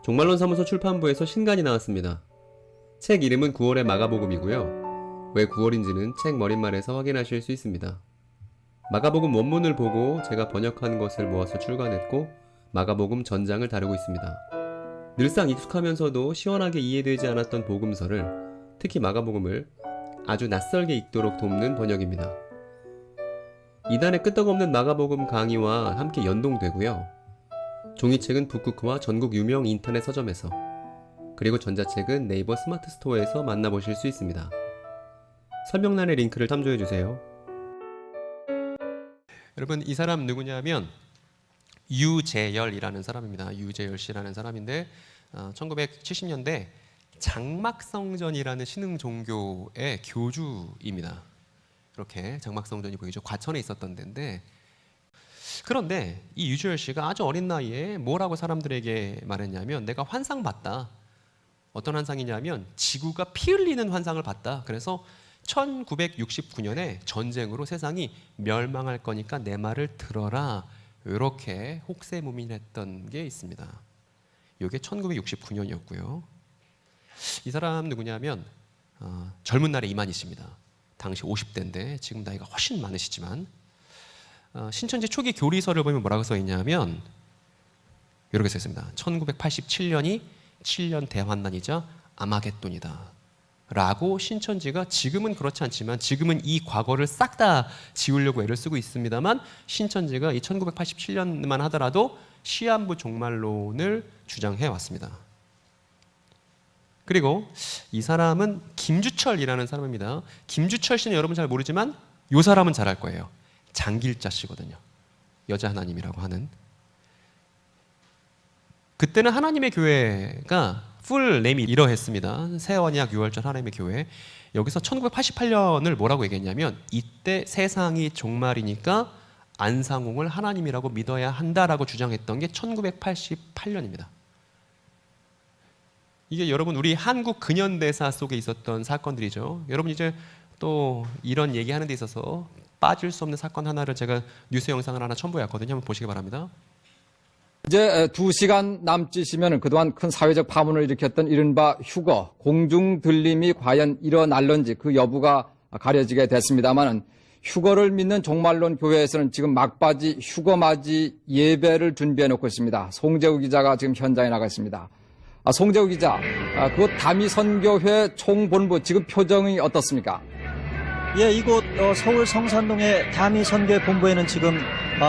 종말론 사무소 출판부에서 신간이 나왔습니다. 책 이름은 9월의 마가복음이고요. 왜 9월인지는 책 머릿말에서 확인하실 수 있습니다. 마가복음 원문을 보고 제가 번역한 것을 모아서 출간했고 마가복음 전장을 다루고 있습니다. 늘상 익숙하면서도 시원하게 이해되지 않았던 복음서를, 특히 마가복음을 아주 낯설게 읽도록 돕는 번역입니다. 이단의 끄떡없는 마가복음 강의와 함께 연동되고요. 종이책은 북쿠크와 전국 유명 인터넷 서점에서, 그리고 전자책은 네이버 스마트 스토어에서 만나보실 수 있습니다. 설명란의 링크를 참조해주세요. 여러분, 이 사람 누구냐면 유재열이라는 사람입니다. 유재열 씨라는 사람인데 1970년대 장막성전이라는 신흥 종교의 교주입니다. 이렇게 장막성전이 보이죠. 과천에 있었던 데인데, 그런데 이 유재열 씨가 아주 어린 나이에 뭐라고 사람들에게 말했냐면, 내가 환상 봤다. 어떤 환상이냐면 지구가 피 흘리는 환상을 봤다. 그래서 1969년에 전쟁으로 세상이 멸망할 거니까 내 말을 들어라. 이렇게 혹세무민했던 게 있습니다. 이게 1969년이었고요. 이 사람 누구냐면 젊은 날의 이만희 씨입니다. 당시 50대인데 지금 나이가 훨씬 많으시지만, 신천지 초기 교리서를 보면 뭐라고 써 있냐면 이렇게 써 있습니다. 1987년이 7년 대환난이자 아마겟돈이다 라고 신천지가, 지금은 그렇지 않지만 지금은 이 과거를 싹 다 지우려고 애를 쓰고 있습니다만, 신천지가 이 1987년만 하더라도 시한부 종말론을 주장해 왔습니다. 그리고 이 사람은 김주철이라는 사람입니다. 김주철 씨는 여러분 잘 모르지만 이 사람은 잘 알 거예요. 장길자 씨거든요. 여자 하나님이라고 하는. 그때는 하나님의 교회가 풀 네임이 이러했습니다. 새언약 6월절 하나님의 교회. 여기서 1988년을 뭐라고 얘기했냐면, 이때 세상이 종말이니까 안상홍을 하나님이라고 믿어야 한다라고 주장했던 게 1988년입니다. 이게 여러분 우리 한국 근현대사 속에 있었던 사건들이죠. 여러분 이제 또 이런 얘기하는 데 있어서 빠질 수 없는 사건 하나를 제가 뉴스 영상을 하나 첨부해왔거든요. 한번 보시기 바랍니다. 이제 2시간 남짓이면 그동안 큰 사회적 파문을 일으켰던 이른바 휴거, 공중 들림이 과연 일어날런지 그 여부가 가려지게 됐습니다만, 휴거를 믿는 종말론 교회에서는 지금 막바지 휴거맞이 예배를 준비해 놓고 있습니다. 송재우 기자가 지금 현장에 나가 있습니다. 송재우 기자, 그곳 다미선교회 총본부 지금 표정이 어떻습니까? 예, 이곳 서울 성산동의 다미선교회 본부에는 지금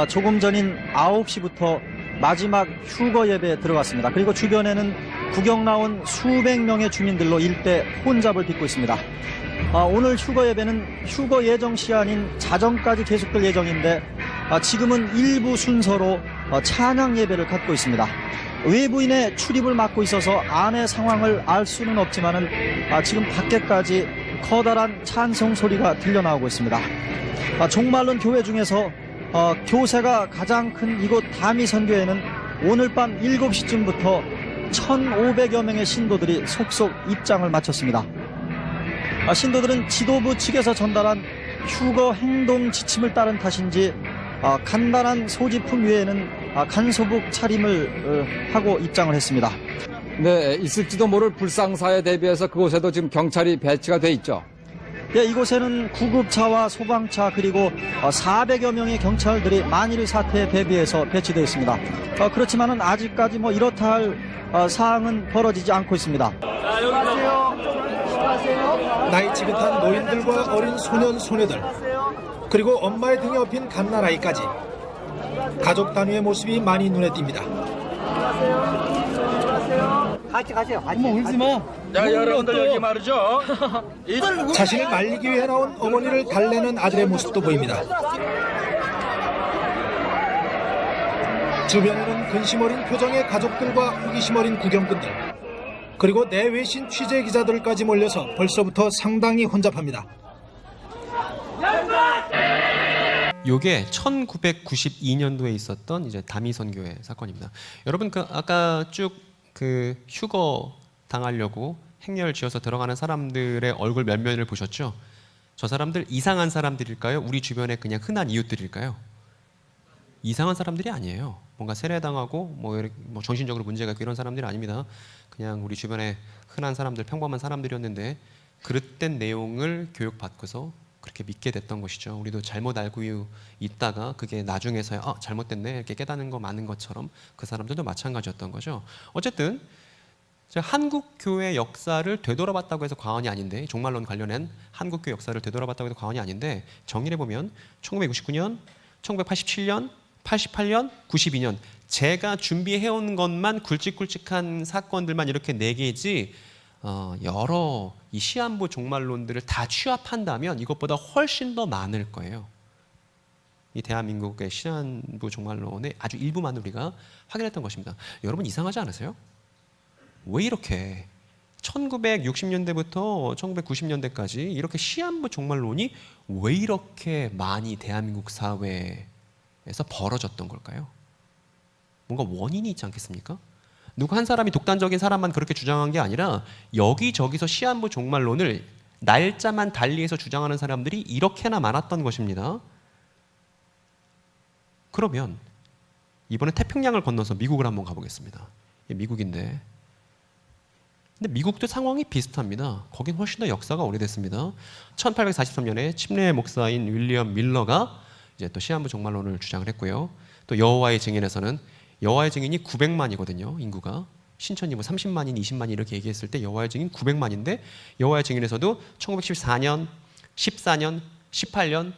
조금 전인 9시부터 마지막 휴거 예배에 들어갔습니다. 그리고 주변에는 구경 나온 수백 명의 주민들로 일대 혼잡을 빚고 있습니다. 오늘 휴거 예배는 휴거 예정 시한인 자정까지 계속될 예정인데, 지금은 일부 순서로 찬양 예배를 갖고 있습니다. 외부인의 출입을 막고 있어서 안의 상황을 알 수는 없지만은 지금 밖에까지 커다란 찬송 소리가 들려나오고 있습니다. 종말론 교회 중에서 교세가 가장 큰 이곳 다미선교회는 오늘 밤 7시쯤부터 1,500여 명의 신도들이 속속 입장을 마쳤습니다. 신도들은 지도부 측에서 전달한 휴거 행동 지침을 따른 탓인지 간단한 소지품 외에는 간소복 차림을 하고 입장을 했습니다. 네, 있을지도 모를 불상사에 대비해서 그곳에도 지금 경찰이 배치가 돼 있죠. 네, 이곳에는 구급차와 소방차 그리고 400여 명의 경찰들이 만일 사태에 대비해서 배치되어 있습니다. 그렇지만은 아직까지 이렇다 할 사항은 벌어지지 않고 있습니다. 나이 지긋한 노인들과 어린 소년 소녀들, 그리고 엄마의 등에 업힌 갓난아이까지 가족 단위의 모습이 많이 눈에 띕니다. 같이 가세요. 엄마 울지 마. 자, 여러분들 여기 말이죠. 자신을 말리기 위해 나온 어머니를 달래는 아들의 모습도 보입니다. 주변에는 근심 어린 표정의 가족들과 호기심 어린 구경꾼들, 그리고 내외신 취재 기자들까지 몰려서 벌써부터 상당히 혼잡합니다. 요게 1992년도에 있었던 이제 다미선교회 사건입니다. 여러분 아까 쭉 휴거 당하려고 행렬 지어서 들어가는 사람들의 얼굴 면면을 보셨죠? 저 사람들 이상한 사람들일까요? 우리 주변에 그냥 흔한 이웃들일까요? 이상한 사람들이 아니에요. 뭔가 세뇌당하고 뭐 정신적으로 문제가 있고 이런 사람들이 아닙니다. 그냥 우리 주변에 흔한 사람들, 평범한 사람들이었는데 그릇된 내용을 교육받고서 그렇게 믿게 됐던 것이죠. 우리도 잘못 알고 있다가 그게 나중에서야 잘못됐네 이렇게 깨닫는 거 많은 것처럼 그 사람들도 마찬가지였던 거죠. 어쨌든 한국 교회 역사를 되돌아봤다고 해서 과언이 아닌데, 종말론 관련한 한국 교회 역사를 되돌아봤다고 해서 과언이 아닌데, 정리해 보면 1969년, 1987년, 88년, 92년 제가 준비해온 것만 굵직굵직한 사건들만 이렇게 4개지 여러 이 시한부 종말론들을 다 취합한다면 이것보다 훨씬 더 많을 거예요. 이 대한민국의 시한부 종말론의 아주 일부만 우리가 확인했던 것입니다. 여러분 이상하지 않으세요? 왜 이렇게 1960년대부터 1990년대까지 이렇게 시한부 종말론이 왜 이렇게 많이 대한민국 사회에서 벌어졌던 걸까요? 뭔가 원인이 있지 않겠습니까? 누구 한 사람이 독단적인 사람만 그렇게 주장한 게 아니라 여기저기서 시한부 종말론을 날짜만 달리해서 주장하는 사람들이 이렇게나 많았던 것입니다. 그러면 이번에 태평양을 건너서 미국을 한번 가보겠습니다. 미국인데, 근데 미국도 상황이 비슷합니다. 거긴 훨씬 더 역사가 오래됐습니다. 1843년에 침례 목사인 윌리엄 밀러가 이제 또 시한부 종말론을 주장을 했고요. 또 여호와의 증인에서는 여호와의 증인이 900만이거든요. 인구가 신천지 뭐 30만인, 20만인 이렇게 얘기했을 때 여호와의 증인 900만인데 여호와의 증인에서도 1914년, 14년, 18년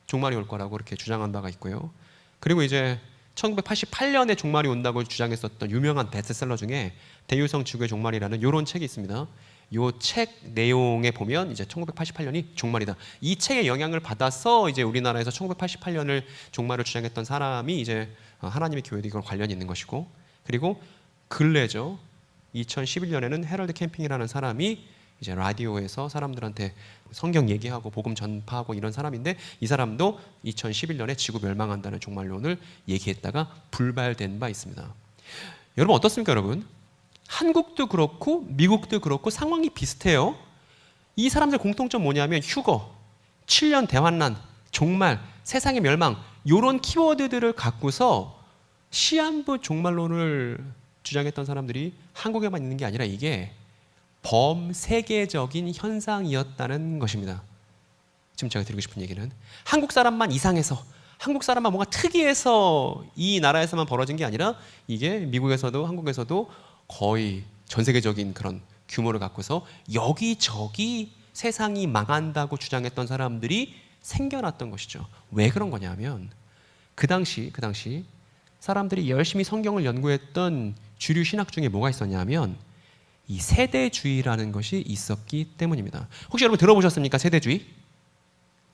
종말이 올 거라고 이렇게 주장한 바가 있고요. 그리고 이제 1988년에 종말이 온다고 주장했었던 유명한 베스트셀러 중에 대유성 지구의 종말이라는 이런 책이 있습니다. 이 책 내용에 보면 이제 1988년이 종말이다. 이 책의 영향을 받아서 이제 우리나라에서 1988년을 종말을 주장했던 사람이 이제 하나님의 교회도 이걸 관련이 있는 것이고, 그리고 근래죠. 2011년에는 헤럴드 캠핑이라는 사람이 이제 라디오에서 사람들한테 성경 얘기하고 복음 전파하고 이런 사람인데, 이 사람도 2011년에 지구 멸망한다는 종말론을 얘기했다가 불발된 바 있습니다. 여러분 어떻습니까, 여러분? 한국도 그렇고 미국도 그렇고 상황이 비슷해요. 이 사람들 공통점 뭐냐면 휴거, 7년 대환란, 종말, 세상의 멸망 이런 키워드들을 갖고서 시한부 종말론을 주장했던 사람들이 한국에만 있는 게 아니라 이게 범세계적인 현상이었다는 것입니다. 지금 제가 드리고 싶은 얘기는 한국 사람만 이상해서, 한국 사람만 뭔가 특이해서 이 나라에서만 벌어진 게 아니라 이게 미국에서도 한국에서도 거의 전 세계적인 그런 규모를 갖고서 여기저기 세상이 망한다고 주장했던 사람들이 생겨났던 것이죠. 왜 그런 거냐면 그 당시 사람들이 열심히 성경을 연구했던 주류 신학 중에 뭐가 있었냐면 이 세대주의라는 것이 있었기 때문입니다. 혹시 여러분 들어보셨습니까? 세대주의?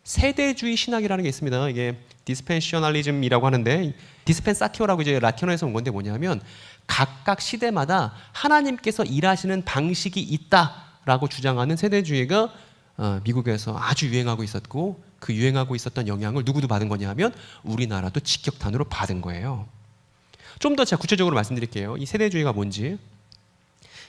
세대주의 신학이라는 게 있습니다. 이게 디스펜셔널리즘이라고 하는데, 디스펜사티오라고 이제 라틴어에서 온 건데 뭐냐면 각각 시대마다 하나님께서 일하시는 방식이 있다라고 주장하는 세대주의가 미국에서 아주 유행하고 있었고, 그 유행하고 있었던 영향을 누구도 받은 거냐면 우리나라도 직격탄으로 받은 거예요. 좀 더 제가 구체적으로 말씀드릴게요. 이 세대주의가 뭔지.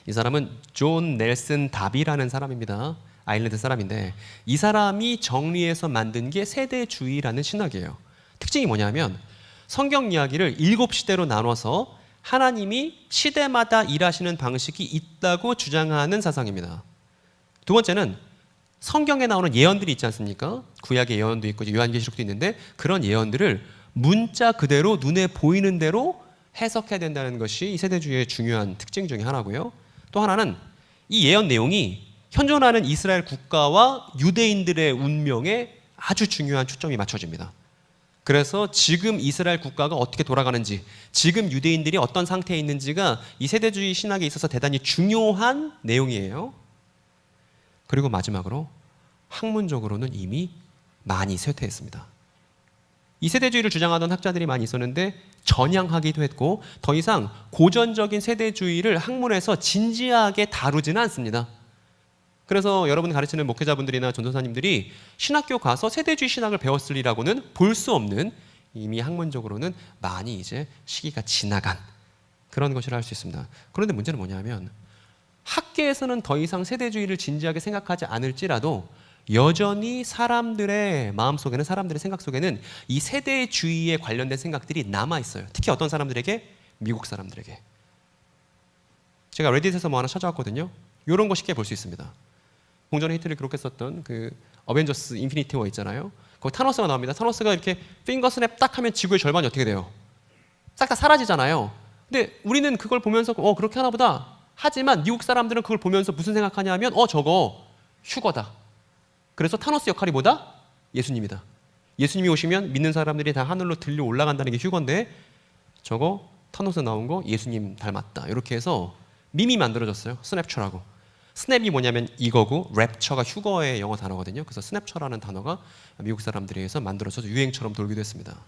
이 사람은 존 넬슨 다비라는 사람입니다. 아일랜드 사람인데 이 사람이 정리해서 만든 게 세대주의라는 신학이에요. 특징이 뭐냐면 성경 이야기를 7시대로 나눠서 하나님이 시대마다 일하시는 방식이 있다고 주장하는 사상입니다. 두 번째는 성경에 나오는 예언들이 있지 않습니까? 구약의 예언도 있고 요한계시록도 있는데 그런 예언들을 문자 그대로 눈에 보이는 대로 해석해야 된다는 것이 이 세대주의의 중요한 특징 중에 하나고요. 또 하나는 이 예언 내용이 현존하는 이스라엘 국가와 유대인들의 운명에 아주 중요한 초점이 맞춰집니다. 그래서 지금 이스라엘 국가가 어떻게 돌아가는지, 지금 유대인들이 어떤 상태에 있는지가 이 세대주의 신학에 있어서 대단히 중요한 내용이에요. 그리고 마지막으로 학문적으로는 이미 많이 쇠퇴했습니다. 이 세대주의를 주장하던 학자들이 많이 있었는데 전향하기도 했고 더 이상 고전적인 세대주의를 학문에서 진지하게 다루지는 않습니다. 그래서 여러분 가르치는 목회자분들이나 전도사님들이 신학교 가서 세대주의 신학을 배웠을 리라고는 볼 수 없는, 이미 학문적으로는 많이 이제 시기가 지나간 그런 것이라 할 수 있습니다. 그런데 문제는 뭐냐면 학계에서는 더 이상 세대주의를 진지하게 생각하지 않을지라도 여전히 사람들의 마음속에는, 사람들의 생각 속에는 이 세대주의에 관련된 생각들이 남아 있어요. 특히 어떤 사람들에게? 미국 사람들에게. 제가 레딧에서 뭐 하나 찾아왔거든요. 이런 거 쉽게 볼 수 있습니다. 공전의 히트를 기록했었던 그 어벤져스 인피니티 워 있잖아요. 거기 타노스가 나옵니다. 타노스가 이렇게 핑거 스냅 딱 하면 지구의 절반이 어떻게 돼요? 싹 다 사라지잖아요. 근데 우리는 그걸 보면서 그렇게 하나 보다. 하지만 미국 사람들은 그걸 보면서 무슨 생각하냐면 저거 휴거다. 그래서 타노스 역할이 뭐다? 예수님이다. 예수님이 오시면 믿는 사람들이 다 하늘로 들려 올라간다는 게 휴거인데 저거 타노스 나온 거 예수님 닮았다. 이렇게 해서 밈이 만들어졌어요. 스냅처라고. 스냅이 뭐냐면 이거고 랩처가 휴거의 영어 단어거든요. 그래서 스냅처라는 단어가 미국 사람들에 의해서 만들어져서 유행처럼 돌기도 했습니다.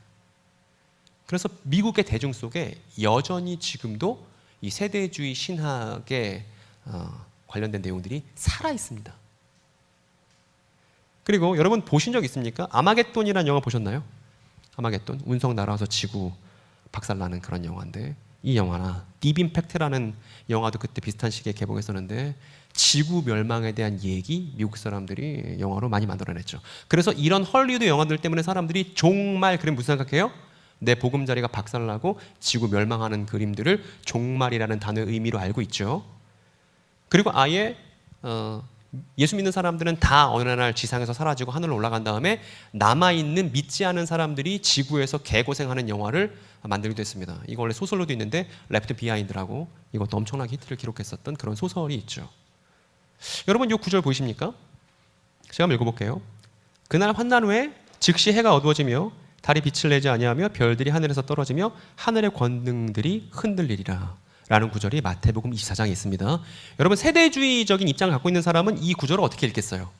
그래서 미국의 대중 속에 여전히 지금도 이 세대주의 신학에 관련된 내용들이 살아 있습니다. 그리고 여러분 보신 적 있습니까? 아마겟돈이라는 영화 보셨나요? 아마겟돈, 운석 날아와서 지구 박살나는 그런 영화인데, 이 영화나 딥 임팩트라는 영화도 그때 비슷한 시기에 개봉했었는데 지구 멸망에 대한 얘기 미국 사람들이 영화로 많이 만들어냈죠. 그래서 이런 헐리우드 영화들 때문에 사람들이 정말 그럼 무슨 생각해요? 내 보금자리가 박살나고 지구 멸망하는 그림들을 종말이라는 단어의 의미로 알고 있죠. 그리고 아예 예수 믿는 사람들은 다 어느 날 지상에서 사라지고 하늘로 올라간 다음에 남아있는 믿지 않은 사람들이 지구에서 개고생하는 영화를 만들기도 했습니다. 이거 원래 소설로도 있는데 레프트 비하인드라고, 이것도 엄청나게 히트를 기록했었던 그런 소설이 있죠. 여러분 이 구절 보이십니까? 제가 한번 읽어볼게요. 그날 환난 후에 즉시 해가 어두워지며 달이 빛을 내지 아니하며 별들이 하늘에서 떨어지며 하늘의 권능들이 흔들리리라 라는 구절이 마태복음 24장에 있습니다. 여러분 세대주의적인 입장을 갖고 있는 사람은 이 구절을 어떻게 읽겠어요?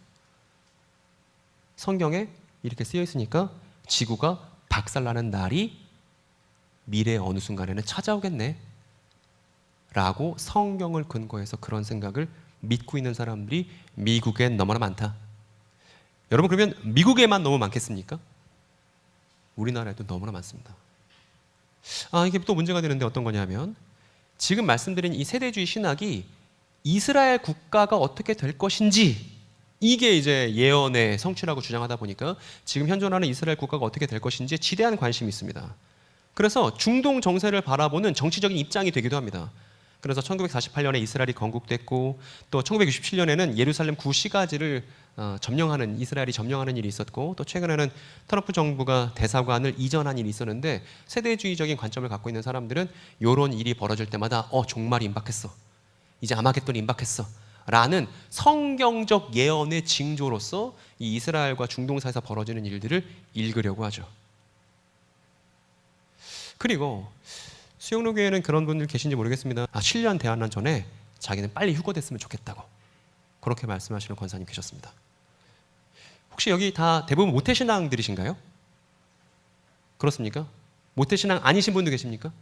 성경에 이렇게 쓰여 있으니까 지구가 박살나는 날이 미래의 어느 순간에는 찾아오겠네 라고 성경을 근거해서 그런 생각을 믿고 있는 사람들이 미국엔 너무나 많다. 여러분 그러면 미국에만 너무 많겠습니까? 우리나라에도 너무나 많습니다. 이게 또 문제가 되는데 어떤 거냐면 지금 말씀드린 이 세대주의 신학이 이스라엘 국가가 어떻게 될 것인지, 이게 이제 예언의 성취라고 주장하다 보니까 지금 현존하는 이스라엘 국가가 어떻게 될 것인지에 지대한 관심이 있습니다. 그래서 중동 정세를 바라보는 정치적인 입장이 되기도 합니다. 그래서 1948년에 이스라엘이 건국됐고 또 1967년에는 예루살렘 구시가지를 점령하는, 이스라엘이 점령하는 일이 있었고, 또 최근에는 트럼프 정부가 대사관을 이전한 일이 있었는데 세대주의적인 관점을 갖고 있는 사람들은 이런 일이 벌어질 때마다 종말이 임박했어, 이제 아마겟돈이 임박했어 라는 성경적 예언의 징조로서 이 이스라엘과 중동 사이에서 벌어지는 일들을 읽으려고 하죠. 그리고 수영로교회는 그런 분들 계신지 모르겠습니다. 7년 대환란 전에 자기는 빨리 휴거됐으면 좋겠다고 그렇게 말씀하시는 권사님 계셨습니다. 혹시 여기 다 대부분 모태신앙들이신가요? 그렇습니까? 모태신앙 아니신 분도 계십니까?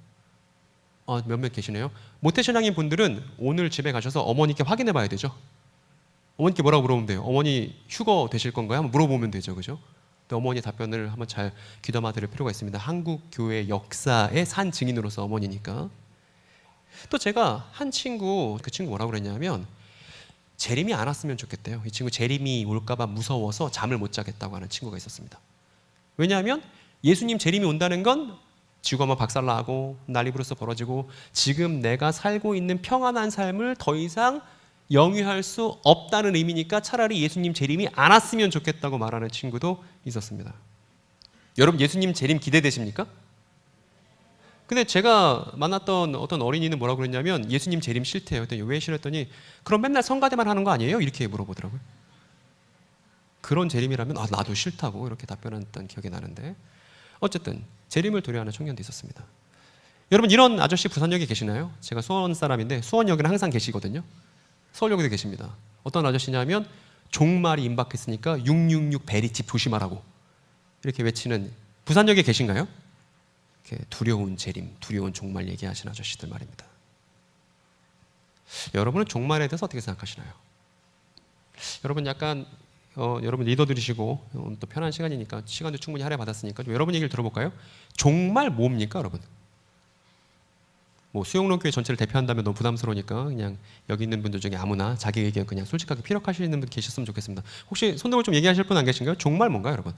몇몇 계시네요. 모태신앙인 분들은 오늘 집에 가셔서 어머니께 확인해 봐야 되죠. 어머니께 뭐라고 물어보면 돼요? 어머니 휴거 되실 건가요? 한번 물어보면 되죠. 그죠? 어머니 답변을 한번 잘 귀담아 들을 필요가 있습니다. 한국 교회 역사의 산 증인으로서 어머니니까. 또 제가 한 친구, 그 친구 뭐라고 그랬냐면 재림이 안 왔으면 좋겠대요. 이 친구 재림이 올까봐 무서워서 잠을 못 자겠다고 하는 친구가 있었습니다. 왜냐하면 예수님 재림이 온다는 건 지구가 막 박살나고 난리부르스 벌어지고 지금 내가 살고 있는 평안한 삶을 더 이상 영위할 수 없다는 의미니까 차라리 예수님 재림이 안 왔으면 좋겠다고 말하는 친구도 있었습니다. 여러분 예수님 재림 기대되십니까? 근데 제가 만났던 어떤 어린이는 뭐라고 그랬냐면 예수님 재림 싫대요. 그랬더니 왜 싫었더니 그럼 맨날 성가대만 하는 거 아니에요? 이렇게 물어보더라고요. 그런 재림이라면 나도 싫다고 이렇게 답변했던 기억이 나는데, 어쨌든 재림을 두려워하는 청년도 있었습니다. 여러분 이런 아저씨 부산역에 계시나요? 제가 수원 사람인데 수원역에는 항상 계시거든요. 서울역에도 계십니다. 어떤 아저씨냐면 종말이 임박했으니까 666 베리집 조심하라고 이렇게 외치는, 부산역에 계신가요? 이렇게 두려운 재림, 두려운 종말 얘기하시는 아저씨들 말입니다. 여러분은 종말에 대해서 어떻게 생각하시나요? 여러분 약간 여러분 리더들이시고 오늘 또 편한 시간이니까 시간도 충분히 할애 받았으니까 좀 여러분 얘기를 들어볼까요? 종말 뭡니까 여러분? 뭐 수용론 교회 전체를 대표한다면 너무 부담스러우니까 그냥 여기 있는 분들 중에 아무나 자기 의견 그냥 솔직하게 피력하시는 분 계셨으면 좋겠습니다. 혹시 손 들고 좀 얘기하실 분 안 계신가요? 종말 뭔가요, 여러분?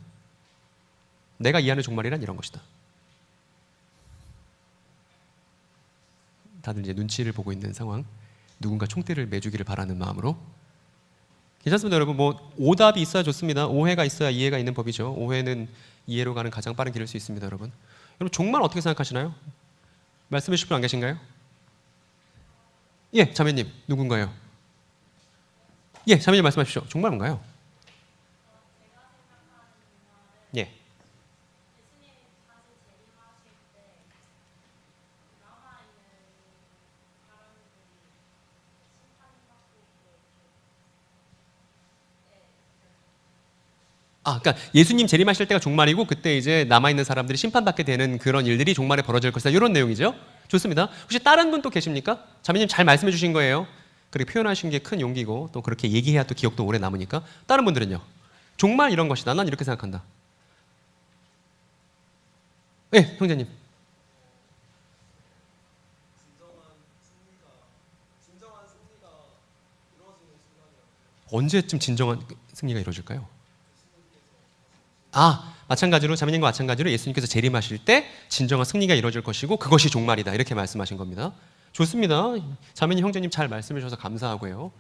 내가 이해하는 종말이란 이런 것이다. 다들 이제 눈치를 보고 있는 상황. 누군가 총대를 매주기를 바라는 마음으로. 괜찮습니다, 여러분. 뭐 오답이 있어야 좋습니다. 오해가 있어야 이해가 있는 법이죠. 오해는 이해로 가는 가장 빠른 길일 수 있습니다, 여러분. 여러분 종말 어떻게 생각하시나요? 말씀해 주실 분 안 계신가요? 예, 자매님 누군가요? 예, 자매님 말씀하십시오. 종말 뭔가요? 예. 그러니까 예수님 재림하실 때가 종말이고 그때 이제 남아있는 사람들이 심판받게 되는 그런 일들이 종말에 벌어질 것이다. 이런 내용이죠. 좋습니다. 혹시 다른 분 또 계십니까? 자매님 잘 말씀해 주신 거예요. 그렇게 표현하신 게 큰 용기고 또 그렇게 얘기해야 또 기억도 오래 남으니까. 다른 분들은요? 종말 이런 것이다. 난 이렇게 생각한다. 네, 형제님. 언제쯤 진정한 승리가 이루어질까요? 마찬가지로 자매님과 마찬가지로 예수님께서 재림하실 때 진정한 승리가 이루어질 것이고 그것이 종말이다. 이렇게 말씀하신 겁니다. 좋습니다. 자매님, 형제님 잘 말씀해 주셔서 감사하고요.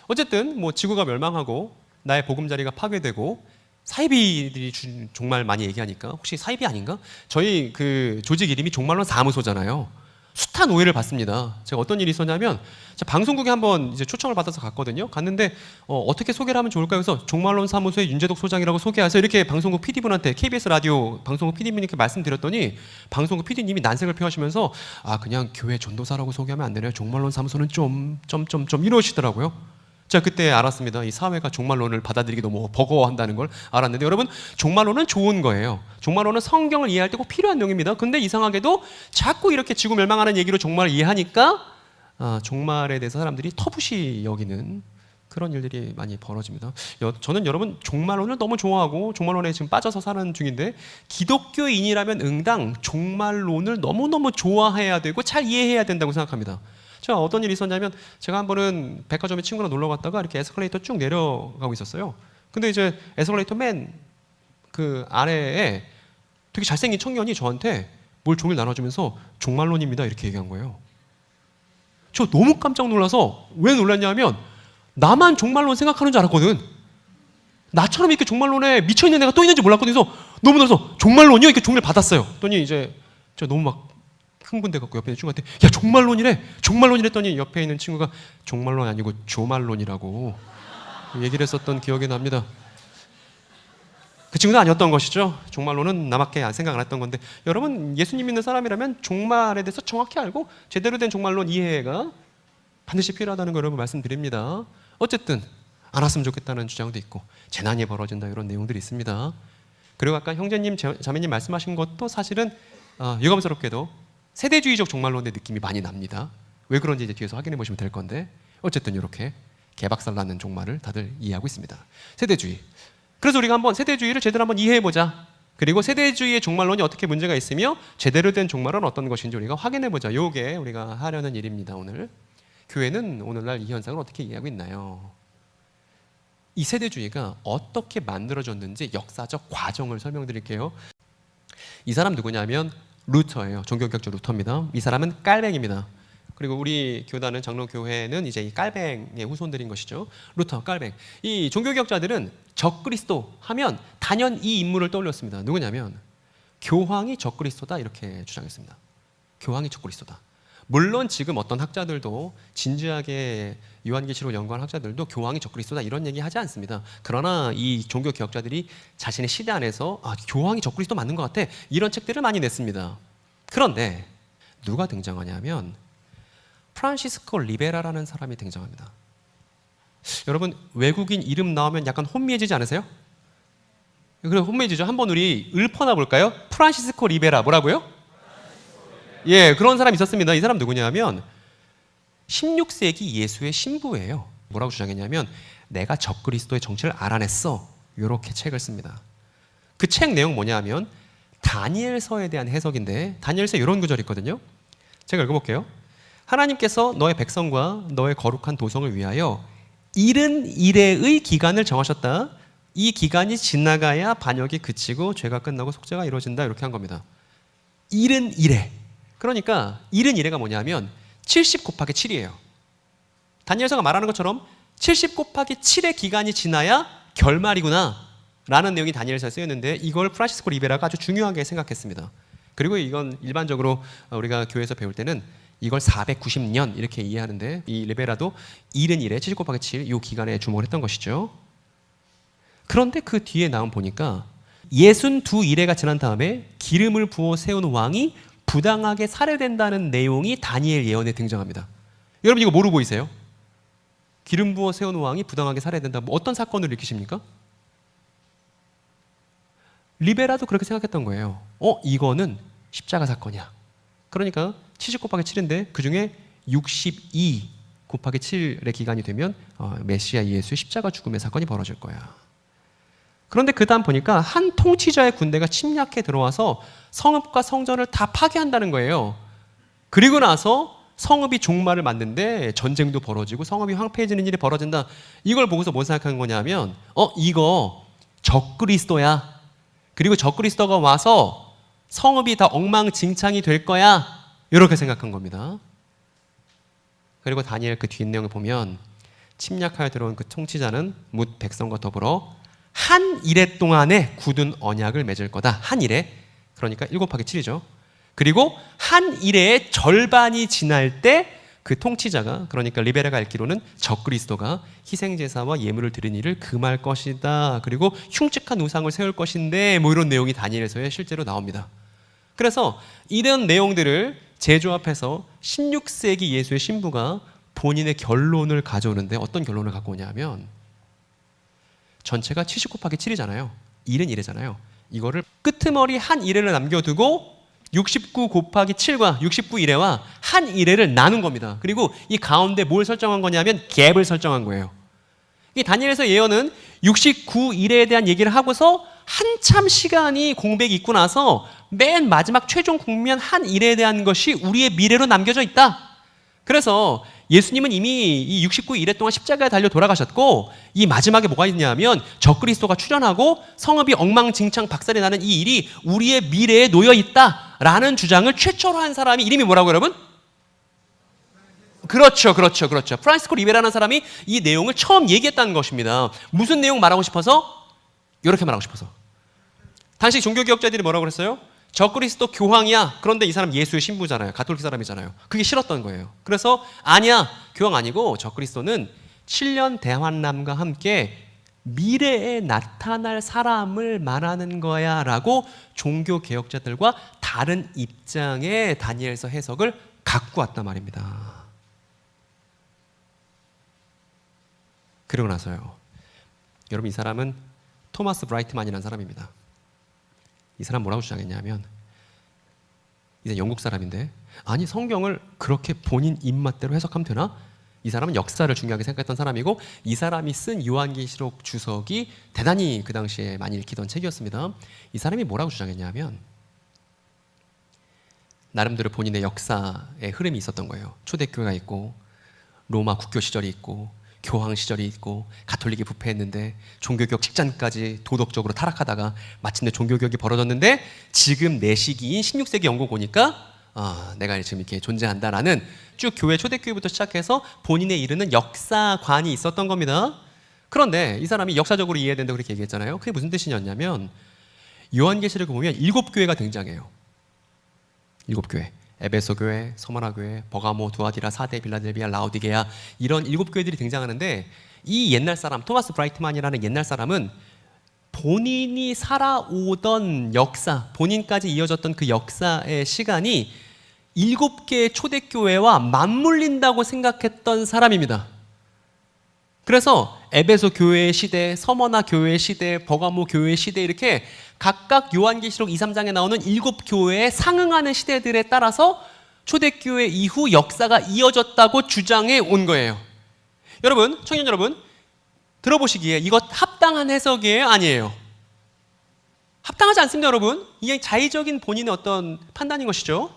어쨌든 뭐 지구가 멸망하고 나의 보금자리가 파괴되고 사이비들이 종말 많이 얘기하니까 혹시 사이비 아닌가? 저희 그 조직 이름이 종말론 사무소잖아요. 숱한 오해를 받습니다. 제가 어떤 일이 있었냐면 제가 방송국에 한번 이제 초청을 받아서 갔거든요. 갔는데 어떻게 소개를 하면 좋을까요? 그래서 종말론 사무소의 윤재덕 소장이라고 소개해서 이렇게 방송국 PD분한테 KBS 라디오 방송국 PD분께 말씀드렸더니 방송국 PD님이 난색을 표하시면서 그냥 교회 전도사라고 소개하면 안 되나요? 종말론 사무소는 좀 이러시더라고요. 제가 그때 알았습니다. 이 사회가 종말론을 받아들이기 너무 버거워한다는 걸 알았는데 여러분 종말론은 좋은 거예요. 종말론은 성경을 이해할 때 꼭 필요한 내용입니다. 근데 이상하게도 자꾸 이렇게 지구 멸망하는 얘기로 종말을 이해하니까 종말에 대해서 사람들이 터부시 여기는 그런 일들이 많이 벌어집니다. 저는 여러분 종말론을 너무 좋아하고 종말론에 지금 빠져서 사는 중인데 기독교인이라면 응당 종말론을 너무너무 좋아해야 되고 잘 이해해야 된다고 생각합니다. 자, 어떤 일이 있었냐면 제가 한 번은 백화점에 친구랑 놀러 갔다가 이렇게 에스컬레이터 쭉 내려가고 있었어요. 근데 이제 에스컬레이터 맨 그 아래에 되게 잘생긴 청년이 저한테 뭘 종일 나눠주면서 종말론입니다 이렇게 얘기한 거예요. 저 너무 깜짝 놀라서 왜 놀랐냐면 나만 종말론 생각하는 줄 알았거든. 나처럼 이렇게 종말론에 미쳐있는 애가 또 있는지 몰랐거든요. 그래서 너무 놀라서 종말론이요? 이렇게 종이를 받았어요. 그랬더니 이제 저 너무 막 흥분돼갖고 옆에 있는 친구한테 야 종말론이랬더니 옆에 있는 친구가 종말론 아니고 조말론이라고 얘기를 했었던 기억이 납니다. 그 친구는 아니었던 것이죠. 종말론은 나밖에 생각 안 했던 건데 여러분 예수님 믿는 사람이라면 종말에 대해서 정확히 알고 제대로 된 종말론 이해가 반드시 필요하다는 걸 여러분 말씀드립니다. 어쨌든 안 왔으면 좋겠다는 주장도 있고 재난이 벌어진다 이런 내용들이 있습니다. 그리고 아까 형제님 자매님 말씀하신 것도 사실은 유감스럽게도 세대주의적 종말론의 느낌이 많이 납니다. 왜 그런지 이제 뒤에서 확인해 보시면 될 건데 어쨌든 이렇게 개박살 나는 종말을 다들 이해하고 있습니다. 세대주의. 그래서 우리가 한번 세대주의를 제대로 한번 이해해 보자. 그리고 세대주의의 종말론이 어떻게 문제가 있으며 제대로 된 종말은 어떤 것인지 우리가 확인해 보자. 요게 우리가 하려는 일입니다. 오늘. 교회는 오늘날 이 현상을 어떻게 이해하고 있나요? 이 세대주의가 어떻게 만들어졌는지 역사적 과정을 설명드릴게요. 이 사람 누구냐면 루터예요. 종교개혁자 루터입니다. 이 사람은 깔뱅입니다. 그리고 우리 교단은 장로교회는 이제 이 깔뱅의 후손들인 것이죠. 루터, 깔뱅. 이 종교개혁자들은 적그리스도 하면 단연 이 인물을 떠올렸습니다. 누구냐면 교황이 적그리스도다 이렇게 주장했습니다. 교황이 적그리스도다. 물론 지금 어떤 학자들도 진지하게 요한계시록 연구한 학자들도 교황이 적그리스도다 이런 얘기 하지 않습니다. 그러나 이 종교개혁자들이 자신의 시대 안에서 교황이 적그리스도 맞는 것 같아 이런 책들을 많이 냈습니다. 그런데 누가 등장하냐면 프란시스코 리베라라는 사람이 등장합니다. 여러분 외국인 이름 나오면 약간 혼미해지지 않으세요? 그래 혼미해지죠. 한번 우리 읊어나 볼까요? 프란시스코 리베라 뭐라고요? 예, 그런 사람이 있었습니다. 이 사람 누구냐면 16세기 예수의 신부예요. 뭐라고 주장했냐면 내가 적그리스도의 정체를 알아냈어. 이렇게 책을 씁니다. 그 책 내용 뭐냐면 다니엘서에 대한 해석인데 다니엘서에 이런 구절이 있거든요. 제가 읽어볼게요. 하나님께서 너의 백성과 너의 거룩한 도성을 위하여 70일의 기간을 정하셨다. 이 기간이 지나가야 반역이 그치고 죄가 끝나고 속죄가 이루어진다. 이렇게 한 겁니다. 70일에. 그러니까 70일에가 뭐냐면 70 곱하기 7이에요. 다니엘서가 말하는 것처럼 70 곱하기 7의 기간이 지나야 결말이구나 라는 내용이 다니엘서에 쓰였는데 이걸 프란시스코 리베라가 아주 중요하게 생각했습니다. 그리고 이건 일반적으로 우리가 교회에서 배울 때는 이걸 490년 이렇게 이해하는데 이 리베라도 70일에 70 곱하기 7 이 기간에 주목을 했던 것이죠. 그런데 그 뒤에 나온 보니까 62일에가 지난 다음에 기름을 부어 세운 왕이 부당하게 살해된다는 내용이 다니엘 예언에 등장합니다. 여러분 이거 뭐로 보이세요? 기름 부어 세운 왕이 부당하게 살해된다. 뭐 어떤 사건을 일으키십니까? 리베라도 그렇게 생각했던 거예요. 이거는 십자가 사건이야. 그러니까 70 곱하기 7인데 그중에 62 곱하기 7의 기간이 되면 메시아 예수의 십자가 죽음의 사건이 벌어질 거야. 그런데 그 다음 보니까 한 통치자의 군대가 침략해 들어와서 성읍과 성전을 다 파괴한다는 거예요. 그리고 나서 성읍이 종말을 맞는데 전쟁도 벌어지고 성읍이 황폐해지는 일이 벌어진다. 이걸 보고서 뭐 생각한 거냐면 이거 적그리스도야. 그리고 적그리스도가 와서 성읍이 다 엉망진창이 될 거야. 이렇게 생각한 겁니다. 그리고 다니엘 그 뒷내용을 보면 침략하여 들어온 그 통치자는 뭇 백성과 더불어 한 일해 동안에 굳은 언약을 맺을 거다. 한 일해. 그러니까 7 곱하기 7이죠. 그리고 한 일해의 절반이 지날 때 그 통치자가 그러니까 리베라가 알기로는 적그리스도가 희생제사와 예물을 드린 일을 금할 것이다. 그리고 흉측한 우상을 세울 것인데 뭐 이런 내용이 다니엘서에 실제로 나옵니다. 그래서 이런 내용들을 재조합해서 16세기 예수의 신부가 본인의 결론을 가져오는데 어떤 결론을 갖고 오냐면 전체가 70 곱하기 7이잖아요. 71이잖아요. 이거를 끄트머리 한 일회를 남겨두고 69 곱하기 7과 69 일회와 한 일회를 나눈 겁니다. 그리고 이 가운데 뭘 설정한 거냐면 갭을 설정한 거예요. 이 다니엘서 예언은 69 일회에 대한 얘기를 하고서 한참 시간이 공백이 있고 나서 맨 마지막 최종 국면 한 일회에 대한 것이 우리의 미래로 남겨져 있다. 그래서 예수님은 이미 이 69일에 동안 십자가에 달려 돌아가셨고 이 마지막에 뭐가 있냐면 적그리스도가 출현하고 성읍이 엉망진창 박살이 나는 이 일이 우리의 미래에 놓여 있다라는 주장을 최초로 한 사람이 이름이 뭐라고 여러분? 그렇죠. 프란시스코 리베라라는 사람이 이 내용을 처음 얘기했다는 것입니다. 무슨 내용 말하고 싶어서? 이렇게 말하고 싶어서. 당시 종교개혁자들이 뭐라고 그랬어요? 적그리스도 교황이야. 그런데 이 사람 예수의 신부잖아요. 가톨릭 사람이잖아요. 그게 싫었던 거예요. 그래서 아니야. 교황 아니고 적그리스도는 7년 대환란과 함께 미래에 나타날 사람을 말하는 거야 라고 종교개혁자들과 다른 입장의 다니엘서 해석을 갖고 왔단 말입니다. 그러고 나서요. 여러분 이 사람은 토마스 브라이트만이라는 사람입니다. 이 사람 뭐라고 주장했냐면 이제 영국 사람인데 아니 성경을 그렇게 본인 입맛대로 해석하면 되나? 이 사람은 역사를 중요하게 생각했던 사람이고 이 사람이 쓴 요한계시록 주석이 대단히 그 당시에 많이 읽히던 책이었습니다. 이 사람이 뭐라고 주장했냐면 나름대로 본인의 역사의 흐름이 있었던 거예요. 초대교회가 있고 로마 국교 시절이 있고 교황 시절이 있고 가톨릭이 부패했는데 종교개혁 직전까지 도덕적으로 타락하다가 마침내 종교개혁이 벌어졌는데 지금 내 시기인 16세기 영국 오니까 내가 지금 이렇게 존재한다라는 쭉 교회 초대교회부터 시작해서 본인의 이르는 역사관이 있었던 겁니다. 그런데 이 사람이 역사적으로 이해된다고 그렇게 얘기했잖아요. 그게 무슨 뜻이냐면 요한계시록을 보면 7교회가 등장해요. 7교회. 에베소 교회, 서머나 교회, 버가모, 두아디라, 사데, 빌라델비아, 라오디게아 이런 7교회들이 등장하는데 이 옛날 사람, 토마스 브라이트만이라는 옛날 사람은 본인이 살아오던 역사, 본인까지 이어졌던 그 역사의 시간이 7개의 초대교회와 맞물린다고 생각했던 사람입니다. 그래서 에베소 교회의 시대, 서머나 교회의 시대, 버가모 교회의 시대 이렇게 각각 요한계시록 2, 3장에 나오는 7교회에 상응하는 시대들에 따라서 초대교회 이후 역사가 이어졌다고 주장해 온 거예요. 여러분, 청년 여러분, 들어보시기에 이것 합당한 해석이에요? 아니에요? 합당하지 않습니다, 여러분. 이게 자의적인 본인의 어떤 판단인 것이죠.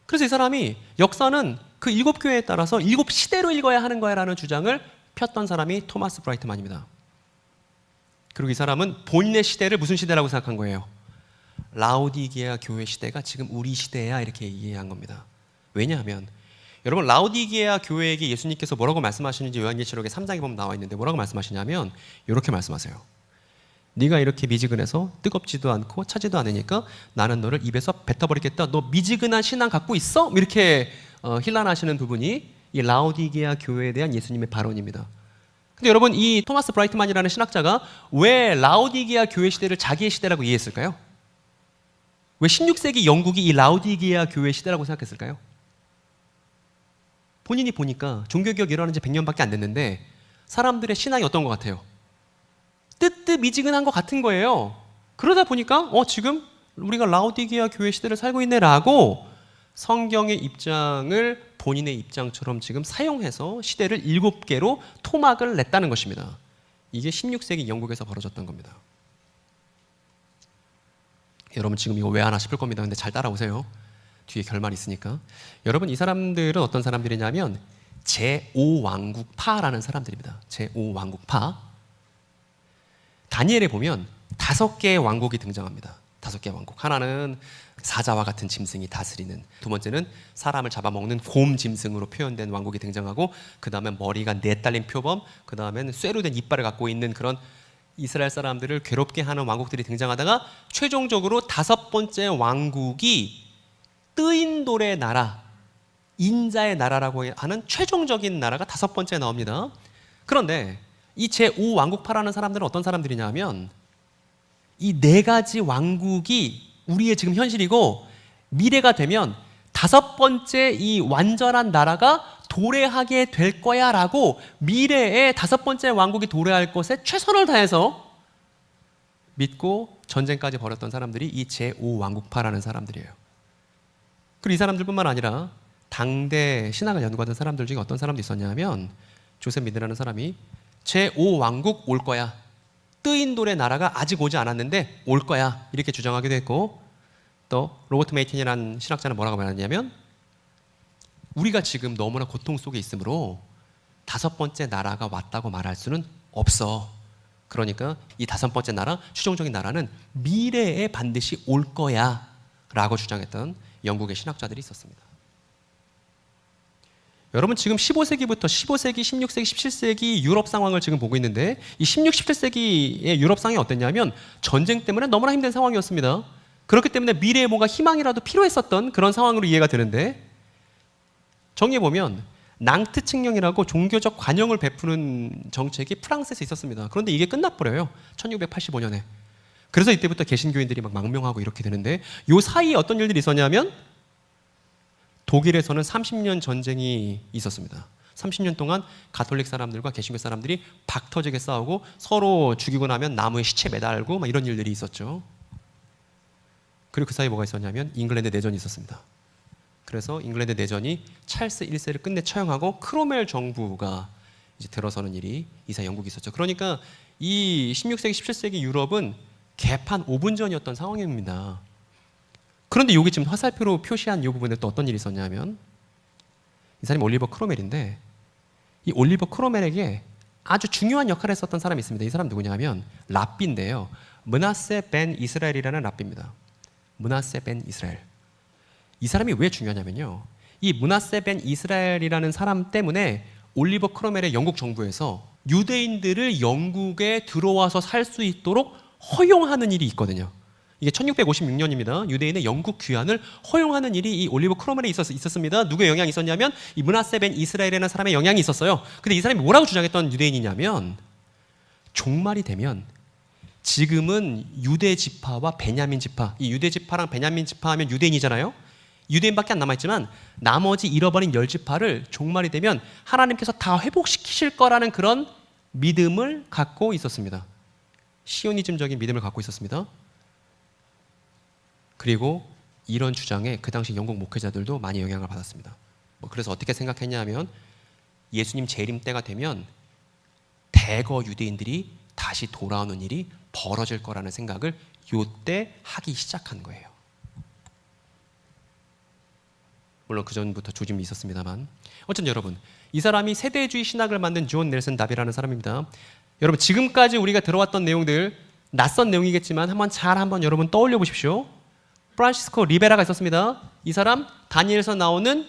그래서 이 사람이 역사는 그 7교회에 따라서 7시대로 읽어야 하는 거야라는 주장을 폈던 사람이 토마스 브라이트만입니다. 그리고 이 사람은 본인의 시대를 무슨 시대라고 생각한 거예요? 라오디게아 교회 시대가 지금 우리 시대야 이렇게 이해한 겁니다. 왜냐하면 여러분 라오디게아 교회에게 예수님께서 뭐라고 말씀하시는지 요한계시록의 3장에 보면 나와 있는데 뭐라고 말씀하시냐면 이렇게 말씀하세요. 네가 이렇게 미지근해서 뜨겁지도 않고 차지도 않으니까 나는 너를 입에서 뱉어버리겠다. 너 미지근한 신앙 갖고 있어? 이렇게 힐난하시는 부분이 이 라오디게아 교회에 대한 예수님의 발언입니다. 근데 여러분 이 토마스 브라이트만이라는 신학자가 왜 라오디게아 교회 시대를 자기의 시대라고 이해했을까요? 왜 16세기 영국이 이 라오디게아 교회 시대라고 생각했을까요? 본인이 보니까 종교개혁이 일어난 지 100년밖에 안 됐는데 사람들의 신앙이 어떤 것 같아요? 뜨뜻미지근한 것 같은 거예요. 그러다 보니까 지금 우리가 라오디게아 교회 시대를 살고 있네라고 성경의 입장을 본인의 입장처럼 지금 사용해서 시대를 7개로 토막을 냈다는 것입니다. 이게 16세기 영국에서 벌어졌던 겁니다. 여러분 지금 이거 왜 하나 싶을 겁니다. 근데 잘 따라오세요. 뒤에 결말이 있으니까. 여러분 이 사람들은 어떤 사람들이냐면 제5왕국파라는 사람들입니다. 제5왕국파. 다니엘에 보면 5개의 왕국이 등장합니다. 5개의 왕국. 하나는 사자와 같은 짐승이 다스리는, 두 번째는 사람을 잡아먹는 곰 짐승으로 표현된 왕국이 등장하고, 그 다음에 머리가 4달린 표범, 그 다음에는 쇠로 된 이빨을 갖고 있는 그런 이스라엘 사람들을 괴롭게 하는 왕국들이 등장하다가 최종적으로 5번째 왕국이 뜨인 돌의 나라, 인자의 나라라고 하는 최종적인 나라가 5번째에 나옵니다. 그런데 이 제5왕국파라는 사람들은 어떤 사람들이냐면 이 4가지 왕국이 우리의 지금 현실이고 미래가 되면 5번째 이 완전한 나라가 도래하게 될 거야 라고 미래에 5번째 왕국이 도래할 것에 최선을 다해서 믿고 전쟁까지 벌였던 사람들이 이 제5왕국파라는 사람들이에요. 그리고 이 사람들뿐만 아니라 당대 신학을 연구하던 사람들 중에 어떤 사람도 있었냐면 조셉 미드라는 사람이 제5왕국 올 거야, 뜨인 돌의 나라가 아직 오지 않았는데 올 거야 이렇게 주장하기도 했고, 또 로버트 메이틴이라는 신학자는 뭐라고 말하냐면 우리가 지금 너무나 고통 속에 있으므로 5번째 나라가 왔다고 말할 수는 없어. 그러니까 이 5번째 나라, 최종적인 나라는 미래에 반드시 올 거야 라고 주장했던 영국의 신학자들이 있었습니다. 여러분 지금 15세기부터 15세기, 16세기, 17세기 유럽 상황을 지금 보고 있는데 이 16, 17세기의 유럽 상황이 어땠냐면 전쟁 때문에 너무나 힘든 상황이었습니다. 그렇기 때문에 미래에 뭔가 희망이라도 필요했었던 그런 상황으로 이해가 되는데, 정리해보면 낭트 칙령이라고 종교적 관용을 베푸는 정책이 프랑스에서 있었습니다. 그런데 이게 끝나버려요. 1685년에. 그래서 이때부터 개신교인들이 막 망명하고 이렇게 되는데, 이 사이에 어떤 일들이 있었냐면 독일에서는 30년 전쟁이 있었습니다. 30년 동안 가톨릭 사람들과 개신교 사람들이 박터지게 싸우고 서로 죽이고 나면 나무에 시체 매달고 막 이런 일들이 있었죠. 그리고 그 사이에 뭐가 있었냐면 잉글랜드 내전이 있었습니다. 그래서 잉글랜드 내전이 찰스 1세를 끝내 처형하고 크로멜 정부가 이제 들어서는 일이 이 사이 영국이 있었죠. 그러니까 이 16세기, 17세기 유럽은 개판 5분 전이었던 상황입니다. 그런데 여기 지금 화살표로 표시한 이 부분에 또 어떤 일이 있었냐면 이 사람이 올리버 크로멜인데, 이 올리버 크로멜에게 아주 중요한 역할을 했었던 사람이 있습니다. 이 사람 누구냐면 랍비인데요. 므낫세 벤 이스라엘이라는 랍비입니다. 므낫세 벤 이스라엘. 이 사람이 왜 중요하냐면요, 이 므낫세 벤 이스라엘이라는 사람 때문에 올리버 크로멜의 영국 정부에서 유대인들을 영국에 들어와서 살 수 있도록 허용하는 일이 있거든요. 이게 1656년입니다. 유대인의 영국 귀환을 허용하는 일이 이 올리버 크로멜에 있었습니다. 누구의 영향이 있었냐면 이 므낫세 벤 이스라엘이라는 사람의 영향이 있었어요. 근데 이 사람이 뭐라고 주장했던 유대인이냐면 종말이 되면 지금은 유대 지파와 베냐민 지파, 이 유대 지파랑 베냐민 지파 하면 유대인이잖아요. 유대인밖에 안 남아있지만 나머지 잃어버린 10지파를 종말이 되면 하나님께서 다 회복시키실 거라는 그런 믿음을 갖고 있었습니다. 시오니즘적인 믿음을 갖고 있었습니다. 그리고 이런 주장에 그 당시 영국 목회자들도 많이 영향을 받았습니다. 그래서 어떻게 생각했냐면 예수님 재림 때가 되면 대거 유대인들이 다시 돌아오는 일이 벌어질 거라는 생각을 이때 하기 시작한 거예요. 물론 그 전부터 조짐이 있었습니다만. 어쨌든 여러분, 이 사람이 세대주의 신학을 만든 존 넬슨 다비라는 사람입니다. 여러분, 지금까지 우리가 들어왔던 내용들 낯선 내용이겠지만 한번 여러분 떠올려 보십시오. 프란시스코 리베라가 있었습니다. 이 사람 다니엘서 나오는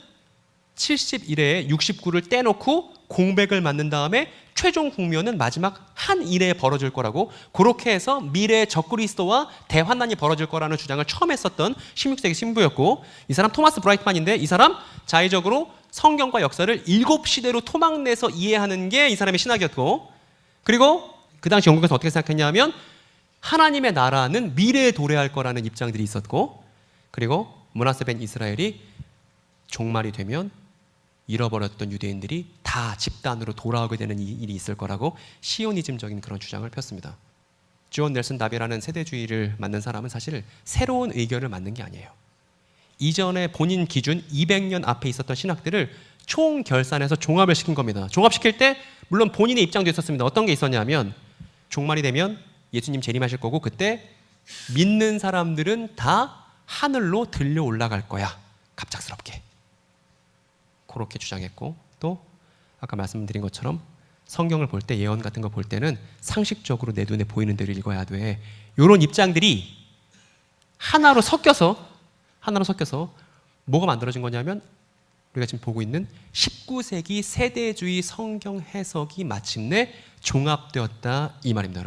71회에 69를 떼놓고 공백을 만든 다음에 최종 국면은 마지막 한 일에 벌어질 거라고, 그렇게 해서 미래의 적그리스도와 대환난이 벌어질 거라는 주장을 처음 했었던 16세기 신부였고, 이 사람 토마스 브라이트만인데, 이 사람 자의적으로 성경과 역사를 7시대로 토막내서 이해하는 게 이 사람의 신학이었고, 그리고 그 당시 영국에서 어떻게 생각했냐면 하나님의 나라는 미래에 도래할 거라는 입장들이 있었고, 그리고 므낫세 벤 이스라엘이 종말이 되면 잃어버렸던 유대인들이 다 집단으로 돌아오게 되는 일이 있을 거라고 시오니즘적인 그런 주장을 폈습니다. 존 넬슨 다비라는 세대주의를 만든 사람은 사실 새로운 의견을 만든 게 아니에요. 이전에 본인 기준 200년 앞에 있었던 신학들을 총결산해서 종합을 시킨 겁니다. 종합시킬 때 물론 본인의 입장도 있었습니다. 어떤 게 있었냐면 종말이 되면 예수님 재림하실 거고 그때 믿는 사람들은 다 하늘로 들려 올라갈 거야. 갑작스럽게. 그렇게 주장했고, 또 아까 말씀드린 것처럼 성경을 볼 때, 예언 같은 거 볼 때는 상식적으로 내 눈에 보이는 대로 읽어야 돼. 이런 입장들이 하나로 섞여서 뭐가 만들어진 거냐면 우리가 지금 보고 있는 19세기 세대주의 성경 해석이 마침내 종합되었다 이 말입니다.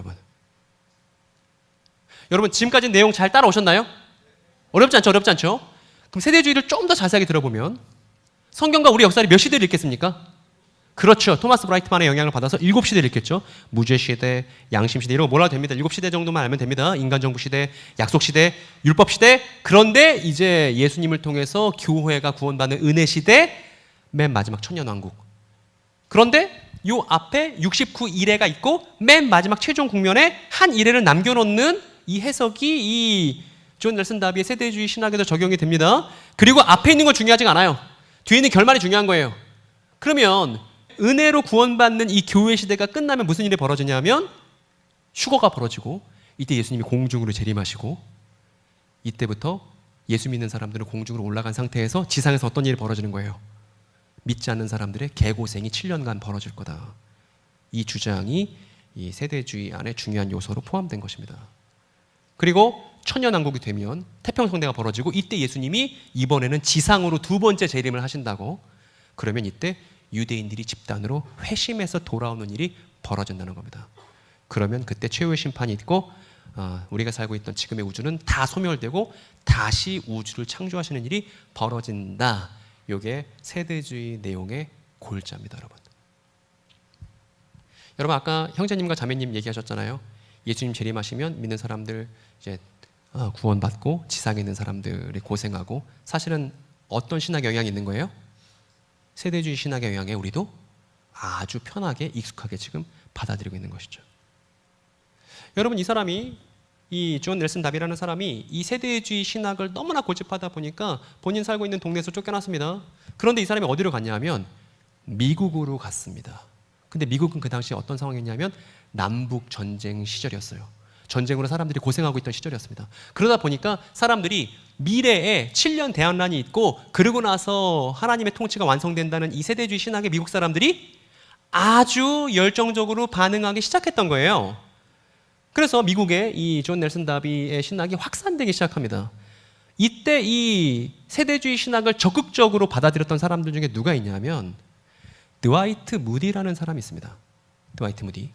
여러분 지금까지 내용 잘 따라오셨나요? 어렵지 않죠? 그럼 세대주의를 좀 더 자세하게 들어보면 성경과 우리 역사를 몇 시대를 읽겠습니까? 그렇죠. 토마스 브라이트만의 영향을 받아서 7시대를 읽겠죠. 무죄시대, 양심시대 이런 거 몰라도 됩니다. 7시대 정도만 알면 됩니다. 인간정부시대, 약속시대, 율법시대. 그런데 이제 예수님을 통해서 교회가 구원받는 은혜시대, 맨 마지막 천년왕국. 그런데 요 앞에 69 이래가 있고 맨 마지막 최종 국면에 한 이래를 남겨놓는 이 해석이 이 존 넬슨 다비의 세대주의 신학에도 적용이 됩니다. 그리고 앞에 있는 건 중요하지 않아요. 뒤에 있는 결말이 중요한 거예요. 그러면 은혜로 구원받는 이 교회 시대가 끝나면 무슨 일이 벌어지냐면 휴거가 벌어지고, 이때 예수님이 공중으로 재림하시고, 이때부터 예수 믿는 사람들은 공중으로 올라간 상태에서 지상에서 어떤 일이 벌어지는 거예요? 믿지 않는 사람들의 개고생이 7년간 벌어질 거다. 이 주장이 이 세대주의 안에 중요한 요소로 포함된 것입니다. 그리고 천년왕국이 되면 태평성대가 벌어지고, 이때 예수님이 이번에는 지상으로 두 번째 재림을 하신다고. 그러면 이때 유대인들이 집단으로 회심해서 돌아오는 일이 벌어진다는 겁니다. 그러면 그때 최후의 심판이 있고 우리가 살고 있던 지금의 우주는 다 소멸되고 다시 우주를 창조하시는 일이 벌어진다. 이게 세대주의 내용의 골자입니다. 여러분 아까 형제님과 자매님 얘기하셨잖아요. 예수님 재림하시면 믿는 사람들 이제 구원받고 지상에 있는 사람들이 고생하고, 사실은 어떤 신학의 영향이 있는 거예요? 세대주의 신학의 영향에 우리도 아주 편하게 익숙하게 지금 받아들이고 있는 것이죠. 여러분 이 사람이, 이 존 넬슨 다비라는 사람이 이 세대주의 신학을 너무나 고집하다 보니까 본인 살고 있는 동네에서 쫓겨났습니다. 그런데 이 사람이 어디로 갔냐면 미국으로 갔습니다. 근데 미국은 그 당시에 어떤 상황이었냐면 남북 전쟁 시절이었어요. 전쟁으로 사람들이 고생하고 있던 시절이었습니다. 그러다 보니까 사람들이 미래에 7년 대환란이 있고 그러고 나서 하나님의 통치가 완성된다는 이 세대주의 신학에 미국 사람들이 아주 열정적으로 반응하기 시작했던 거예요. 그래서 미국의 이 존 넬슨 다비의 신학이 확산되기 시작합니다. 이때 이 세대주의 신학을 적극적으로 받아들였던 사람들 중에 누가 있냐면 드와이트 무디라는 사람이 있습니다. 드와이트 무디.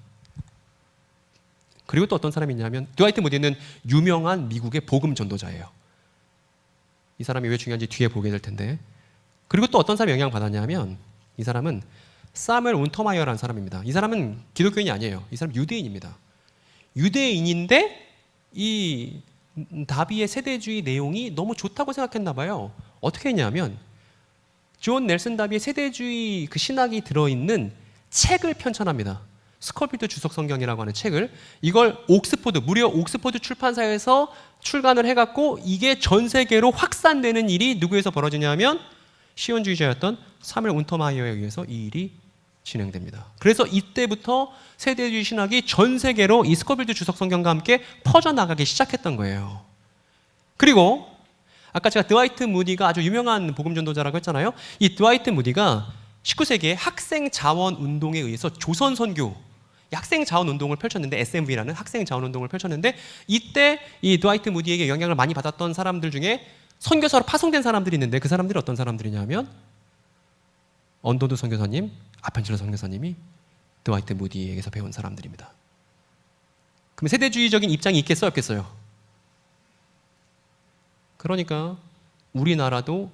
그리고 또 어떤 사람이 있냐면 드와이트 무디는 유명한 미국의 복음 전도자예요. 이 사람이 왜 중요한지 뒤에 보게 될 텐데. 그리고 또 어떤 사람이 영향을 받았냐면 이 사람은 사무엘 운터마이어라는 사람입니다. 이 사람은 기독교인이 아니에요. 이 사람은 유대인입니다. 유대인인데 이 다비의 세대주의 내용이 너무 좋다고 생각했나 봐요. 어떻게 했냐면 존 넬슨 다비의 세대주의 그 신학이 들어있는 책을 편찬합니다. 스콜필드 주석 성경이라고 하는 책을, 이걸 무려 옥스포드 출판사에서 출간을 해갖고 이게 전 세계로 확산되는 일이 누구에서 벌어지냐면 시온주의자였던 사무엘 운터마이어에 의해서 이 일이 진행됩니다. 그래서 이때부터 세대주의 신학이 전 세계로 이 스콜필드 주석 성경과 함께 퍼져나가기 시작했던 거예요. 그리고 아까 제가 드와이트 무디가 아주 유명한 복음 전도자라고 했잖아요. 이 드와이트 무디가 19세기에 학생 자원 운동에 의해서 조선 선교, 학생 자원 운동을 펼쳤는데, SMV라는 학생 자원 운동을 펼쳤는데, 이때 이 드와이트 무디에게 영향을 많이 받았던 사람들 중에 선교사로 파송된 사람들이 있는데, 그 사람들이 어떤 사람들이냐면 언더드 선교사님, 아펜첼러 선교사님이 드와이트 무디에게서 배운 사람들입니다. 그럼 세대주의적인 입장이 있겠어요, 없겠어요? 그러니까 우리나라도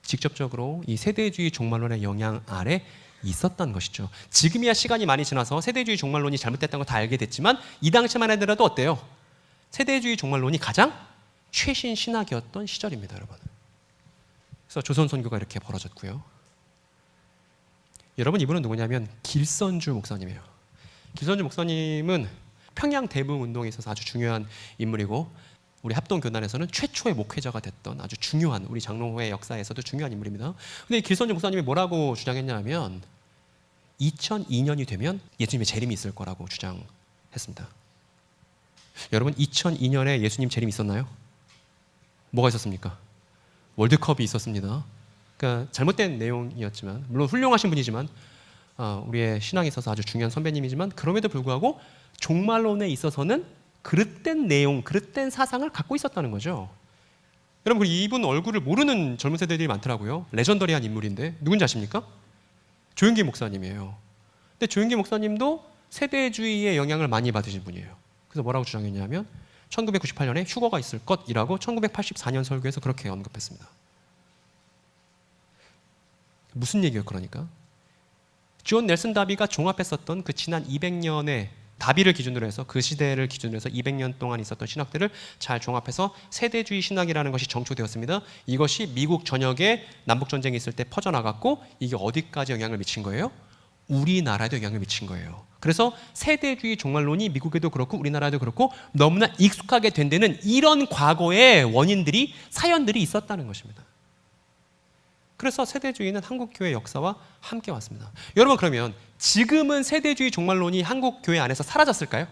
직접적으로 이 세대주의 종말론의 영향 아래 있었던 것이죠. 지금이야 시간이 많이 지나서 세대주의 종말론이 잘못됐다는 걸 다 알게 됐지만, 이 당시만 하더라도 어때요? 세대주의 종말론이 가장 최신 신학이었던 시절입니다, 여러분. 그래서 조선 선교가 이렇게 벌어졌고요. 여러분, 이분은 누구냐면 길선주 목사님이에요. 길선주 목사님은 평양 대붕 운동에 있어서 아주 중요한 인물이고, 우리 합동교단에서는 최초의 목회자가 됐던 아주 중요한, 우리 장로회 역사에서도 중요한 인물입니다. 근데 이 길선주 목사님이 뭐라고 주장했냐면 2002년이 되면 예수님의 재림이 있을 거라고 주장했습니다. 여러분, 2002년에 예수님 재림이 있었나요? 뭐가 있었습니까? 월드컵이 있었습니다. 그러니까 잘못된 내용이었지만, 물론 훌륭하신 분이지만, 우리의 신앙에 있어서 아주 중요한 선배님이지만, 그럼에도 불구하고 종말론에 있어서는 그릇된 내용, 그릇된 사상을 갖고 있었다는 거죠. 여러분, 이분 얼굴을 모르는 젊은 세대들이 많더라고요. 레전더리한 인물인데 누군지 아십니까? 조윤기 목사님이에요. 근데 조윤기 목사님도 세대주의의 영향을 많이 받으신 분이에요. 그래서 뭐라고 주장했냐면 1998년에 휴거가 있을 것이라고 1984년 설교에서 그렇게 언급했습니다. 무슨 얘기예요, 그러니까? 존 넬슨 다비가 종합했었던 그 지난 200년의 다비를 기준으로 해서, 그 시대를 기준으로 해서 200년 동안 있었던 신학들을 잘 종합해서 세대주의 신학이라는 것이 정초되었습니다. 이것이 미국 전역에 남북전쟁이 있을 때 퍼져나갔고, 이게 어디까지 영향을 미친 거예요? 우리나라에도 영향을 미친 거예요. 그래서 세대주의 종말론이 미국에도 그렇고 우리나라에도 그렇고 너무나 익숙하게 된 데는 이런 과거의 원인들이, 사연들이 있었다는 것입니다. 그래서 세대주의는 한국교회 역사와 함께 왔습니다. 여러분, 그러면 지금은 세대주의 종말론이 한국교회 안에서 사라졌을까요?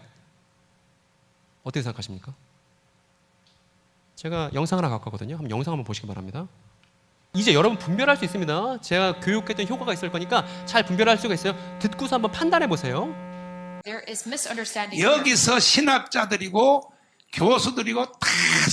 어떻게 생각하십니까? 제가 영상 하나 갖고 왔거든요. 한번 영상 한번 보시기 바랍니다. 이제 여러분 분별할 수 있습니다. 제가 교육했던 효과가 있을 거니까 잘 분별할 수가 있어요. 듣고서 한번 판단해 보세요. There is misunderstanding here. 여기서 신학자들이고 교수들이고 다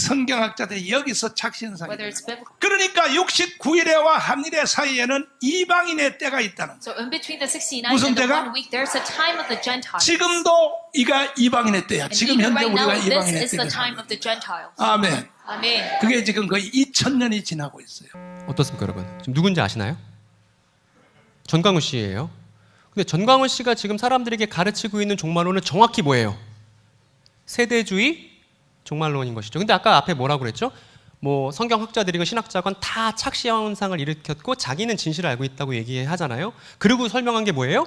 성경학자들이 여기서 착신상이 Whether it's biblical. 그러니까 69일에와 한일의 사이에는 이방인의 때가 있다는 거예요. So in between the 69 무슨 and the 때가? 1 week, there's a time of the Gentiles. 지금도 이가 이방인의 때야. And 지금 even 현재 right now, 우리가 this 이방인의 is the 때거든. time of the Gentiles. 아멘. Amen. 그게 지금 거의 2000년이 지나고 있어요. 어떻습니까, 여러분? 지금 누군지 아시나요? 전광훈 씨예요. 근데 전광훈 씨가 지금 사람들에게 가르치고 있는 종말론은 정확히 뭐예요? 세대주의 종말론인 것이죠. 근데 아까 앞에 뭐라고 그랬죠? 뭐 성경학자들이고 신학자건 다 착시 현상을 일으켰고 자기는 진실을 알고 있다고 얘기하잖아요. 그리고 설명한 게 뭐예요?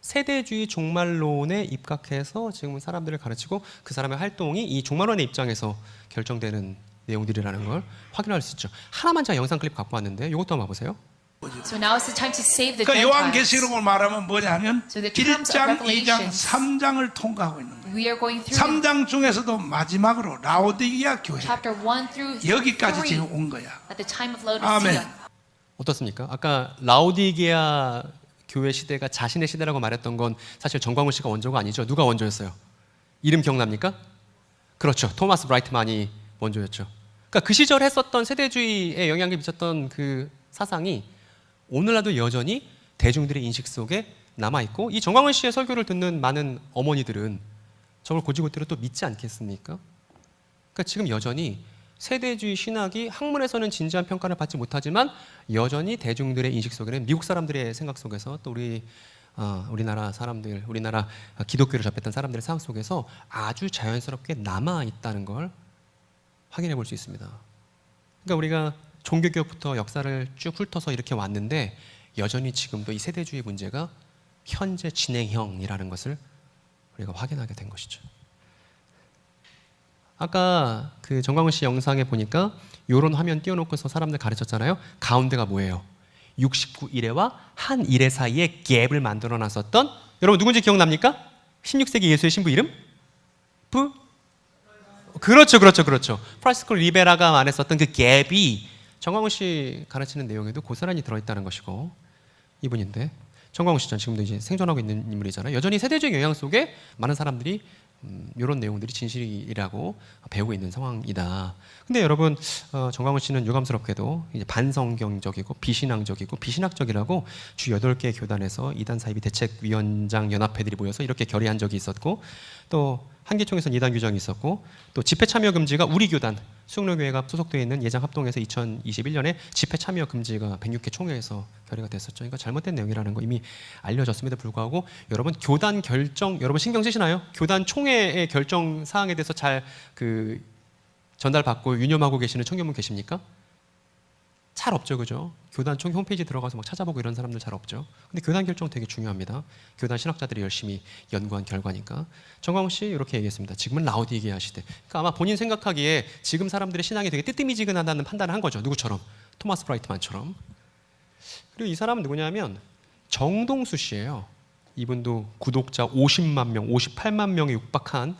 세대주의 종말론에 입각해서 지금 사람들을 가르치고 그 사람의 활동이 이 종말론의 입장에서 결정되는 내용들이라는 걸 확인할 수 있죠. 하나만 제가 영상 클립 갖고 왔는데 이것도 한번 봐보세요. So now is the time to save the 그 Gentiles. 요한계시록을 말하면 뭐냐면 So the terms of 1장, 2장, Revelation. 3장을 통과하고 있는 거예요. We are going through 3장 중에서도 마지막으로 라오디게아 교회 chapter 1 through 여기까지 3 지금 온 거야. at the time of 아멘. Laodicea. 어떻습니까? 아까 라오디게아 교회 시대가 자신의 시대라고 말했던 건 사실 전광훈 씨가 원조가 아니죠. 누가 원조였어요? 이름 기억납니까? 그렇죠. 토마스 브라이트만이 원조였죠. 그러니까 그 시절 했었던 세대주의에 영향을 미쳤던 그 사상이 오늘날도 여전히 대중들의 인식 속에 남아있고, 이 전광훈 씨의 설교를 듣는 많은 어머니들은 저걸 고지고대로 또 믿지 않겠습니까? 그러니까 지금 여전히 세대주의 신학이 학문에서는 진지한 평가를 받지 못하지만 여전히 대중들의 인식 속에는, 미국 사람들의 생각 속에서, 또 우리나라 사람들, 우리나라 기독교를 접했던 사람들의 생각 속에서 아주 자연스럽게 남아있다는 걸 확인해 볼 수 있습니다. 그러니까 우리가 종교개혁부터 역사를 쭉 훑어서 이렇게 왔는데 여전히 지금도 이 세대주의 문제가 현재 진행형이라는 것을 우리가 확인하게 된 것이죠. 아까 그 정광훈 씨 영상에 보니까 이런 화면 띄워놓고서 사람들 가르쳤잖아요. 가운데가 뭐예요? 69일에와 한 일회 사이에 갭을 만들어 놨었던, 여러분 누군지 기억납니까? 16세기 예수의 신부 이름? 그렇죠. 프라시스코 리베라가 말했었던 그 갭이 정광훈 씨 가르치는 내용에도 고스란히 들어있다는 것이고, 이분인데 정광훈 씨는 지금도 이제 생존하고 있는 인물이잖아요. 여전히 세대주의 영향 속에 많은 사람들이 이런 내용들이 진실이라고 배우고 있는 상황이다. 근데 여러분, 정광훈 씨는 유감스럽게도 이제 반성경적이고 비신앙적이고 비신학적이라고 주 8개 교단에서 이단 사이비 대책위원장 연합회들이 모여서 이렇게 결의한 적이 있었고, 또 한기총에서는 이단 규정이 있었고, 또 집회 참여 금지가 우리 교단 수영로교회가 소속되어 있는 예장 합동에서 2021년에 집회 참여 금지가 106개 총회에서 결의가 됐었죠. 그러니까 잘못된 내용이라는 거 이미 알려졌음에도 불구하고 여러분, 교단 결정 여러분 신경 쓰시나요? 교단 총회의 결정 사항에 대해서 잘 전달받고 유념하고 계시는 청교분 계십니까? 잘 없죠, 그죠? 교단 총회 홈페이지 들어가서 막 찾아보고 이런 사람들 잘 없죠. 근데 교단 결정 되게 중요합니다. 교단 신학자들이 열심히 연구한 결과니까. 정광훈 씨 이렇게 얘기했습니다. 지금은 라오디게아 시대. 그러니까 아마 본인 생각하기에 지금 사람들의 신앙이 되게 뜨뜨미지근하다는 판단을 한 거죠. 누구처럼? 토마스 브라이트만처럼. 그리고 이 사람은 누구냐면 정동수 씨예요. 이분도 구독자 50만 명, 58만 명에 육박한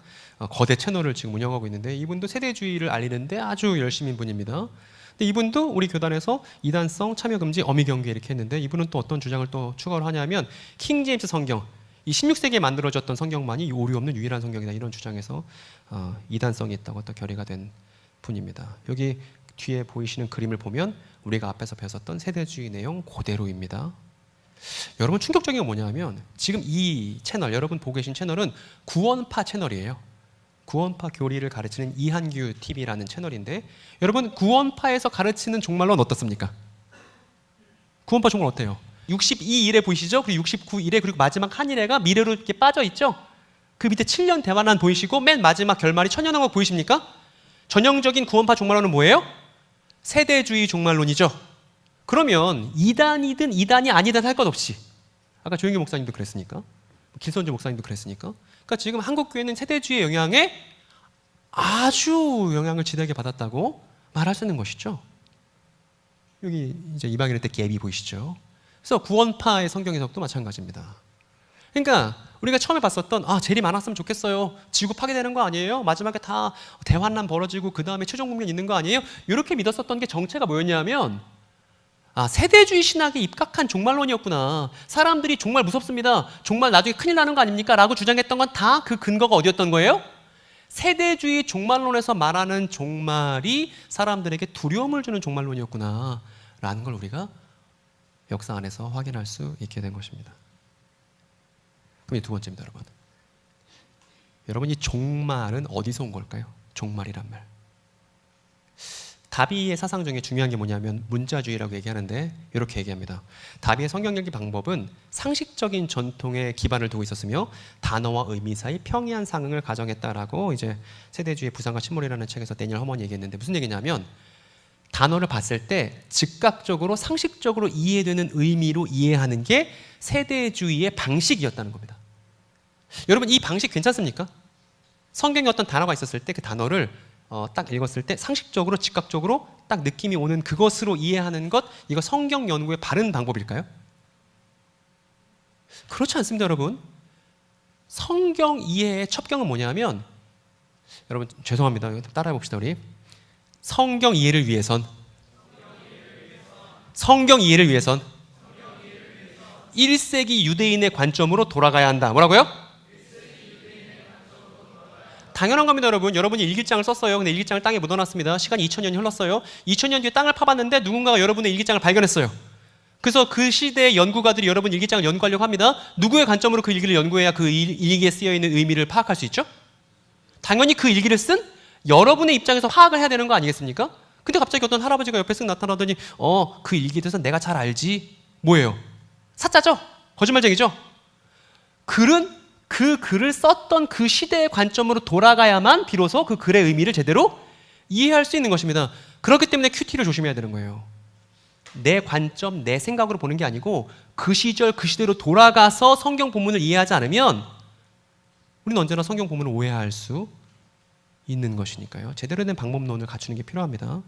거대 채널을 지금 운영하고 있는데, 이분도 세대주의를 알리는데 아주 열심인 분입니다. 근데 이분도 우리 교단에서 이단성 참여금지 어미경계 이렇게 했는데, 이분은 또 어떤 주장을 또 추가를 하냐면 킹 제임스 성경, 이 16세기에 만들어졌던 성경만이 오류 없는 유일한 성경이다, 이런 주장에서 이단성이 있다고 또 결의가 된 분입니다. 여기 뒤에 보이시는 그림을 보면 우리가 앞에서 배웠던 세대주의 내용 그대로입니다. 여러분, 충격적인 건 뭐냐면 지금 이 채널, 여러분 보고 계신 채널은 구원파 채널이에요. 구원파 교리를 가르치는 이한규 TV라는 채널인데, 여러분 구원파에서 가르치는 종말론 어떻습니까? 구원파 종말 어때요? 62일에 보이시죠? 그리고 69일에, 그리고 마지막 한 일회가 미래로 이렇게 빠져 있죠? 그 밑에 7년 대환란 보이시고 맨 마지막 결말이 천년왕국 보이십니까? 전형적인 구원파 종말론은 뭐예요? 세대주의 종말론이죠. 그러면 이단이든 이단이 아니든 할 것 없이, 아까 조영규 목사님도 그랬으니까, 길선주 목사님도 그랬으니까, 그러니까 지금 한국교회는 세대주의 영향에 아주 영향을 지대하게 받았다고 말할 수 있는 것이죠. 여기 이제 이방인의 때 갭이 보이시죠? 그래서 구원파의 성경 해석도 마찬가지입니다. 그러니까 우리가 처음에 봤었던 재리 많았으면 좋겠어요, 지구 파괴되는 거 아니에요? 마지막에 다 대환란 벌어지고 그 다음에 최종 국면 있는 거 아니에요? 이렇게 믿었었던 게 정체가 뭐였냐면 세대주의 신학에 입각한 종말론이었구나. 사람들이 종말 무섭습니다, 종말 나중에 큰일 나는 거 아닙니까? 라고 주장했던 건 다 그 근거가 어디였던 거예요? 세대주의 종말론에서 말하는 종말이 사람들에게 두려움을 주는 종말론이었구나 라는 걸 우리가 역사 안에서 확인할 수 있게 된 것입니다. 그럼 두 번째입니다, 여러분. 여러분, 이 종말은 어디서 온 걸까요? 종말이란 말. 다비의 사상 중에 중요한 게 뭐냐면 문자주의라고 얘기하는데, 이렇게 얘기합니다. 다비의 성경 읽기 방법은 상식적인 전통에 기반을 두고 있었으며 단어와 의미 사이 평이한 상응을 가정했다라고 이제 세대주의 부상과 침몰이라는 책에서 데니얼 허먼이 얘기했는데, 무슨 얘기냐면 단어를 봤을 때 즉각적으로 상식적으로 이해되는 의미로 이해하는 게 세대주의의 방식이었다는 겁니다. 여러분, 이 방식 괜찮습니까? 성경에 어떤 단어가 있었을 때 그 단어를 딱 읽었을 때 상식적으로 즉각적으로 딱 느낌이 오는 그것으로 이해하는 것, 이거 성경 연구의 바른 방법일까요? 그렇지 않습니다, 여러분. 성경 이해의 첩경은 뭐냐면, 여러분 죄송합니다, 따라해 봅시다. 우리 성경 이해를 위해선 1세기 유대인의 관점으로 돌아가야 한다. 뭐라고요? 당연한 겁니다, 여러분. 여러분이 일기장을 썼어요. 근데 일기장을 땅에 묻어놨습니다. 시간이 2000년이 흘렀어요. 2000년 뒤에 땅을 파봤는데 누군가가 여러분의 일기장을 발견했어요. 그래서 그 시대의 연구가들이 여러분 일기장을 연구하려고 합니다. 누구의 관점으로 그 일기를 연구해야 그 일기에 쓰여있는 의미를 파악할 수 있죠? 당연히 그 일기를 쓴 여러분의 입장에서 파악을 해야 되는 거 아니겠습니까? 근데 갑자기 어떤 할아버지가 옆에 쓱 나타나더니 그 일기에 대해서 내가 잘 알지. 뭐예요? 사짜죠? 거짓말쟁이죠? 그 글을 썼던 그 시대의 관점으로 돌아가야만 비로소 그 글의 의미를 제대로 이해할 수 있는 것입니다. 그렇기 때문에 큐티를 조심해야 되는 거예요. 내 관점, 내 생각으로 보는 게 아니고 그 시절 그 시대로 돌아가서 성경 본문을 이해하지 않으면 우리는 언제나 성경 본문을 오해할 수 있는 것이니까요. 제대로 된 방법론을 갖추는 게 필요합니다.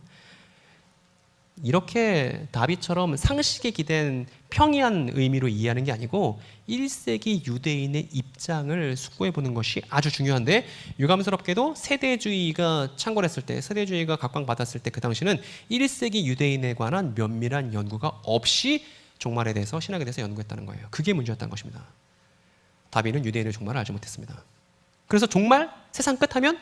이렇게 다윗처럼 상식에 기댄 평이한 의미로 이해하는 게 아니고 1세기 유대인의 입장을 숙고해 보는 것이 아주 중요한데, 유감스럽게도 세대주의가 창궐했을 때, 세대주의가 각광받았을 때 그 당시는 1세기 유대인에 관한 면밀한 연구가 없이 종말에 대해서, 신학에 대해서 연구했다는 거예요. 그게 문제였다는 것입니다. 다윗은 유대인의 종말을 알지 못했습니다. 그래서 종말, 세상 끝하면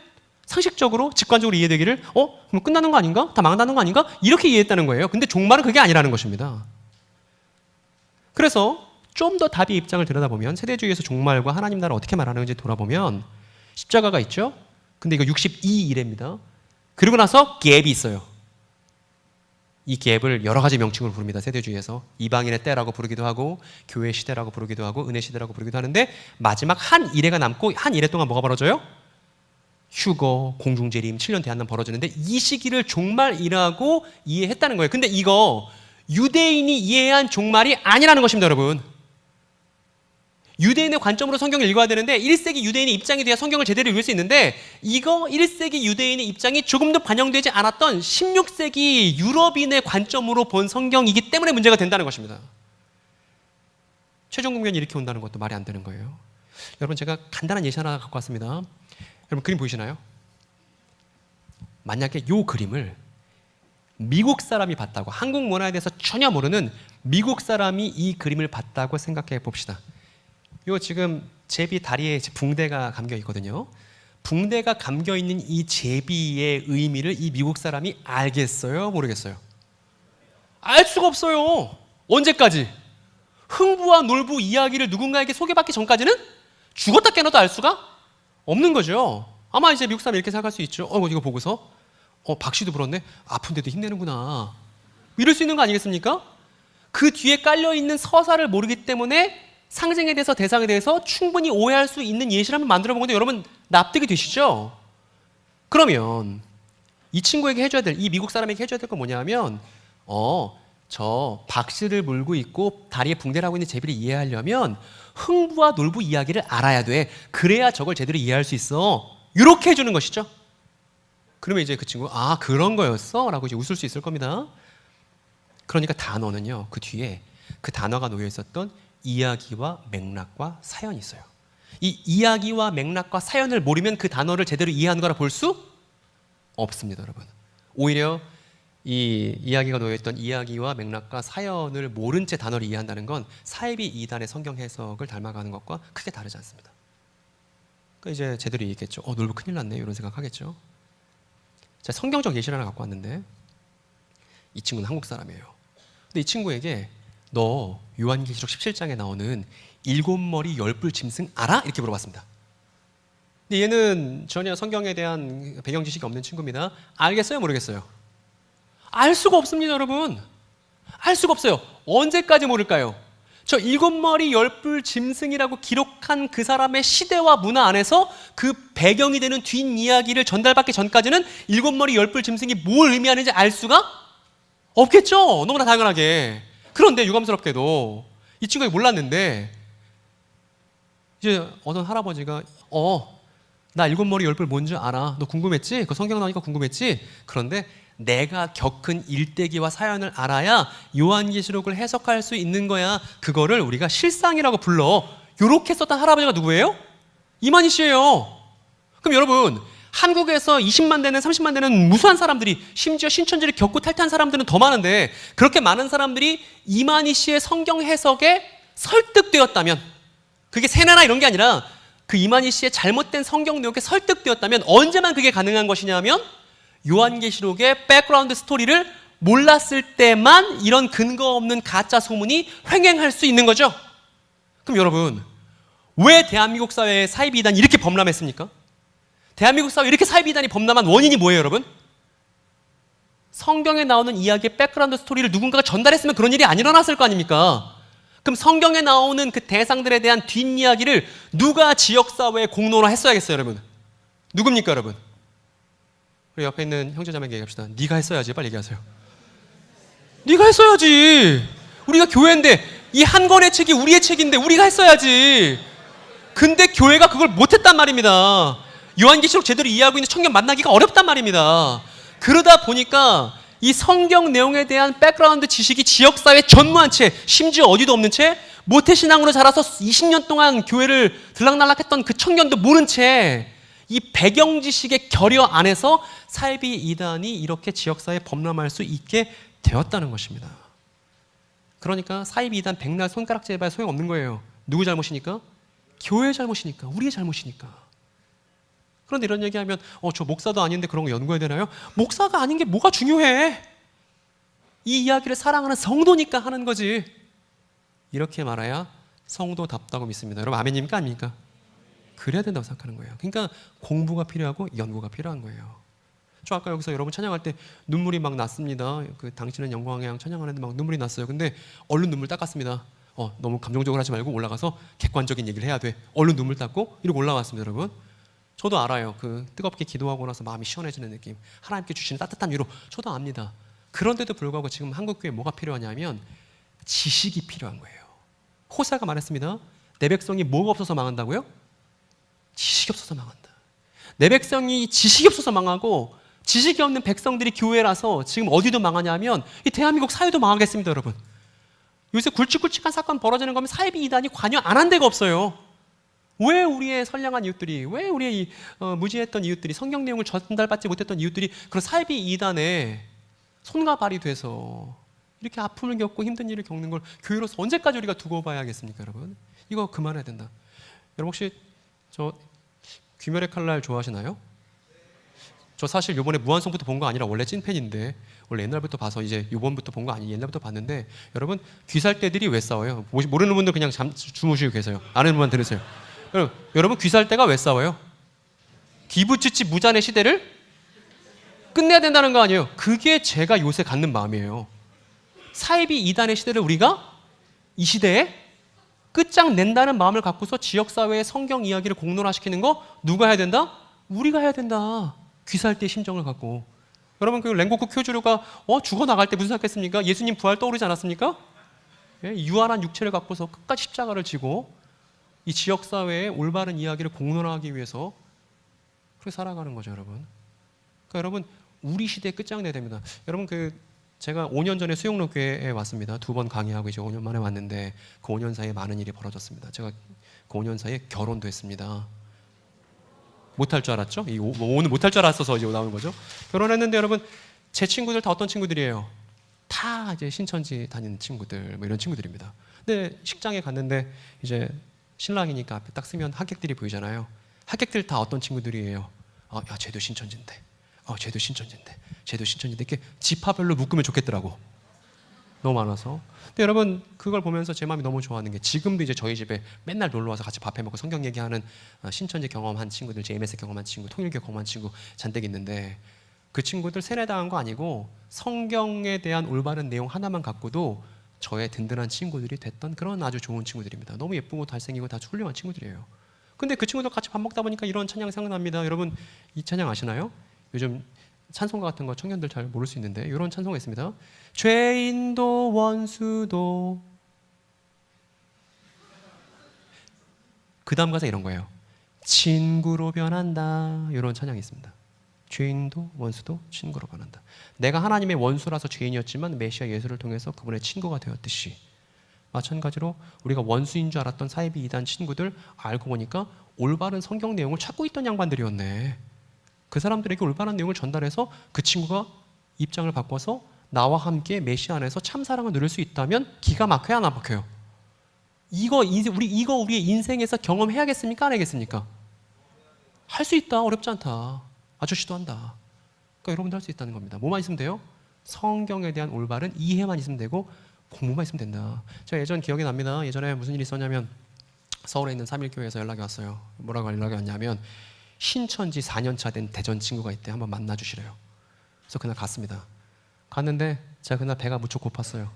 상식적으로 직관적으로 이해되기를 그럼 끝나는 거 아닌가? 다 망한다는 거 아닌가? 이렇게 이해했다는 거예요. 근데 종말은 그게 아니라는 것입니다. 그래서 좀 더 다윗의 입장을 들여다보면, 세대주의에서 종말과 하나님 나라를 어떻게 말하는지 돌아보면 십자가가 있죠. 근데 이거 62일입니다. 그리고 나서 갭이 있어요. 이 갭을 여러 가지 명칭으로 부릅니다. 세대주의에서 이방인의 때라고 부르기도 하고, 교회 시대라고 부르기도 하고, 은혜 시대라고 부르기도 하는데, 마지막 한 이래가 남고 한 이래 동안 뭐가 벌어져요? 휴거, 공중재림, 7년 대한난 벌어지는데, 이 시기를 종말이라고 이해했다는 거예요. 근데 이거 유대인이 이해한 종말이 아니라는 것입니다, 여러분. 유대인의 관점으로 성경을 읽어야 되는데, 1세기 유대인의 입장이 돼야 성경을 제대로 읽을 수 있는데, 이거 1세기 유대인의 입장이 조금도 반영되지 않았던 16세기 유럽인의 관점으로 본 성경이기 때문에 문제가 된다는 것입니다. 최종 국면이 이렇게 온다는 것도 말이 안 되는 거예요. 여러분, 제가 간단한 예시 하나 갖고 왔습니다. 여러분, 그림 보이시나요? 만약에 이 그림을 미국 사람이 봤다고, 한국 문화에 대해서 전혀 모르는 미국 사람이 이 그림을 봤다고 생각해 봅시다. 요 지금 제비 다리에 붕대가 감겨 있거든요. 붕대가 감겨 있는 이 제비의 의미를 이 미국 사람이 알겠어요? 모르겠어요? 알 수가 없어요. 언제까지? 흥부와 놀부 이야기를 누군가에게 소개받기 전까지는 죽었다 깨어나도 알 수가 없는 거죠. 아마 이제 미국 사람이 이렇게 생각할 수 있죠. 이거 보고서 박씨도 불었네. 아픈데도 힘내는구나. 이럴 수 있는 거 아니겠습니까? 그 뒤에 깔려있는 서사를 모르기 때문에 상징에 대해서, 대상에 대해서 충분히 오해할 수 있는 예시를 한번 만들어 본 건데, 여러분 납득이 되시죠? 그러면 이 친구에게 해줘야 될, 이 미국 사람에게 해줘야 될 건 뭐냐면, 저 박씨를 물고 있고 다리에 붕대를 하고 있는 제비를 이해하려면 흥부와 놀부 이야기를 알아야 돼. 그래야 저걸 제대로 이해할 수 있어. 이렇게 해주는 것이죠. 그러면 이제 그 친구, 그런 거였어? 라고 이제 웃을 수 있을 겁니다. 그러니까 단어는요, 그 뒤에 그 단어가 놓여 있었던 이야기와 맥락과 사연이 있어요. 이 이야기와 맥락과 사연을 모르면 그 단어를 제대로 이해하는 거라 볼 수 없습니다, 여러분. 오히려 이 이야기가 놓여있던 이야기와 맥락과 사연을 모른 채 단어를 이해한다는 건 사이비 이단의 성경 해석을 닮아가는 것과 크게 다르지 않습니다. 그러니까 이제 제대로 이해했겠죠. 놀부 큰일 났네, 이런 생각하겠죠. 자, 성경적 예시를 하나 갖고 왔는데, 이 친구는 한국 사람이에요. 근데 이 친구에게 너 요한계시록 17장에 나오는 7머리 10뿔 짐승 알아? 이렇게 물어봤습니다. 근데 얘는 전혀 성경에 대한 배경 지식이 없는 친구입니다. 알겠어요? 모르겠어요? 알 수가 없습니다, 여러분. 알 수가 없어요. 언제까지 모를까요? 저 7머리 10뿔 짐승이라고 기록한 그 사람의 시대와 문화 안에서 그 배경이 되는 뒷이야기를 전달받기 전까지는 7머리 10뿔 짐승이 뭘 의미하는지 알 수가 없겠죠? 너무나 당연하게. 그런데 유감스럽게도 이 친구가 몰랐는데, 이제 어떤 할아버지가 나 7머리 10뿔 뭔지 알아. 너 궁금했지? 그 성경 나오니까 궁금했지? 그런데 내가 겪은 일대기와 사연을 알아야 요한계시록을 해석할 수 있는 거야. 그거를 우리가 실상이라고 불러. 요렇게 썼던 할아버지가 누구예요? 이만희 씨예요. 그럼 여러분, 한국에서 20만 대는 30만 대는 무수한 사람들이, 심지어 신천지를 겪고 탈퇴한 사람들은 더 많은데, 그렇게 많은 사람들이 이만희 씨의 성경 해석에 설득되었다면, 그게 세뇌나 이런 게 아니라 그 이만희 씨의 잘못된 성경 내용에 설득되었다면 언제만 그게 가능한 것이냐면, 요한계시록의 백그라운드 스토리를 몰랐을 때만 이런 근거 없는 가짜 소문이 횡행할 수 있는 거죠. 그럼 여러분, 왜 대한민국 사회의 사이비 이단이 이렇게 범람했습니까? 대한민국 사회 이렇게 사이비 이단이 범람한 원인이 뭐예요, 여러분? 성경에 나오는 이야기의 백그라운드 스토리를 누군가가 전달했으면 그런 일이 안 일어났을 거 아닙니까? 그럼 성경에 나오는 그 대상들에 대한 뒷이야기를 누가 지역사회에 공론화 했어야겠어요, 여러분? 누굽니까, 여러분? 우리 옆에 있는 형제자매에게 얘기합시다. 네가 했어야지. 빨리 얘기하세요. 네가 했어야지. 우리가 교회인데, 이 한 권의 책이 우리의 책인데 우리가 했어야지. 근데 교회가 그걸 못했단 말입니다. 요한계시록 제대로 이해하고 있는 청년 만나기가 어렵단 말입니다. 그러다 보니까 이 성경 내용에 대한 백그라운드 지식이 지역사회 전무한 채, 심지어 어디도 없는 채, 모태신앙으로 자라서 20년 동안 교회를 들락날락했던 그 청년도 모른 채 이 배경 지식의 결여 안에서 사이비 이단이 이렇게 지역사회에 범람할 수 있게 되었다는 것입니다. 그러니까 사이비 이단 백날 손가락질 해봐야 소용없는 거예요. 누구 잘못이니까? 교회의 잘못이니까, 우리의 잘못이니까. 그런데 이런 얘기하면 저 목사도 아닌데 그런 거 연구해야 되나요? 목사가 아닌 게 뭐가 중요해? 이 이야기를 사랑하는 성도니까 하는 거지. 이렇게 말해야 성도답다고 믿습니다. 여러분 아멘입니까? 아닙니까? 그래야 된다고 생각하는 거예요. 그러니까 공부가 필요하고 연구가 필요한 거예요. 저 아까 여기서 여러분 찬양할 때 눈물이 막 났습니다. 그 당신은 영광의 양 찬양하는데 막 눈물이 났어요. 근데 얼른 눈물 닦았습니다. 너무 감정적으로 하지 말고 올라가서 객관적인 얘기를 해야 돼. 얼른 눈물 닦고 이러고 올라왔습니다, 여러분. 저도 알아요. 그 뜨겁게 기도하고 나서 마음이 시원해지는 느낌. 하나님께 주시는 따뜻한 위로 저도 압니다. 그런데도 불구하고 지금 한국교회에 뭐가 필요하냐면 지식이 필요한 거예요. 호세아가 말했습니다. 내 백성이 뭐가 없어서 망한다고요? 지식이 없어서 망한다. 내 백성이 지식이 없어서 망하고 지식이 없는 백성들이 교회라서 지금 어디도 망하냐면 이 대한민국 사회도 망하겠습니다, 여러분. 요새 굵직굵직한 사건 벌어지는 거면 사이비 이단이 관여 안 한 데가 없어요. 왜 우리의 선량한 이웃들이, 왜 우리의 무지했던 이웃들이, 성경 내용을 전달받지 못했던 이웃들이 그런 사이비 이단에 손과 발이 돼서 이렇게 아픔을 겪고 힘든 일을 겪는 걸 교회로서 언제까지 우리가 두고 봐야겠습니까, 여러분? 이거 그만해야 된다. 여러분 혹시 저 귀멸의 칼날 좋아하시나요? 저 사실 요번에 무한성부터 본 거 아니라 원래 찐팬인데 원래 옛날부터 봐서 이제 요번부터 본 거 아니 옛날부터 봤는데 여러분 귀살떼들이 왜 싸워요? 모르는 분들 그냥 주무시고 계세요. 아는 분만 들으세요. 여러분 귀살떼가 왜 싸워요? 기부치치 무잔의 시대를 끝내야 된다는 거 아니에요? 그게 제가 요새 갖는 마음이에요. 사이비 이단의 시대를 우리가 이 시대에 끝장낸다는 마음을 갖고서 지역사회의 성경 이야기를 공론화시키는 거 누가 해야 된다? 우리가 해야 된다. 귀살떼의 심정을 갖고. 여러분 그 랭고쿠 쿄주로가 죽어나갈 때 무슨 생각했습니까? 예수님 부활 떠오르지 않았습니까? 예? 유한한 육체를 갖고서 끝까지 십자가를 지고 이 지역사회의 올바른 이야기를 공론화하기 위해서 그렇게 살아가는 거죠, 여러분. 그러니까 여러분 우리 시대에 끝장내야 됩니다. 여러분 제가 5년 전에 수영로 교회에 왔습니다. 2번 강의하고 이제 5년 만에 왔는데 그 5년 사이에 많은 일이 벌어졌습니다. 제가 그 5년 사이에 결혼도 했습니다. 못할 줄 알았죠? 오늘 못할 줄 알았어서 이제 나오는 거죠. 결혼했는데 여러분 제 친구들 다 어떤 친구들이에요? 다 이제 신천지 다니는 친구들, 뭐 이런 친구들입니다. 근데 식장에 갔는데 이제 신랑이니까 앞에 딱 쓰면 하객들이 보이잖아요. 하객들 다 어떤 친구들이에요? 야, 쟤도 신천지인데. 쟤도 신천지인데. 쟤도 신천지인데. 이렇게 지파별로 묶으면 좋겠더라고. 너무 많아서. 근데 여러분 그걸 보면서 제 마음이 너무 좋아하는 게 지금도 이제 저희 집에 맨날 놀러 와서 같이 밥 해먹고 성경 얘기하는 신천지 경험한 친구들, JMS 경험한 친구, 통일교 경험한 친구 잔뜩 있는데 그 친구들 세뇌당한 거 아니고 성경에 대한 올바른 내용 하나만 갖고도 저의 든든한 친구들이 됐던 그런 아주 좋은 친구들입니다. 너무 예쁘고 잘생기고 다 훌륭한 친구들이에요. 근데 그 친구들 같이 밥 먹다 보니까 이런 찬양 생각납니다. 여러분 이 찬양 아시나요? 요즘 찬송가 같은 거 청년들 잘 모를 수 있는데 이런 찬송가 있습니다. 죄인도 원수도 그 다음 가사 이런 거예요. 친구로 변한다. 이런 찬양이 있습니다. 죄인도 원수도 친구로 변한다. 내가 하나님의 원수라서 죄인이었지만 메시아 예수를 통해서 그분의 친구가 되었듯이 마찬가지로 우리가 원수인 줄 알았던 사이비 이단 친구들 알고 보니까 올바른 성경 내용을 찾고 있던 양반들이었네. 그 사람들에게 올바른 내용을 전달해서 그 친구가 입장을 바꿔서 나와 함께 메시아 안에서 참 사랑을 누릴 수 있다면 기가 막혀야 안 막혀요? 우리의 인생에서 경험해야겠습니까? 안 하겠습니까? 할 수 있다. 어렵지 않다. 아저씨도 한다. 그러니까 여러분도 할 수 있다는 겁니다. 뭐만 있으면 돼요? 성경에 대한 올바른 이해만 있으면 되고 공부만 있으면 된다. 제가 예전 기억이 납니다. 예전에 무슨 일이 있었냐면 서울에 있는 3.1교회에서 연락이 왔어요. 뭐라고 연락이 왔냐면 신천지 4년차 된 대전 친구가 있대. 한번 만나주시래요. 그래서 그날 갔습니다. 갔는데 제가 그날 배가 무척 고팠어요.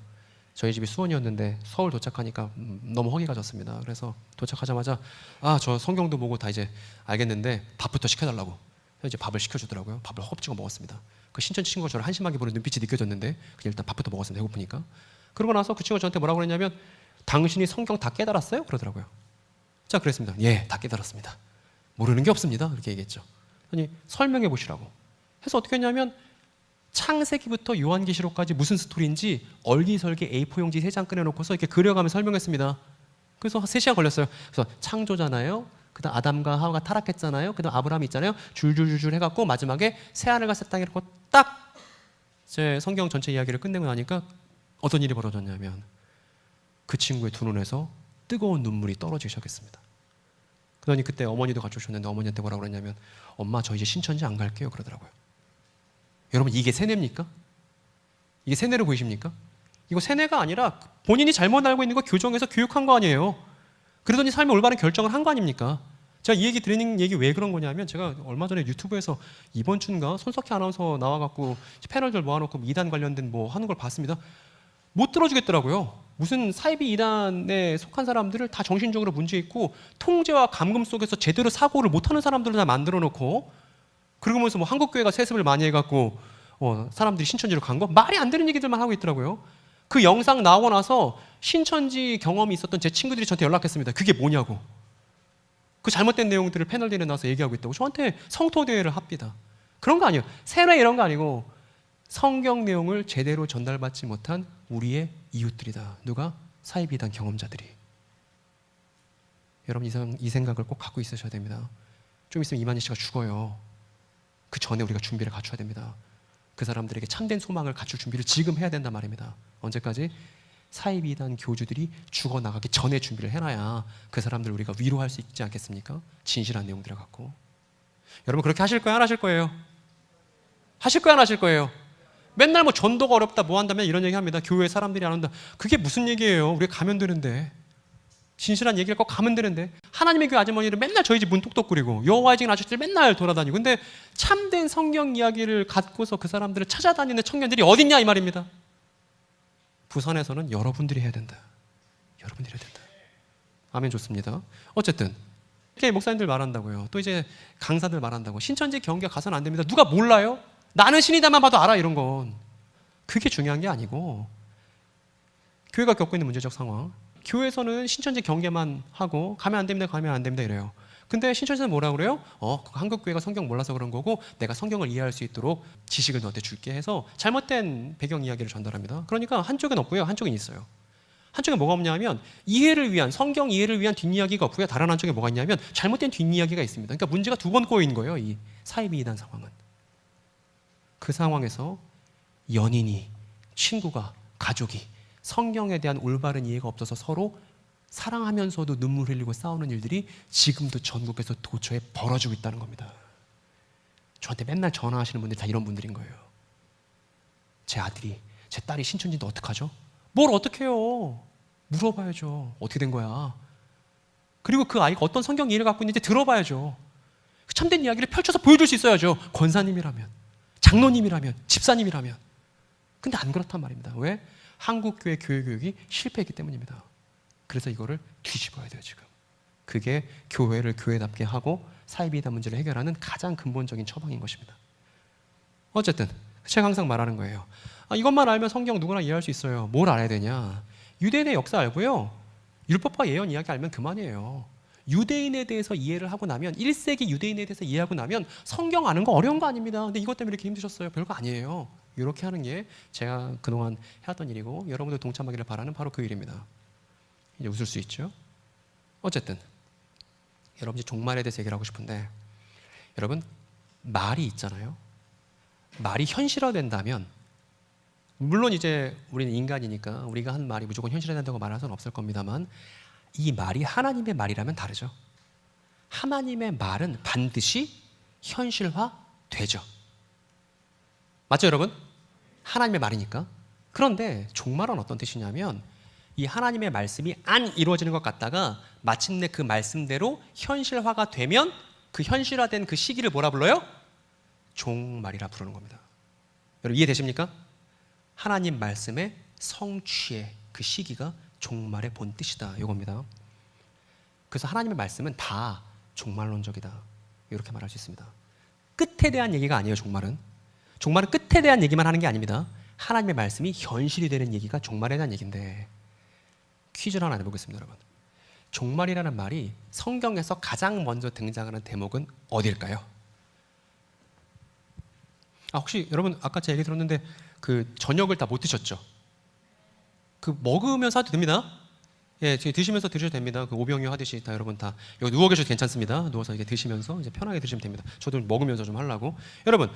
저희 집이 수원이었는데 서울 도착하니까 너무 허기가 졌습니다. 그래서 도착하자마자 저 성경도 보고 다 이제 알겠는데 밥부터 시켜달라고. 그래서 이제 밥을 시켜주더라고요. 밥을 허겁지겁 먹었습니다. 그 신천지 친구가 저를 한심하게 보는 눈빛이 느껴졌는데 그냥 일단 밥부터 먹었습니다. 배고프니까. 그러고 나서 그 친구가 저한테 뭐라고 그랬냐면 당신이 성경 다 깨달았어요? 그러더라고요. 자, 그랬습니다. 예, 다 깨달았습니다. 모르는 게 없습니다. 이렇게 얘기했죠. 아니 설명해 보시라고. 해서 어떻게 했냐면 창세기부터 요한계시록까지 무슨 스토리인지 얼기설기 A4 용지 3장 꺼내놓고서 이렇게 그려가면서 설명했습니다. 그래서 3시간 걸렸어요. 그래서 창조잖아요. 그다음 아담과 하와가 타락했잖아요. 그다음 아브라함이 있잖아요. 줄줄줄줄 해갖고 마지막에 새하늘과 새 땅이 이렇게 딱 제 성경 전체 이야기를 끝내고 나니까 어떤 일이 벌어졌냐면 그 친구의 두 눈에서 뜨거운 눈물이 떨어지기 시작했습니다. 그러니 그때 어머니도 같이 오셨는데 어머니한테 뭐라고 그랬냐면 엄마 저 이제 신천지 안 갈게요 그러더라고요. 여러분 이게 세뇌입니까? 이게 세뇌로 보이십니까? 이거 세뇌가 아니라 본인이 잘못 알고 있는 거 교정해서 교육한 거 아니에요. 그러더니 삶의 올바른 결정을 한 거 아닙니까? 제가 이 얘기 드리는 얘기 왜 그런 거냐면 제가 얼마 전에 유튜브에서 이번 주인가 손석희 아나운서 나와갖고 패널들 모아놓고 이단 관련된 뭐 하는 걸 봤습니다. 못 들어주겠더라고요. 무슨 사이비 이단에 속한 사람들을 다 정신적으로 문제 있고 통제와 감금 속에서 제대로 사고를 못하는 사람들을 다 만들어 놓고 그러면서 뭐 한국교회가 세습을 많이 해갖고 사람들이 신천지로 간 거 말이 안 되는 얘기들만 하고 있더라고요. 그 영상 나오고 나서 신천지 경험이 있었던 제 친구들이 저한테 연락했습니다. 그게 뭐냐고. 그 잘못된 내용들을 패널들에 나와서 얘기하고 있다고 저한테 성토대회를 합니다. 그런 거 아니에요. 세뇌 이런 거 아니고 성경 내용을 제대로 전달받지 못한 우리의 이웃들이다. 누가? 사이비단 경험자들이. 여러분 이 생각을 꼭 갖고 있으셔야 됩니다. 좀 있으면 이만희 씨가 죽어요. 그 전에 우리가 준비를 갖춰야 됩니다. 그 사람들에게 참된 소망을 갖출 준비를 지금 해야 된단 말입니다. 언제까지? 사이비단 교주들이 죽어나가기 전에 준비를 해놔야 그 사람들 우리가 위로할 수 있지 않겠습니까? 진실한 내용들을 갖고. 여러분 그렇게 하실 거예요? 안 하실 거예요? 하실 거예요? 안 하실 거예요? 맨날 뭐 전도가 어렵다 뭐 한다면 이런 얘기 합니다. 교회 사람들이 안 온다. 그게 무슨 얘기예요? 우리가 가면 되는데. 진실한 얘기를 꼭 가면 되는데. 하나님의 교회 아주머니를 맨날 저희 집 문 톡톡 꾸리고 여호와의 증인 아저씨들 맨날 돌아다니고 근데 참된 성경 이야기를 갖고서 그 사람들을 찾아다니는 청년들이 어딨냐 이 말입니다. 부산에서는 여러분들이 해야 된다. 여러분들이 해야 된다. 아멘 좋습니다. 어쨌든 이렇게 목사님들 말한다고요. 또 이제 강사들 말한다고. 신천지 경계 가서는 안 됩니다. 누가 몰라요? 나는 신이다만 봐도 알아 이런 건. 그게 중요한 게 아니고 교회가 겪고 있는 문제적 상황. 교회에서는 신천지 경계만 하고 가면 안 됩니다. 가면 안 됩니다 이래요. 근데 신천지는 뭐라 그래요? 한국교회가 성경 몰라서 그런 거고 내가 성경을 이해할 수 있도록 지식을 너한테 줄게 해서 잘못된 배경 이야기를 전달합니다. 그러니까 한쪽은 없고요. 한쪽은 있어요. 한쪽에 뭐가 없냐 하면 이해를 위한 성경 이해를 위한 뒷이야기가 없고요. 다른 한쪽에 뭐가 있냐면 잘못된 뒷이야기가 있습니다. 그러니까 문제가 두 번 꼬인 거예요. 이 사이비 이단 상황은. 그 상황에서 연인이 친구가 가족이 성경에 대한 올바른 이해가 없어서 서로 사랑하면서도 눈물 흘리고 싸우는 일들이 지금도 전국에서 도처에 벌어지고 있다는 겁니다. 저한테 맨날 전화하시는 분들이 다 이런 분들인 거예요. 제 아들이, 제 딸이 신천지인데 어떡하죠? 뭘 어떻게 해요? 물어봐야죠. 어떻게 된 거야? 그리고 그 아이가 어떤 성경 이해를 갖고 있는지 들어봐야죠. 참된 이야기를 펼쳐서 보여줄 수 있어야죠. 권사님이라면, 장로님이라면, 집사님이라면. 근데 안 그렇단 말입니다. 왜? 한국교회 교육이 실패했기 때문입니다. 그래서 이거를 뒤집어야 돼요 지금. 그게 교회를 교회답게 하고 사이비이단 문제를 해결하는 가장 근본적인 처방인 것입니다. 어쨌든 제가 항상 말하는 거예요. 이것만 알면 성경 누구나 이해할 수 있어요. 뭘 알아야 되냐? 유대인의 역사 알고요. 율법과 예언 이야기 알면 그만이에요. 유대인에 대해서 이해를 하고 나면 1세기 유대인에 대해서 이해하고 나면 성경 아는 거 어려운 거 아닙니다. 근데 이것 때문에 이렇게 힘드셨어요. 별거 아니에요. 이렇게 하는 게 제가 그동안 해왔던 일이고 여러분들 동참하기를 바라는 바로 그 일입니다. 이제 웃을 수 있죠. 어쨌든 여러분 이제 종말에 대해서 얘기를 하고 싶은데 여러분 말이 있잖아요. 말이 현실화된다면 물론 이제 우리는 인간이니까 우리가 한 말이 무조건 현실화된다고 말할 수는 없을 겁니다만 이 말이 하나님의 말이라면 다르죠. 하나님의 말은 반드시 현실화되죠. 맞죠 여러분? 하나님의 말이니까. 그런데 종말은 어떤 뜻이냐면 이 하나님의 말씀이 안 이루어지는 것 같다가 마침내 그 말씀대로 현실화가 되면 그 현실화된 그 시기를 뭐라 불러요? 종말이라 부르는 겁니다. 여러분 이해되십니까? 하나님 말씀의 성취의 그 시기가 종말의 본 뜻이다 이겁니다. 그래서 하나님의 말씀은 다 종말론적이다 이렇게 말할 수 있습니다. 끝에 대한 얘기가 아니에요. 종말은 끝에 대한 얘기만 하는 게 아닙니다. 하나님의 말씀이 현실이 되는 얘기가 종말에 대한 얘기인데 퀴즈를 하나 내보겠습니다. 여러분 종말이라는 말이 성경에서 가장 먼저 등장하는 대목은 어디일까요? 혹시 여러분 아까 제 얘기 들었는데 그 저녁을 다 못 드셨죠? 그 먹으면서 해도 됩니다. 예, 지금 드시면서 드셔도 됩니다. 그 오병이어 하듯이 다 여러분 다 여기 누워 계셔도 괜찮습니다. 누워서 이렇게 드시면서 이제 편하게 드시면 됩니다. 저도 먹으면서 좀 하려고. 여러분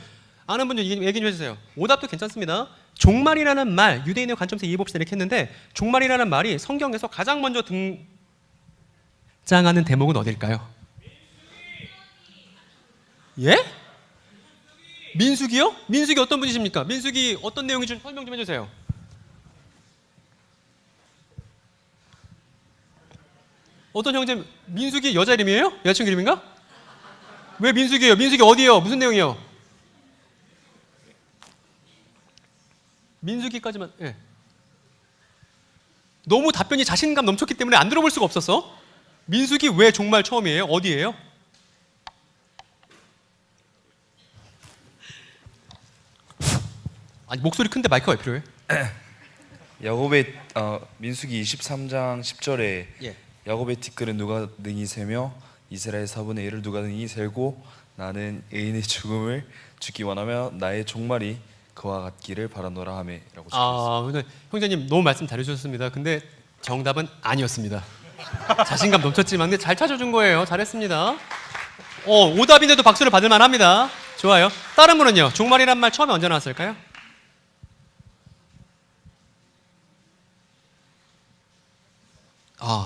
아는 분들 얘기 좀 해주세요. 오답도 괜찮습니다. 종말이라는 말 유대인의 관점에서 이해해 봅시다 이렇게 했는데 종말이라는 말이 성경에서 가장 먼저 등장하는 대목은 어딜까요? 예? 민수기요? 민수기 어떤 분이십니까? 민수기 어떤 내용인지 좀 설명 좀 해주세요. 어떤 형제 민수기 여자 이름이에요? 여자친구 이름인가? 왜 민수기예요? 민수기 어디예요? 무슨 내용이에요? 민수기까지만. 예. 너무 답변이 자신감 넘쳤기 때문에 안 들어볼 수가 없었어. 민수기 왜 종말 처음이에요? 어디예요? 아니 목소리 큰데 마이크가 왜 필요해? 야곱의 민수기 23장 10절에 예. 야곱의 티끌은 누가 능히 세며 이스라엘 4분의 1을 누가 능히 셀고 나는 의인의 죽음을 죽기 원하며 나의 종말이 그와 같기를 바라노라 하매라고 적혀있습니다. 근데 형제님 너무 말씀 잘해주셨습니다. 근데 정답은 아니었습니다. 자신감 넘쳤지만 근데 잘 찾아준 거예요. 잘했습니다. 오답인데도 박수를 받을 만합니다. 좋아요. 다른 분은요? 종말이란 말 처음에 언제 나왔을까요?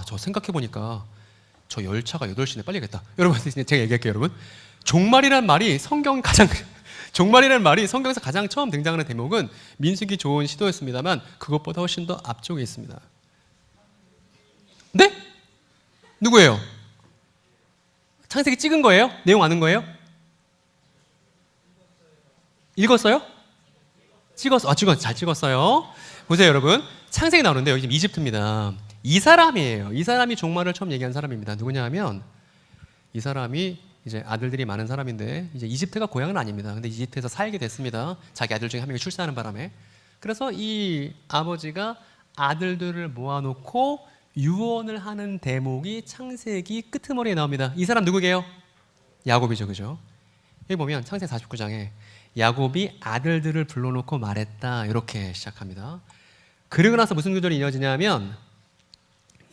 저 생각해보니까 저 열차가 8시네 빨리 가겠다. 여러분 제가 얘기할게요. 여러분 종말이란 말이 종말이라는 말이 성경에서 가장 처음 등장하는 대목은 민수기 좋은 시도였습니다만 그것보다 훨씬 더 앞쪽에 있습니다. 네? 누구예요? 창세기 찍은 거예요? 내용 아는 거예요? 읽었어요? 잘 찍었어요. 보세요 여러분. 창세기 나오는데 여기 지금 이집트입니다. 이 사람이에요. 이 사람이 종말을 처음 얘기한 사람입니다. 누구냐 하면 이 사람이 이제 아들들이 많은 사람인데 이제 이집트가 고향은 아닙니다. 근데 이집트에서 살게 됐습니다. 자기 아들 중에 한 명이 출산하는 바람에. 그래서 이 아버지가 아들들을 모아놓고 유언을 하는 대목이 창세기 끄트머리에 나옵니다. 이 사람 누구게요? 야곱이죠. 그죠? 여기 보면 창세기 49장에 야곱이 아들들을 불러놓고 말했다. 이렇게 시작합니다. 그리고 나서 무슨 구절이 이어지냐면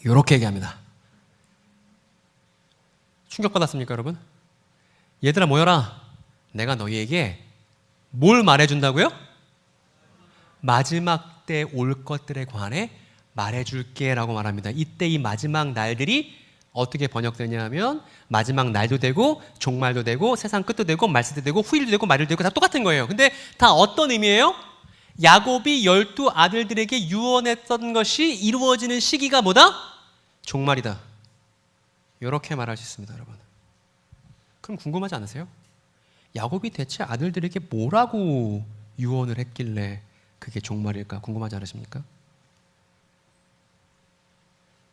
이렇게 얘기합니다. 충격받았습니까 여러분? 얘들아 모여라. 내가 너희에게 뭘 말해준다고요? 마지막 때 올 것들에 관해 말해줄게 라고 말합니다. 이때 이 마지막 날들이 어떻게 번역되냐 하면 마지막 날도 되고 종말도 되고 세상 끝도 되고 말세도 되고 후일도 되고 말일도 되고 다 똑같은 거예요. 근데 다 어떤 의미예요? 야곱이 12 아들들에게 유언했던 것이 이루어지는 시기가 뭐다? 종말이다. 이렇게 말할 수 있습니다, 여러분. 그럼 궁금하지 않으세요? 야곱이 대체 아들들에게 뭐라고 유언을 했길래 그게 종말일까 궁금하지 않으십니까?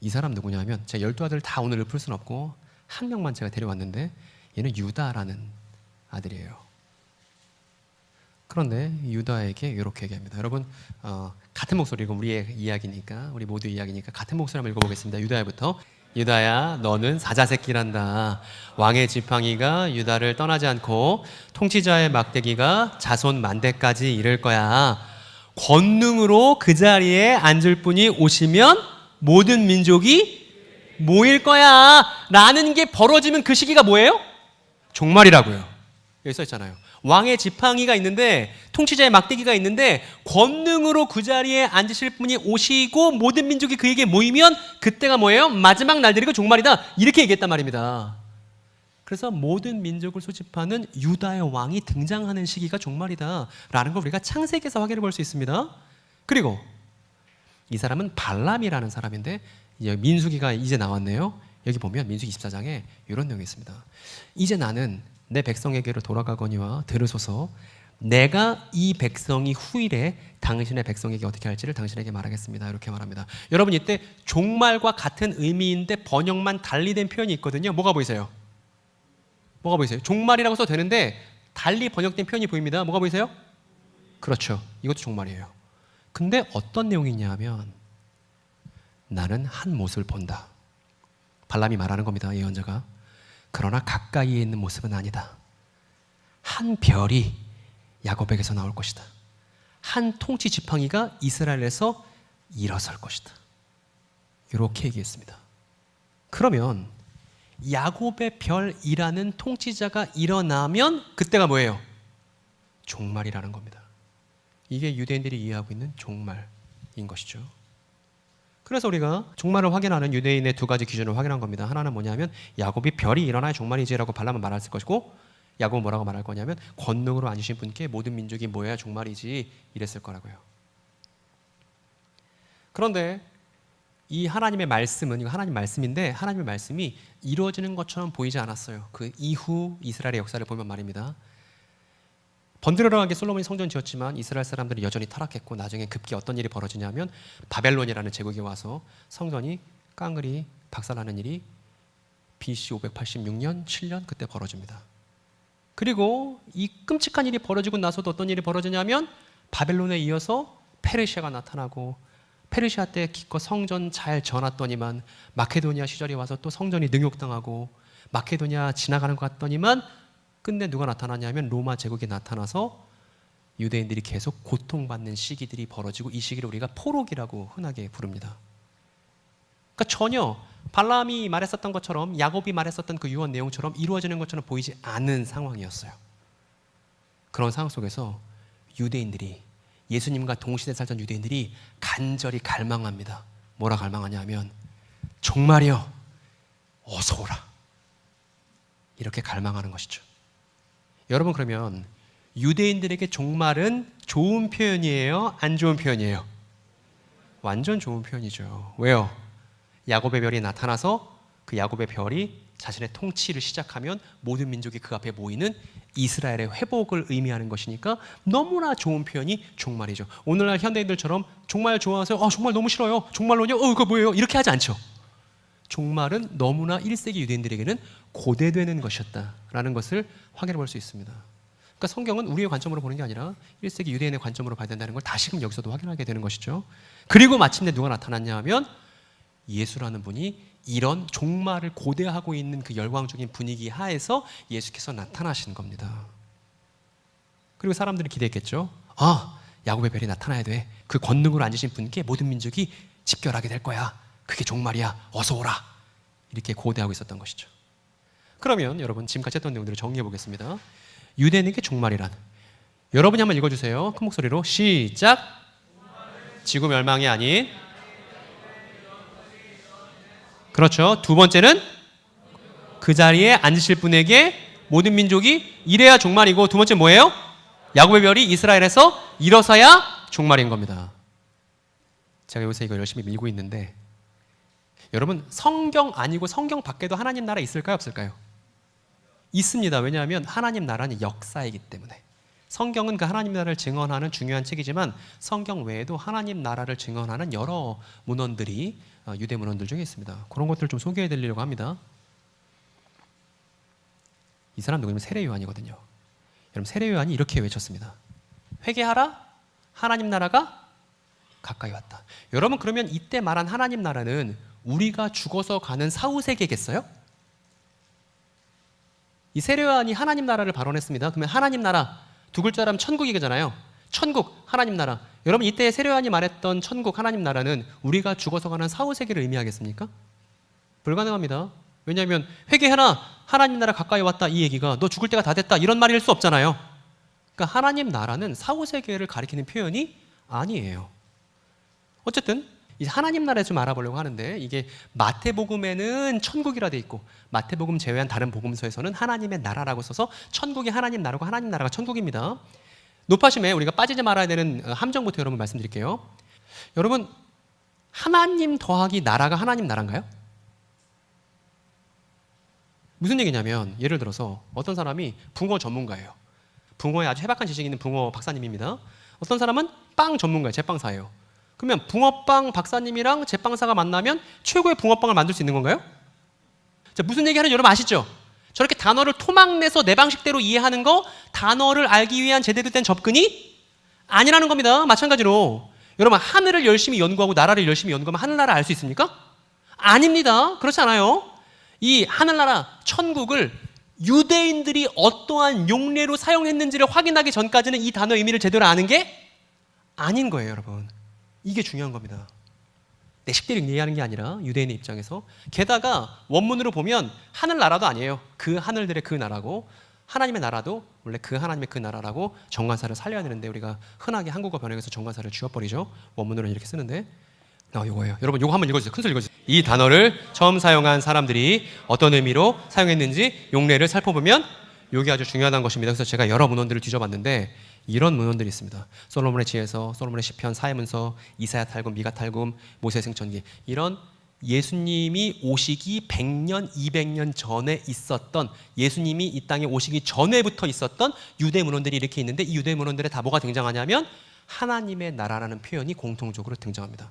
이 사람 누구냐면 제가 12아들 다 오늘 읊을 수는 없고 한 명만 제가 데려왔는데 얘는 유다라는 아들이에요. 그런데 유다에게 이렇게 얘기합니다. 여러분 같은 목소리고 우리의 이야기니까 우리 모두의 이야기니까 같은 목소리 한번 읽어보겠습니다. 유다야부터. 유다야 너는 사자새끼란다. 왕의 지팡이가 유다를 떠나지 않고 통치자의 막대기가 자손 만대까지 이를 거야. 권능으로 그 자리에 앉을 분이 오시면 모든 민족이 모일 거야 라는 게 벌어지면 그 시기가 뭐예요? 종말이라고요. 여기 써 있잖아요. 왕의 지팡이가 있는데 통치자의 막대기가 있는데 권능으로 그 자리에 앉으실 분이 오시고 모든 민족이 그에게 모이면 그때가 뭐예요? 마지막 날들이고 종말이다. 이렇게 얘기했단 말입니다. 그래서 모든 민족을 소집하는 유다의 왕이 등장하는 시기가 종말이다 라는 걸 우리가 창세기에서 확인해 볼 수 있습니다. 그리고 이 사람은 발람이라는 사람인데 민수기가 이제 나왔네요. 여기 보면 민수기 24장에 이런 내용이 있습니다. 이제 나는 내 백성에게로 돌아가거니와 들으소서. 내가 이 백성이 후일에 당신의 백성에게 어떻게 할지를 당신에게 말하겠습니다. 이렇게 말합니다. 여러분 이때 종말과 같은 의미인데 번역만 달리된 표현이 있거든요. 뭐가 보이세요? 뭐가 보이세요? 종말이라고 써도 되는데 달리 번역된 표현이 보입니다. 뭐가 보이세요? 그렇죠. 이것도 종말이에요. 근데 어떤 내용이냐 하면 나는 한 모습을 본다. 발람이 말하는 겁니다. 예언자가. 그러나 가까이에 있는 모습은 아니다. 한 별이 야곱에게서 나올 것이다. 한 통치 지팡이가 이스라엘에서 일어설 것이다. 이렇게 얘기했습니다. 그러면 야곱의 별이라는 통치자가 일어나면 그때가 뭐예요? 종말이라는 겁니다. 이게 유대인들이 이해하고 있는 종말인 것이죠. 그래서 우리가 종말을 확인하는 유대인의 두 가지 기준을 확인한 겁니다. 하나는 뭐냐면 야곱이 별이 일어나야 종말이지라고 발람은 말했을 것이고, 야곱은 뭐라고 말할 거냐면 권능으로 앉으신 분께 모든 민족이 모여야 종말이지 이랬을 거라고요. 그런데 이 하나님의 말씀은, 이거 하나님 말씀인데 하나님의 말씀이 이루어지는 것처럼 보이지 않았어요. 그 이후 이스라엘의 역사를 보면 말입니다. 번드러하게 솔로몬이 성전 지었지만 이스라엘 사람들이 여전히 타락했고, 나중에 급기 어떤 일이 벌어지냐면 바벨론이라는 제국이 와서 성전이 깡그리 박살나는 일이 BC 586년 7년 그때 벌어집니다. 그리고 이 끔찍한 일이 벌어지고 나서도 어떤 일이 벌어지냐면 바벨론에 이어서 페르시아가 나타나고, 페르시아 때 기껏 성전 잘 지어놨더니만 마케도니아 시절이 와서 또 성전이 능욕당하고, 마케도니아 지나가는 것 같더니만 끝내 누가 나타나냐면 로마 제국이 나타나서 유대인들이 계속 고통받는 시기들이 벌어지고, 이 시기를 우리가 포록이라고 흔하게 부릅니다. 그러니까 전혀 발람이 말했었던 것처럼, 야곱이 말했었던 그 유언 내용처럼 이루어지는 것처럼 보이지 않은 상황이었어요. 그런 상황 속에서 유대인들이, 예수님과 동시대에 살던 유대인들이 간절히 갈망합니다. 뭐라 갈망하냐면 종말이여 어서 오라, 이렇게 갈망하는 것이죠. 여러분, 그러면 유대인들에게 종말은 좋은 표현이에요? 안 좋은 표현이에요? 완전 좋은 표현이죠. 왜요? 야곱의 별이 나타나서 그 야곱의 별이 자신의 통치를 시작하면 모든 민족이 그 앞에 모이는 이스라엘의 회복을 의미하는 것이니까 너무나 좋은 표현이 종말이죠. 오늘날 현대인들처럼 종말 좋아하세요? 종말 너무 싫어요. 종말론이요? 그거 뭐예요? 이렇게 하지 않죠. 종말은 너무나 1세기 유대인들에게는 고대되는 것이었다라는 것을 확인해 볼 수 있습니다. 그러니까 성경은 우리의 관점으로 보는 게 아니라 1세기 유대인의 관점으로 봐야 된다는 걸 다시금 여기서도 확인하게 되는 것이죠. 그리고 마침내 누가 나타났냐 하면 예수라는 분이 이런 종말을 고대하고 있는 그 열광적인 분위기 하에서 예수께서 나타나신 겁니다. 그리고 사람들이 기대했겠죠. 야곱의 별이 나타나야 돼. 그 권능으로 앉으신 분께 모든 민족이 집결하게 될 거야. 그게 종말이야. 어서 오라. 이렇게 고대하고 있었던 것이죠. 그러면 여러분, 지금까지 했던 내용들을 정리해 보겠습니다. 유대인에게 종말이란, 여러분이 한번 읽어주세요. 큰 목소리로 시작. 지구 멸망이 아닌, 그렇죠. 두 번째는 그 자리에 앉으실 분에게 모든 민족이 이래야 종말이고, 두 번째 뭐예요? 야곱의 별이 이스라엘에서 일어서야 종말인 겁니다. 제가 요새 이거 열심히 밀고 있는데, 여러분, 성경 아니고 성경 밖에도 하나님 나라 있을까요? 없을까요? 있습니다. 왜냐하면 하나님 나라는 역사이기 때문에. 성경은 그 하나님 나라를 증언하는 중요한 책이지만 성경 외에도 하나님 나라를 증언하는 여러 문헌들이 유대 문헌들 중에 있습니다. 그런 것들을 좀 소개해 드리려고 합니다. 이 사람 누구냐면 세례 요한이거든요. 여러분, 세례 요한이 이렇게 외쳤습니다. 회개하라, 하나님 나라가 가까이 왔다. 여러분, 그러면 이때 말한 하나님 나라는 우리가 죽어서 가는 사후세계겠어요? 이 세례 요한이 하나님 나라를 발언했습니다. 그러면 하나님 나라, 두 글자라면 천국이잖아요. 천국, 하나님 나라. 여러분, 이때 세례 요한이 말했던 천국, 하나님 나라는 우리가 죽어서 가는 사후세계를 의미하겠습니까? 불가능합니다. 왜냐하면 회개해라, 하나님 나라 가까이 왔다, 이 얘기가 너 죽을 때가 다 됐다, 이런 말일 수 없잖아요. 그러니까 하나님 나라는 사후세계를 가리키는 표현이 아니에요. 어쨌든 이제 하나님 나라에 좀 알아보려고 하는데, 이게 마태복음에는 천국이라 돼 있고 마태복음 제외한 다른 복음서에서는 하나님의 나라라고 써서 천국이 하나님 나라고 하나님 나라가 천국입니다. 높아심에 우리가 빠지지 말아야 되는 함정부터 여러분 말씀드릴게요. 여러분, 하나님 더하기 나라가 하나님 나라인가요? 무슨 얘기냐면, 예를 들어서 어떤 사람이 붕어 전문가예요. 붕어에 아주 해박한 지식이 있는 붕어 박사님입니다. 어떤 사람은 빵 전문가예요. 제빵사예요. 그러면 붕어빵 박사님이랑 제빵사가 만나면 최고의 붕어빵을 만들 수 있는 건가요? 자, 무슨 얘기하는지 여러분 아시죠? 저렇게 단어를 토막내서 내 방식대로 이해하는 거, 단어를 알기 위한 제대로 된 접근이 아니라는 겁니다. 마찬가지로 여러분, 하늘을 열심히 연구하고 나라를 열심히 연구하면 하늘나라 알 수 있습니까? 아닙니다. 그렇지 않아요. 이 하늘나라, 천국을 유대인들이 어떠한 용례로 사용했는지를 확인하기 전까지는 이 단어의 의미를 제대로 아는 게 아닌 거예요, 여러분. 이게 중요한 겁니다. 내 식대로 이해하는 게 아니라 유대인의 입장에서. 게다가 원문으로 보면 하늘나라도 아니에요. 그 하늘들의 그 나라고, 하나님의 나라도 원래 그 하나님의 그 나라라고 정관사를 살려야 되는데 우리가 흔하게 한국어 번역에서 정관사를 지워버리죠. 원문으로는 이렇게 쓰는데 요거예요. 여러분 요거 한번 읽어주세요. 큰 소리 읽어주세요. 이 단어를 처음 사용한 사람들이 어떤 의미로 사용했는지 용례를 살펴보면 이게 아주 중요하다는 것입니다. 그래서 제가 여러 문헌들을 뒤져봤는데 이런 문헌들이 있습니다. 솔로몬의 지혜서, 솔로몬의 시편, 사회문서, 이사야 탈금, 미가 탈금, 모세 승천기, 이런 예수님이 오시기 100년, 200년 전에 있었던, 예수님이 이 땅에 오시기 전에부터 있었던 유대 문헌들이 이렇게 있는데, 이 유대 문헌들에 다 뭐가 등장하냐면 하나님의 나라라는 표현이 공통적으로 등장합니다.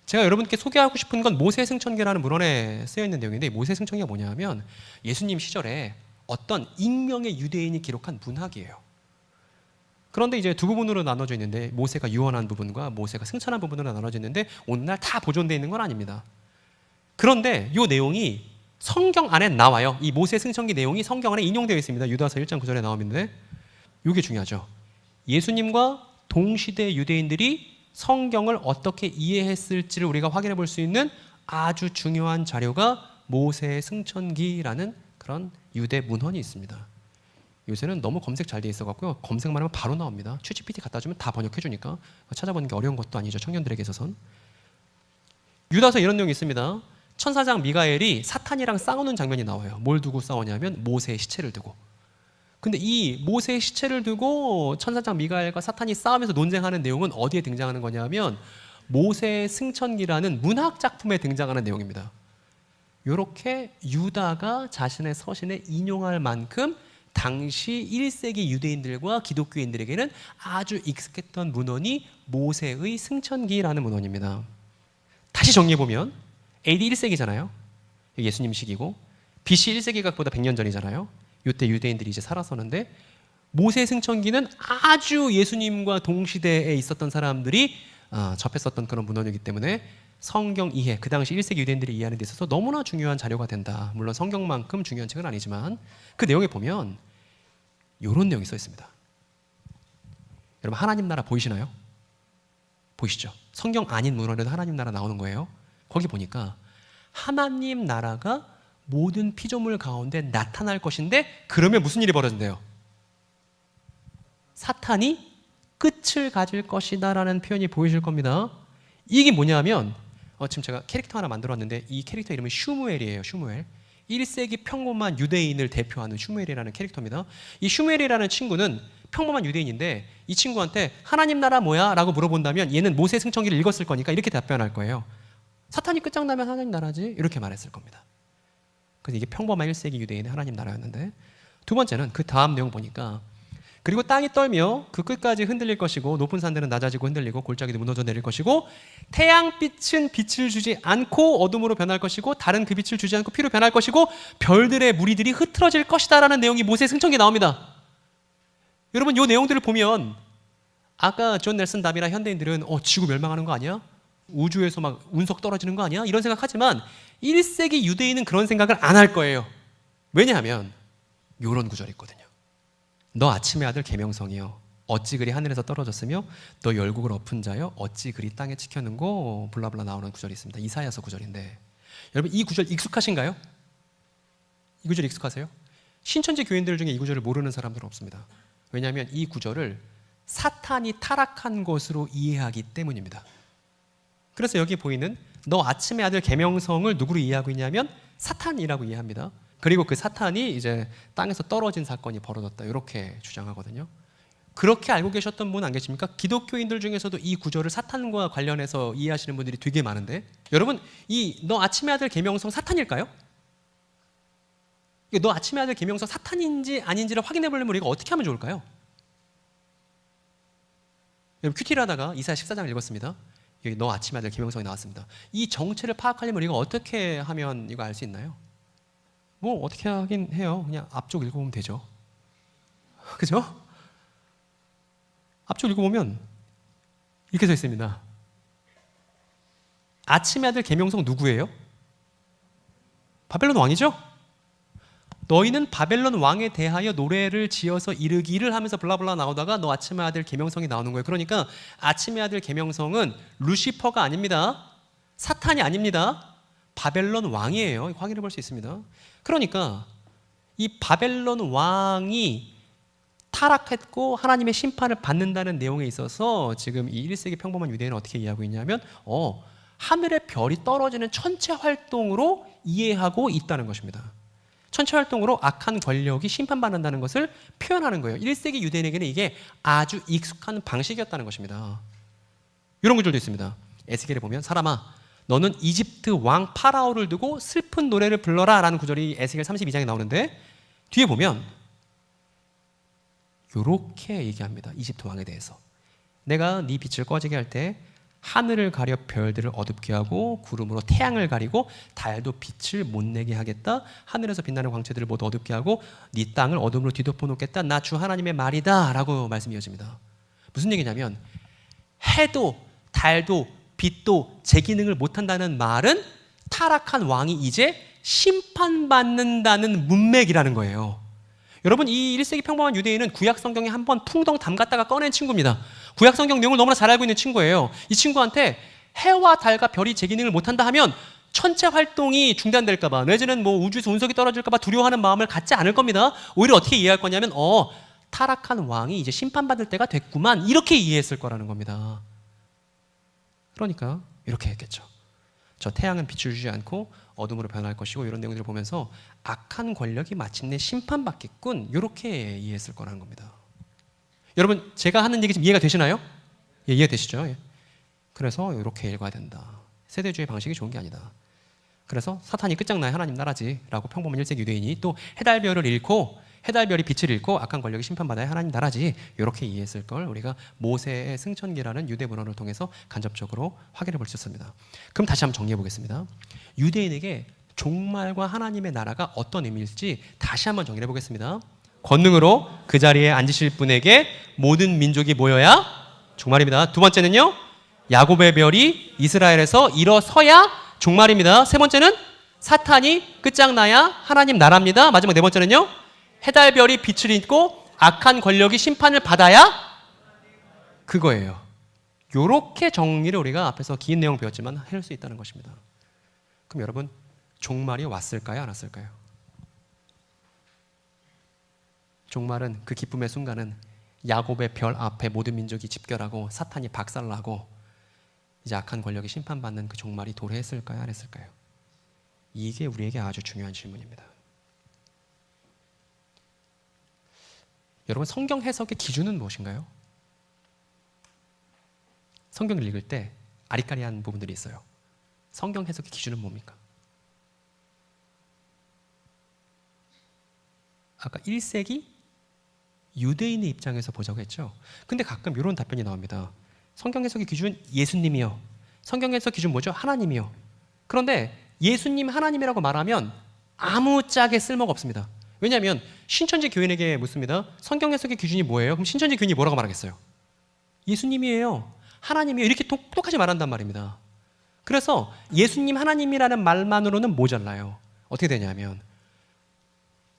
제가 여러분께 소개하고 싶은 건 모세 승천기라는 문헌에 쓰여 있는 내용인데, 모세 승천기가 뭐냐면 예수님 시절에 어떤 익명의 유대인이 기록한 문학이에요. 그런데 이제 두 부분으로 나눠져 있는데, 모세가 유언한 부분과 모세가 승천한 부분으로 나눠져 있는데 오늘날 다 보존되어 있는 건 아닙니다. 그런데 이 내용이 성경 안에 나와요. 이 모세 승천기 내용이 성경 안에 인용되어 있습니다. 유다서 1장 9절에 나오는데 이게 중요하죠. 예수님과 동시대 유대인들이 성경을 어떻게 이해했을지를 우리가 확인해 볼 수 있는 아주 중요한 자료가 모세 승천기라는 그런 유대 문헌이 있습니다. 요새는 너무 검색 잘 돼 있어갖고요, 검색만 하면 바로 나옵니다. 챗GPT 갖다 주면 다 번역해 주니까 찾아보는 게 어려운 것도 아니죠, 청년들에게 있어서는. 유다서 이런 내용이 있습니다. 천사장 미가엘이 사탄이랑 싸우는 장면이 나와요. 뭘 두고 싸우냐면 모세의 시체를 두고. 근데 이 모세의 시체를 두고 천사장 미가엘과 사탄이 싸우면서 논쟁하는 내용은 어디에 등장하는 거냐면 모세의 승천기라는 문학 작품에 등장하는 내용입니다. 이렇게 유다가 자신의 서신에 인용할 만큼 당시 1세기 유대인들과 기독교인들에게는 아주 익숙했던 문헌이 모세의 승천기라는 문헌입니다. 다시 정리해보면 AD 1세기잖아요. 예수님 시기고 BC 1세기각보다 100년 전이잖아요. 이때 유대인들이 이제 살았었는데 모세 승천기는 아주 예수님과 동시대에 있었던 사람들이 접했었던 그런 문헌이기 때문에 성경 이해, 그 당시 1세기 유대인들이 이해하는 데 있어서 너무나 중요한 자료가 된다. 물론 성경만큼 중요한 책은 아니지만 그 내용에 보면 이런 내용이 써 있습니다. 여러분 하나님 나라 보이시나요? 보이시죠? 성경 아닌 문헌에도 하나님 나라 나오는 거예요. 거기 보니까 하나님 나라가 모든 피조물 가운데 나타날 것인데 그러면 무슨 일이 벌어진대요? 사탄이 끝을 가질 것이다 라는 표현이 보이실 겁니다. 이게 뭐냐면 지금 제가 캐릭터 하나 만들었는데 이 캐릭터 이름은 슈무엘이에요. 슈무엘. 1세기 평범한 유대인을 대표하는 슈무엘이라는 캐릭터입니다. 이 슈무엘이라는 친구는 평범한 유대인인데 이 친구한테 하나님 나라 뭐야? 라고 물어본다면 얘는 모세 승천기를 읽었을 거니까 이렇게 답변할 거예요. 사탄이 끝장나면 하나님 나라지? 이렇게 말했을 겁니다. 그래서 이게 평범한 1세기 유대인의 하나님 나라였는데, 두 번째는 그 다음 내용 보니까 그리고 땅이 떨며 그 끝까지 흔들릴 것이고 높은 산들은 낮아지고 흔들리고 골짜기도 무너져 내릴 것이고 태양빛은 빛을 주지 않고 어둠으로 변할 것이고 달은 그 빛을 주지 않고 피로 변할 것이고 별들의 무리들이 흐트러질 것이다 라는 내용이 모세 승천기에 나옵니다. 여러분 이 내용들을 보면 아까 존 넬슨 다비나 현대인들은 지구 멸망하는 거 아니야? 우주에서 막 운석 떨어지는 거 아니야? 이런 생각하지만 1세기 유대인은 그런 생각을 안 할 거예요. 왜냐하면 이런 구절이 있거든요. 너 아침의 아들 계명성이여 어찌 그리 하늘에서 떨어졌으며 너 열국을 엎은 자여 어찌 그리 땅에 찍혔는고 블라블라 나오는 구절이 있습니다. 이사야서 구절인데 여러분 이 구절 익숙하신가요? 이 구절 익숙하세요? 신천지 교인들 중에 이 구절을 모르는 사람들은 없습니다. 왜냐하면 이 구절을 사탄이 타락한 것으로 이해하기 때문입니다. 그래서 여기 보이는 너 아침의 아들 계명성을 누구로 이해하고 있냐면 사탄이라고 이해합니다. 그리고 그 사탄이 이제 땅에서 떨어진 사건이 벌어졌다 이렇게 주장하거든요. 그렇게 알고 계셨던 분 안 계십니까? 기독교인들 중에서도 이 구절을 사탄과 관련해서 이해하시는 분들이 되게 많은데 여러분 이 너 아침의 아들 계명성 사탄일까요? 너 아침의 아들 계명성 사탄인지 아닌지를 확인해 보려면 우리가 어떻게 하면 좋을까요? 여러분 큐티를 하다가 이사야 14장을 읽었습니다. 여기 너 아침의 아들 계명성이 나왔습니다. 이 정체를 파악하려면 우리가 어떻게 하면 이거 알 수 있나요? 뭐 어떻게 하긴 해요. 그냥 앞쪽 읽어보면 되죠. 그죠? 앞쪽 읽어보면 이렇게 써 있습니다. 아침의 아들 계명성 누구예요? 바벨론 왕이죠? 너희는 바벨론 왕에 대하여 노래를 지어서 이르기를 하면서 블라블라 나오다가 너 아침의 아들 계명성이 나오는 거예요. 그러니까 아침의 아들 계명성은 루시퍼가 아닙니다. 사탄이 아닙니다. 바벨론 왕이에요. 확인해 볼 수 있습니다. 그러니까 이 바벨론 왕이 타락했고 하나님의 심판을 받는다는 내용에 있어서 지금 이 1세기 평범한 유대인은 어떻게 이해하고 있냐면 하늘의 별이 떨어지는 천체 활동으로 이해하고 있다는 것입니다. 천체 활동으로 악한 권력이 심판받는다는 것을 표현하는 거예요. 1세기 유대인에게는 이게 아주 익숙한 방식이었다는 것입니다. 이런 구절도 있습니다. 에스겔에 보면 사람아 너는 이집트 왕 파라오를 두고 슬픈 노래를 불러라 라는 구절이 에스겔 32장에 나오는데 뒤에 보면 이렇게 얘기합니다. 이집트 왕에 대해서 내가 네 빛을 꺼지게 할 때 하늘을 가려 별들을 어둡게 하고 구름으로 태양을 가리고 달도 빛을 못 내게 하겠다. 하늘에서 빛나는 광채들을 모두 어둡게 하고 네 땅을 어둠으로 뒤덮어 놓겠다. 나 주 하나님의 말이다 라고 말씀이 이어집니다. 무슨 얘기냐면 해도 달도 빛도 제 기능을 못한다는 말은 타락한 왕이 이제 심판받는다는 문맥이라는 거예요. 여러분 이 1세기 평범한 유대인은 구약 성경에 한번 풍덩 담갔다가 꺼낸 친구입니다. 구약 성경 내용을 너무나 잘 알고 있는 친구예요. 이 친구한테 해와 달과 별이 제 기능을 못한다 하면 천체 활동이 중단될까 봐 내지는 뭐 우주에서 운석이 떨어질까 봐 두려워하는 마음을 갖지 않을 겁니다. 오히려 어떻게 이해할 거냐면 타락한 왕이 이제 심판받을 때가 됐구만 이렇게 이해했을 거라는 겁니다. 그러니까 이렇게 했겠죠. 저 태양은 빛을 주지 않고 어둠으로 변할 것이고 이런 내용들을 보면서 악한 권력이 마침내 심판받겠군 이렇게 이해했을 거라는 겁니다. 여러분 제가 하는 얘기 좀 이해가 되시나요? 예, 이해되시죠? 예. 그래서 이렇게 읽어야 된다. 세대주의 방식이 좋은 게 아니다. 그래서 사탄이 끝장나야 하나님 나라지 라고 평범한 1세기 유대인이 또 해달별을 잃고 해달별이 빛을 잃고 악한 권력이 심판받아야 하나님 나라지 이렇게 이해했을 걸 우리가 모세의 승천기라는 유대 문헌을 통해서 간접적으로 확인해 볼 수 있습니다. 그럼 다시 한번 정리해 보겠습니다. 유대인에게 종말과 하나님의 나라가 어떤 의미일지 다시 한번 정리해 보겠습니다. 권능으로 그 자리에 앉으실 분에게 모든 민족이 모여야 종말입니다. 두 번째는요. 야곱의 별이 이스라엘에서 일어서야 종말입니다. 세 번째는 사탄이 끝장나야 하나님 나라입니다. 마지막 네 번째는요. 해달별이 빛을 잃고 악한 권력이 심판을 받아야 그거예요. 요렇게 정리를 우리가 앞에서 긴 내용 배웠지만 할 수 있다는 것입니다. 그럼 여러분 종말이 왔을까요? 안 왔을까요? 종말은 그 기쁨의 순간은 야곱의 별 앞에 모든 민족이 집결하고 사탄이 박살나고 이제 악한 권력이 심판받는 그 종말이 도래했을까요? 안 했을까요? 이게 우리에게 아주 중요한 질문입니다. 여러분 성경 해석의 기준은 무엇인가요? 성경을 읽을 때 아리까리한 부분들이 있어요. 성경 해석의 기준은 뭡니까? 아까 1세기 유대인의 입장에서 보자고 했죠. 근데 가끔 이런 답변이 나옵니다. 성경 해석의 기준 예수님이요. 성경 해석 기준 뭐죠? 하나님이요. 그런데 예수님 하나님이라고 말하면 아무짝에 쓸모가 없습니다. 왜냐하면 신천지 교인에게 묻습니다. 성경 해석의 기준이 뭐예요? 그럼 신천지 교인이 뭐라고 말하겠어요? 예수님이에요. 하나님이에요. 이렇게 똑똑하게 말한단 말입니다. 그래서 예수님 하나님이라는 말만으로는 모자라요. 어떻게 되냐면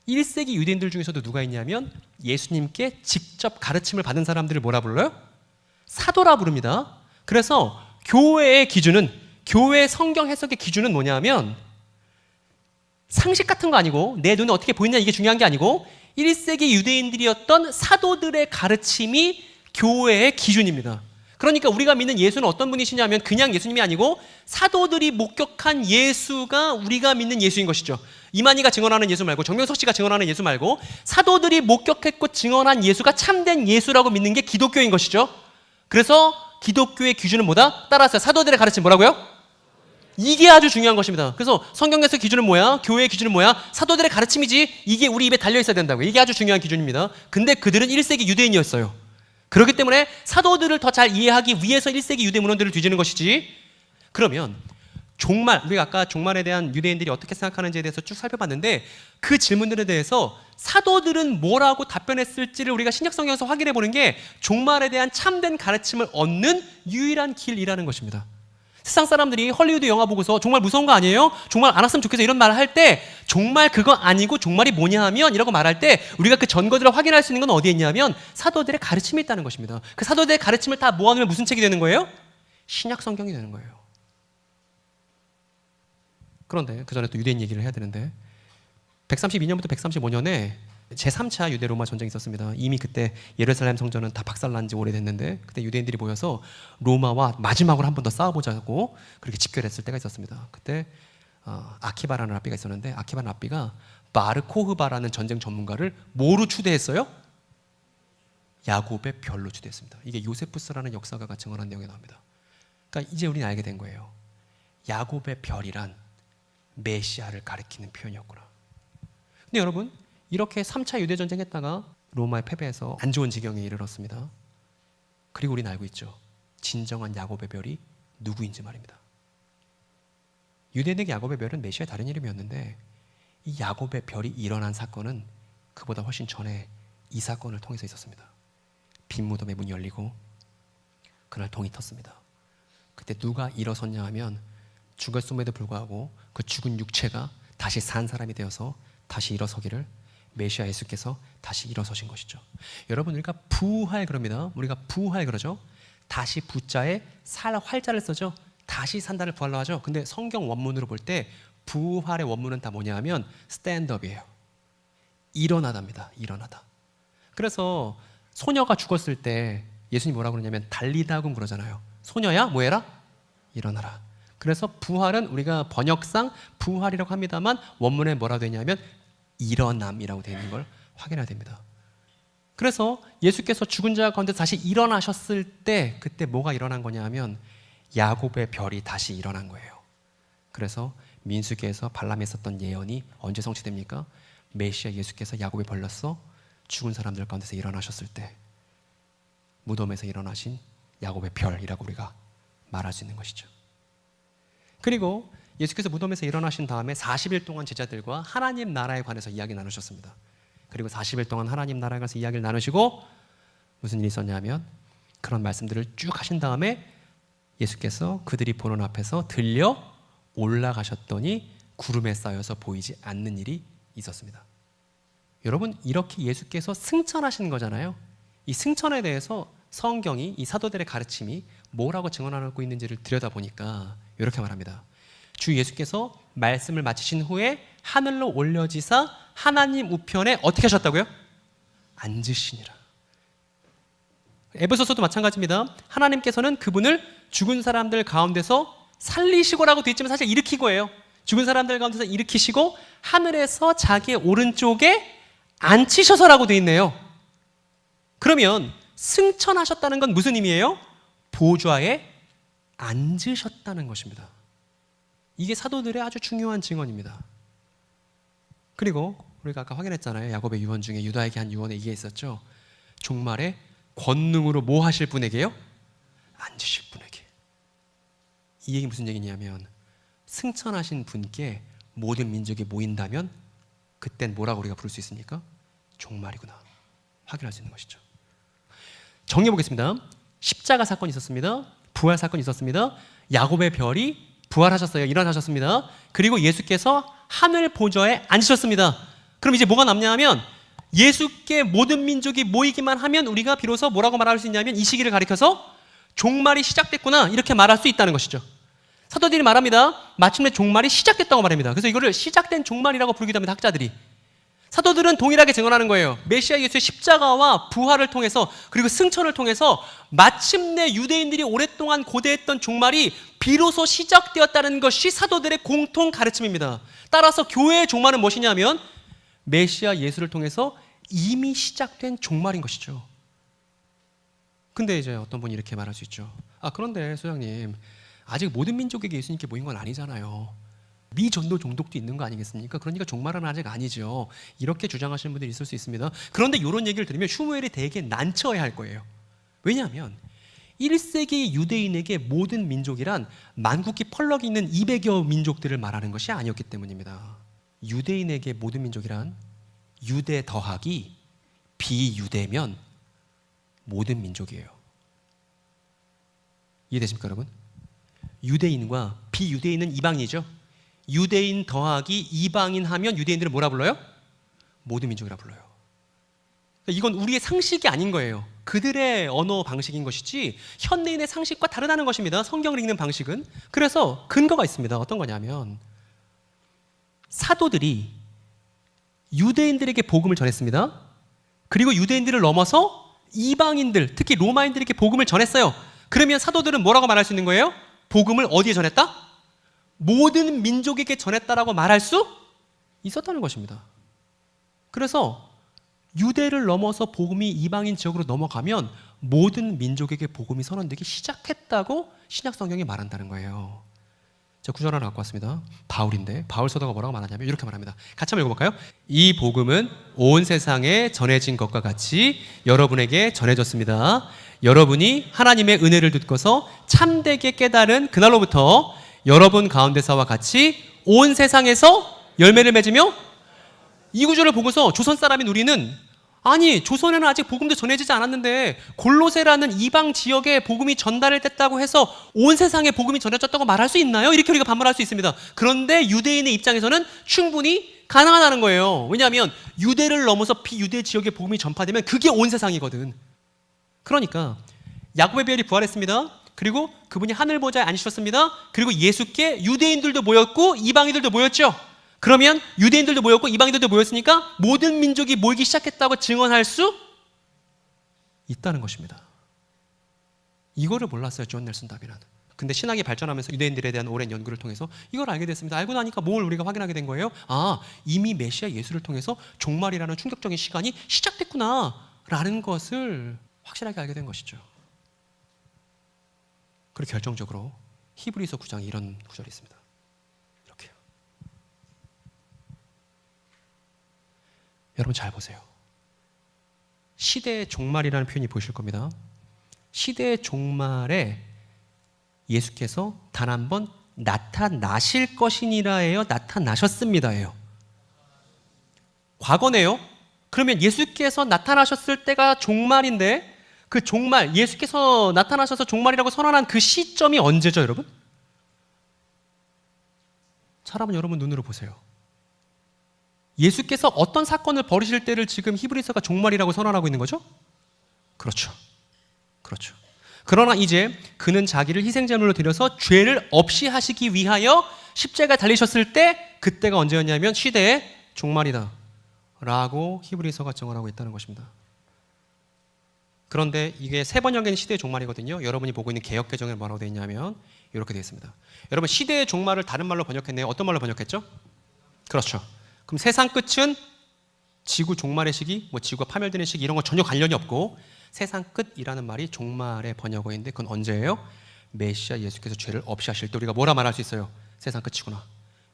1세기 유대인들 중에서도 누가 있냐면 예수님께 직접 가르침을 받은 사람들을 뭐라 불러요? 사도라 부릅니다. 그래서 교회의 기준은, 교회 성경 해석의 기준은 뭐냐면 상식 같은 거 아니고 내 눈에 어떻게 보이냐 이게 중요한 게 아니고 1세기 유대인들이었던 사도들의 가르침이 교회의 기준입니다. 그러니까 우리가 믿는 예수는 어떤 분이시냐면 그냥 예수님이 아니고 사도들이 목격한 예수가 우리가 믿는 예수인 것이죠. 이만희가 증언하는 예수 말고 정명석 씨가 증언하는 예수 말고 사도들이 목격했고 증언한 예수가 참된 예수라고 믿는 게 기독교인 것이죠. 그래서 기독교의 기준은 뭐다? 따라서 사도들의 가르침 뭐라고요? 이게 아주 중요한 것입니다. 그래서 성경에서 기준은 뭐야? 교회의 기준은 뭐야? 사도들의 가르침이지. 이게 우리 입에 달려 있어야 된다고요. 이게 아주 중요한 기준입니다. 근데 그들은 1세기 유대인이었어요. 그렇기 때문에 사도들을 더 잘 이해하기 위해서 1세기 유대 문헌들을 뒤지는 것이지. 그러면 종말, 우리가 아까 종말에 대한 유대인들이 어떻게 생각하는지에 대해서 쭉 살펴봤는데 그 질문들에 대해서 사도들은 뭐라고 답변했을지를 우리가 신약성경에서 확인해 보는 게 종말에 대한 참된 가르침을 얻는 유일한 길이라는 것입니다. 세상 사람들이 헐리우드 영화 보고서 정말 무서운 거 아니에요? 정말 안 왔으면 좋겠어 이런 말을 할 때 정말 그거 아니고 정말이 뭐냐 하면 이라고 말할 때 우리가 그 전거들을 확인할 수 있는 건 어디에 있냐면 사도들의 가르침이 있다는 것입니다. 그 사도들의 가르침을 다 모아놓으면 무슨 책이 되는 거예요? 신약 성경이 되는 거예요. 그런데 그 전에 또 유대인 얘기를 해야 되는데 132년부터 135년에 제3차 유대 로마 전쟁이 있었습니다. 이미 그때 예루살렘 성전은 다 박살난 지 오래됐는데 그때 유대인들이 모여서 로마와 마지막으로 한 번 더 싸워보자고 그렇게 집결했을 때가 있었습니다. 그때 아키바라는 랍비가 있었는데 아키바라는 랍비가 바르코흐바라는 전쟁 전문가를 뭐로 추대했어요? 야곱의 별로 추대했습니다. 이게 요세푸스라는 역사가가 증언한 내용이 나옵니다. 그러니까 이제 우리는 알게 된 거예요. 야곱의 별이란 메시아를 가리키는 표현이었구나. 근데 여러분 이렇게 3차 유대전쟁 했다가 로마에 패배해서 안 좋은 지경에 이르렀습니다. 그리고 우리는 알고 있죠. 진정한 야곱의 별이 누구인지 말입니다. 유대인에게 야곱의 별은 메시아의 다른 이름이었는데 이 야곱의 별이 일어난 사건은 그보다 훨씬 전에 이 사건을 통해서 있었습니다. 빈 무덤의 문이 열리고 그날 동이 텄습니다. 그때 누가 일어섰냐 하면 죽었음에도 불구하고 그 죽은 육체가 다시 산 사람이 되어서 다시 일어서기를 메시아 예수께서 다시 일어서신 것이죠. 여러분 우리가 부활 그럽니다. 우리가 부활 그러죠. 다시 부자에 살 활자를 써죠. 다시 산다를 부활로 하죠. 근데 성경 원문으로 볼 때 부활의 원문은 다 뭐냐 하면 스탠드업이에요. 일어나답니다. 일어나다. 그래서 소녀가 죽었을 때 예수님이 뭐라고 그러냐면 달리다금 그러잖아요. 소녀야 뭐해라? 일어나라. 그래서 부활은 우리가 번역상 부활이라고 합니다만 원문에 뭐라고 되냐면 일어남이라고 되어 있는 걸 확인해야 됩니다. 그래서 예수께서 죽은 자 가운데 다시 일어나셨을 때 그때 뭐가 일어난 거냐 하면 야곱의 별이 다시 일어난 거예요. 그래서 민수기에서 발람에 썼던 예언이 언제 성취됩니까? 메시아 예수께서 야곱의 별로서 죽은 사람들 가운데서 일어나셨을 때 무덤에서 일어나신 야곱의 별이라고 우리가 말할 수 있는 것이죠. 그리고 예수께서 무덤에서 일어나신 다음에 40일 동안 제자들과 하나님 나라에 관해서 이야기 나누셨습니다. 그리고 40일 동안 하나님 나라에 관해서 이야기를 나누시고 무슨 일이 있었냐면 그런 말씀들을 쭉 하신 다음에 예수께서 그들이 보는 앞에서 들려 올라가셨더니 구름에 쌓여서 보이지 않는 일이 있었습니다. 여러분 이렇게 예수께서 승천하신 거잖아요. 이 승천에 대해서 성경이 이 사도들의 가르침이 뭐라고 증언하고 있는지를 들여다보니까 이렇게 말합니다. 주 예수께서 말씀을 마치신 후에 하늘로 올려지사 하나님 우편에 어떻게 하셨다고요? 앉으시니라. 에베소서도 마찬가지입니다. 하나님께서는 그분을 죽은 사람들 가운데서 살리시고라고 되어 있지만 사실 일으키고예요. 죽은 사람들 가운데서 일으키시고 하늘에서 자기의 오른쪽에 앉히셔서라고 되어 있네요. 그러면 승천하셨다는 건 무슨 의미예요? 보좌에 앉으셨다는 것입니다. 이게 사도들의 아주 중요한 증언입니다. 그리고 우리가 아까 확인했잖아요. 야곱의 유언 중에 유다에게 한 유언에 이게 있었죠. 종말에 권능으로 뭐 하실 분에게요? 앉으실 분에게. 이 얘기 무슨 얘기냐면 승천하신 분께 모든 민족이 모인다면 그땐 뭐라고 우리가 부를 수 있습니까? 종말이구나. 확인할 수 있는 것이죠. 정리해 보겠습니다. 십자가 사건이 있었습니다. 부활 사건이 있었습니다. 야곱의 별이 부활하셨어요. 일어나셨습니다. 그리고 예수께서 하늘 보좌에 앉으셨습니다. 그럼 이제 뭐가 남냐 하면 예수께 모든 민족이 모이기만 하면 우리가 비로소 뭐라고 말할 수 있냐면 이 시기를 가리켜서 종말이 시작됐구나 이렇게 말할 수 있다는 것이죠. 사도들이 말합니다. 마침내 종말이 시작됐다고 말합니다. 그래서 이거를 시작된 종말이라고 부르기도 합니다. 학자들이. 사도들은 동일하게 증언하는 거예요. 메시아 예수의 십자가와 부활을 통해서 그리고 승천을 통해서 마침내 유대인들이 오랫동안 고대했던 종말이 비로소 시작되었다는 것이 사도들의 공통 가르침입니다. 따라서 교회의 종말은 무엇이냐면 메시아 예수를 통해서 이미 시작된 종말인 것이죠. 근데 이제 어떤 분이 이렇게 말할 수 있죠. 그런데 소장님 아직 모든 민족에게 예수님께 모인 건 아니잖아요. 미전도 종족도 있는 거 아니겠습니까? 그러니까 종말은 아직 아니죠. 이렇게 주장하시는 분들이 있을 수 있습니다. 그런데 이런 얘기를 들으면 슈무엘이 되게 난처해 할 거예요. 왜냐하면 1세기 유대인에게 모든 민족이란 만국기 펄럭이 있는 200여 민족들을 말하는 것이 아니었기 때문입니다. 유대인에게 모든 민족이란 유대 더하기 비유대면 모든 민족이에요. 이해되십니까 여러분? 유대인과 비유대인은 이방인이죠. 유대인 더하기 이방인 하면 유대인들은 뭐라 불러요? 모든 민족이라 불러요. 이건 우리의 상식이 아닌 거예요. 그들의 언어 방식인 것이지 현대인의 상식과 다르다는 것입니다. 성경을 읽는 방식은. 그래서 근거가 있습니다. 어떤 거냐면 사도들이 유대인들에게 복음을 전했습니다. 그리고 유대인들을 넘어서 이방인들, 특히 로마인들에게 복음을 전했어요. 그러면 사도들은 뭐라고 말할 수 있는 거예요? 복음을 어디에 전했다? 모든 민족에게 전했다라고 말할 수 있었다는 것입니다. 그래서 유대를 넘어서 복음이 이방인 지역으로 넘어가면 모든 민족에게 복음이 선언되기 시작했다고 신약 성경이 말한다는 거예요. 제가 구절 하나 갖고 왔습니다. 바울인데 바울 서도가 뭐라고 말하냐면 이렇게 말합니다. 같이 한번 읽어볼까요? 이 복음은 온 세상에 전해진 것과 같이 여러분에게 전해졌습니다. 여러분이 하나님의 은혜를 듣고서 참되게 깨달은 그날로부터 여러분 가운데서와 같이 온 세상에서 열매를 맺으며, 이 구절을 보고서 조선 사람인 우리는 아니 조선에는 아직 복음도 전해지지 않았는데 골로새라는 이방 지역에 복음이 전달됐다고 해서 온 세상에 복음이 전해졌다고 말할 수 있나요? 이렇게 우리가 반문할 수 있습니다. 그런데 유대인의 입장에서는 충분히 가능하다는 거예요. 왜냐하면 유대를 넘어서 비유대 지역에 복음이 전파되면 그게 온 세상이거든. 그러니까 야곱의 별이 부활했습니다. 그리고 그분이 하늘 보좌에 앉으셨습니다. 그리고 예수께 유대인들도 모였고 이방인들도 모였죠. 그러면 유대인들도 모였고 이방인들도 모였으니까 모든 민족이 모이기 시작했다고 증언할 수 있다는 것입니다. 이거를 몰랐어요, 존 넬슨 다비는. 근데 신학이 발전하면서 유대인들에 대한 오랜 연구를 통해서 이걸 알게 됐습니다. 알고 나니까 뭘 우리가 확인하게 된 거예요? 아, 이미 메시아 예수를 통해서 종말이라는 충격적인 시간이 시작됐구나라는 것을 확실하게 알게 된 것이죠. 그리고 결정적으로 히브리서 9장에 이런 구절이 있습니다. 이렇게요. 여러분 잘 보세요. 시대의 종말이라는 표현이 보이실 겁니다. 시대의 종말에 예수께서 단 한 번 나타나실 것이니라예요? 나타나셨습니다예요? 과거네요. 그러면 예수께서 나타나셨을 때가 종말인데 그 종말, 예수께서 나타나셔서 종말이라고 선언한 그 시점이 언제죠, 여러분? 사람은 여러분 눈으로 보세요. 예수께서 어떤 사건을 벌이실 때를 지금 히브리서가 종말이라고 선언하고 있는 거죠? 그렇죠. 그렇죠. 그러나 이제 그는 자기를 희생제물로 드려서 죄를 없이 하시기 위하여 십자가에 달리셨을 때 그때가 언제였냐면 시대의 종말이다 라고 히브리서가 정언하고 있다는 것입니다. 그런데 이게 세 번역에는 시대의 종말이거든요. 여러분이 보고 있는 개역개정에 뭐라고 되어 있냐면 이렇게 되어 있습니다. 여러분 시대의 종말을 다른 말로 번역했네요. 어떤 말로 번역했죠? 그렇죠. 그럼 세상 끝은 지구 종말의 시기, 뭐 지구가 파멸되는 시기 이런 거 전혀 관련이 없고 세상 끝이라는 말이 종말의 번역어인데 그건 언제예요? 메시아 예수께서 죄를 없이 하실 때 우리가 뭐라 말할 수 있어요? 세상 끝이구나,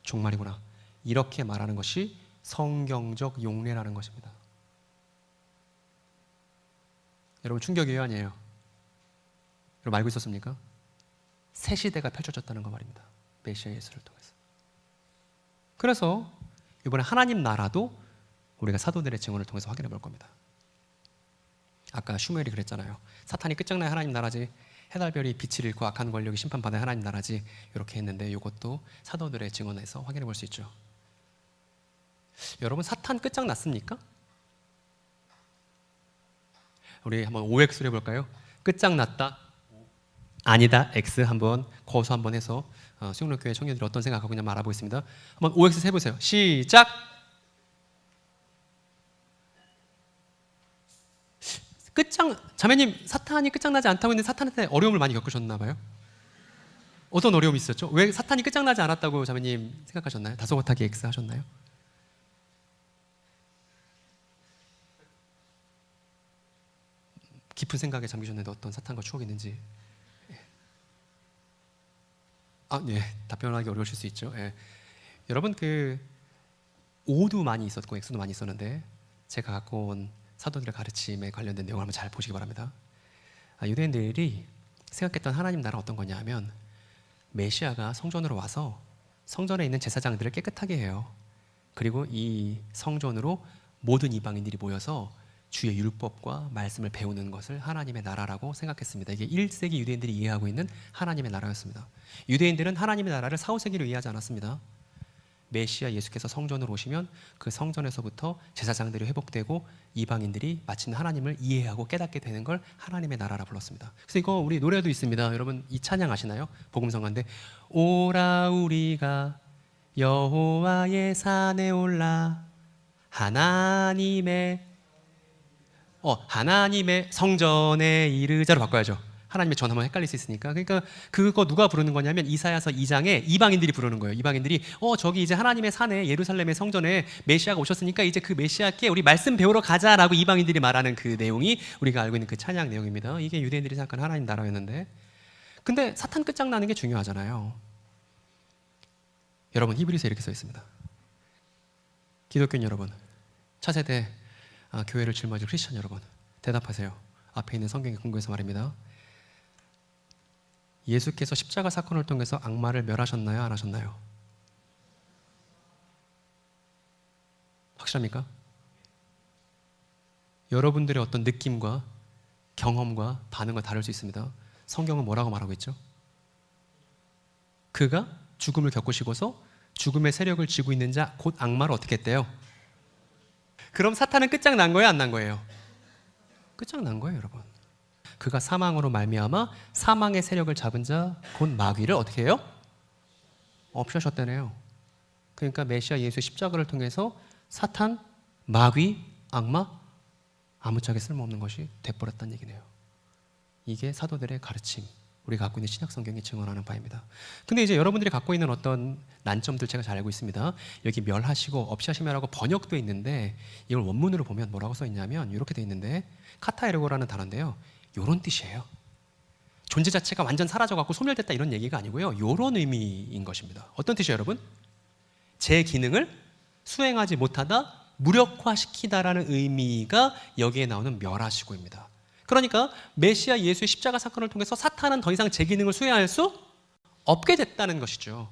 종말이구나 이렇게 말하는 것이 성경적 용례라는 것입니다. 여러분 충격이에요, 아니에요? 여러분 알고 있었습니까? 새 시대가 펼쳐졌다는 거 말입니다. 메시아 예수를 통해서. 그래서 이번에 하나님 나라도 우리가 사도들의 증언을 통해서 확인해 볼 겁니다. 아까 슈무엘이 그랬잖아요. 사탄이 끝장나야 하나님 나라지, 해달별이 빛을 잃고 악한 권력이 심판받아야 하나님 나라지 이렇게 했는데 이것도 사도들의 증언에서 확인해 볼 수 있죠. 여러분 사탄 끝장났습니까? 우리 한번 OX를 해볼까요? 끝장났다, 아니다, X 한번 거수 한번 해서 수영록교회 청년들이 어떤 생각하고 있냐면 알아보겠습니다. 한번 OX 해보세요. 시작! 자매님 사탄이 끝장나지 않다고 했는데 사탄한테 어려움을 많이 겪으셨나 봐요? 어떤 어려움이 있었죠? 왜 사탄이 끝장나지 않았다고 자매님 생각하셨나요? 다소곳하게 X 하셨나요? 깊은 생각에 잠기셨는데 어떤 사탄과 추억이 있는지 답변하기 어려우실 수 있죠. 여러분 O도 많이 있었고 X도 많이 있었는데 제가 갖고 온 사도들의 가르침에 관련된 내용을 한번 잘 보시기 바랍니다. 유대인들이 생각했던 하나님 나라 어떤 거냐 하면 메시아가 성전으로 와서 성전에 있는 제사장들을 깨끗하게 해요. 그리고 이 성전으로 모든 이방인들이 모여서 주의 율법과 말씀을 배우는 것을 하나님의 나라라고 생각했습니다. 이게 1세기 유대인들이 이해하고 있는 하나님의 나라였습니다. 유대인들은 하나님의 나라를 4, 5세기로 이해하지 않았습니다. 메시아 예수께서 성전으로 오시면 그 성전에서부터 제사장들이 회복되고 이방인들이 마침 하나님을 이해하고 깨닫게 되는 걸 하나님의 나라라 불렀습니다. 그래서 이거 우리 노래도 있습니다. 여러분 이 찬양 아시나요? 복음성가인데 오라 우리가 여호와의 산에 올라 하나님의 성전에 이르자로 바꿔야죠. 하나님의 전하면 헷갈릴 수 있으니까. 그러니까 그거 누가 부르는 거냐면 이사야서 2장에 이방인들이 부르는 거예요. 이방인들이 저기 이제 하나님의 산에 예루살렘의 성전에 메시아가 오셨으니까 이제 그 메시아께 우리 말씀 배우러 가자라고 이방인들이 말하는 그 내용이 우리가 알고 있는 그 찬양 내용입니다. 이게 유대인들이 생각하는 하나님 나라였는데, 근데 사탄 끝장나는 게 중요하잖아요. 여러분 히브리서에 이렇게 써 있습니다. 기독교인 여러분, 차세대 교회를 짊어질 크리스천 여러분, 대답하세요. 앞에 있는 성경의 근거에서 말입니다. 예수께서 십자가 사건을 통해서 악마를 멸하셨나요? 안 하셨나요? 확실합니까? 여러분들의 어떤 느낌과 경험과 반응과 다를 수 있습니다. 성경은 뭐라고 말하고 있죠? 그가 죽음을 겪으시고서 죽음의 세력을 쥐고 있는 자 곧 악마를 어떻게 했대요? 그럼 사탄은 끝장난 거예요? 안 난 거예요? 끝장난 거예요, 여러분. 그가 사망으로 말미암아 사망의 세력을 잡은 자 곧 마귀를 어떻게 해요? 없애셨다네요. 그러니까 메시아 예수의 십자가를 통해서 사탄, 마귀, 악마 아무짝에 쓸모없는 것이 돼버렸다는 얘기네요. 이게 사도들의 가르침, 우리가 갖고 있는 신약 성경이 증언하는 바입니다. 근데 이제 여러분들이 갖고 있는 어떤 난점들 제가 잘 알고 있습니다. 여기 멸하시고 없이하시며라고 번역돼 있는데 이걸 원문으로 보면 뭐라고 써 있냐면 이렇게 돼 있는데 카타에르고라는 단어인데요. 요런 뜻이에요. 존재 자체가 완전 사라져갖고 소멸됐다 이런 얘기가 아니고요. 요런 의미인 것입니다. 어떤 뜻이에요, 여러분? 제 기능을 수행하지 못하다 무력화시키다라는 의미가 여기에 나오는 멸하시고입니다. 그러니까 메시아 예수의 십자가 사건을 통해서 사탄은 더 이상 제 기능을 수행할 수 없게 됐다는 것이죠.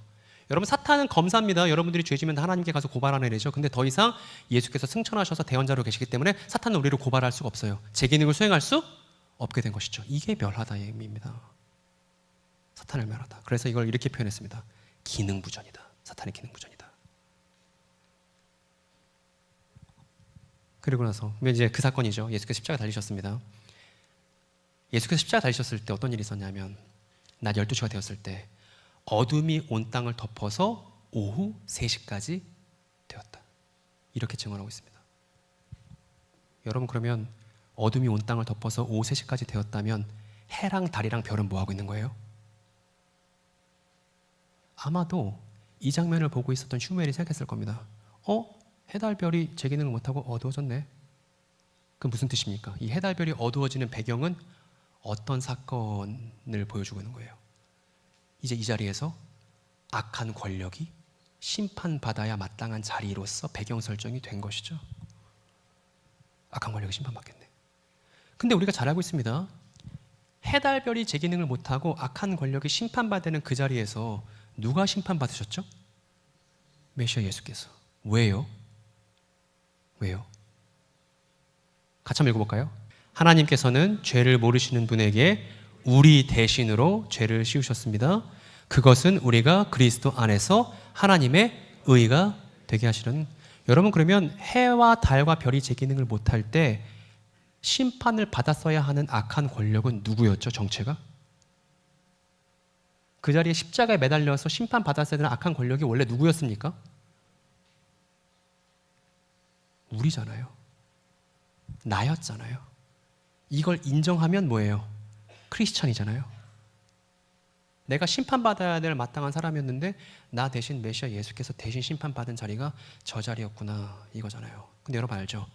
여러분 사탄은 검사입니다. 여러분들이 죄지면 하나님께 가서 고발하는 애죠. 근데 더 이상 예수께서 승천하셔서 대언자로 계시기 때문에 사탄은 우리를 고발할 수가 없어요. 제 기능을 수행할 수 없게 된 것이죠. 이게 멸하다의 의미입니다. 사탄을 멸하다. 그래서 이걸 이렇게 표현했습니다. 기능부전이다. 사탄의 기능부전이다. 그리고 나서 이제 그 사건이죠. 예수께서 십자가 달리셨습니다. 예수께서 십자가 달리셨을 때 어떤 일이 있었냐면 낮 12시가 되었을 때 어둠이 온 땅을 덮어서 오후 3시까지 되었다. 이렇게 증언하고 있습니다. 여러분 그러면 어둠이 온 땅을 덮어서 오후 3시까지 되었다면 해랑 달이랑 별은 뭐하고 있는 거예요? 아마도 이 장면을 보고 있었던 슈무엘이 생각했을 겁니다. 해달 별이 제 기능을 못하고 어두워졌네. 그럼 무슨 뜻입니까? 이 해달 별이 어두워지는 배경은 어떤 사건을 보여주고 있는 거예요? 이제 이 자리에서 악한 권력이 심판받아야 마땅한 자리로서 배경 설정이 된 것이죠. 악한 권력이 심판받겠네. 근데 우리가 잘 알고 있습니다. 해달별이 제 기능을 못하고 악한 권력이 심판받는 그 자리에서 누가 심판받으셨죠? 메시아 예수께서. 왜요? 왜요? 같이 한번 읽어볼까요? 하나님께서는 죄를 모르시는 분에게 우리 대신으로 죄를 씌우셨습니다. 그것은 우리가 그리스도 안에서 하나님의 의가 되게 하시는. 여러분 그러면 해와 달과 별이 제 기능을 못할 때 심판을 받았어야 하는 악한 권력은 누구였죠? 정체가? 그 자리에 십자가에 매달려서 심판받았어야 되는 악한 권력이 원래 누구였습니까? 우리잖아요. 나였잖아요. 이걸 인정하면 뭐예요? 크리스찬이잖아요. 내가 심판받아야 될 마땅한 사람이었는데 나 대신 메시아 예수께서 대신 심판받은 자리가 저 자리였구나 이거잖아요. 근데 여러분 알죠?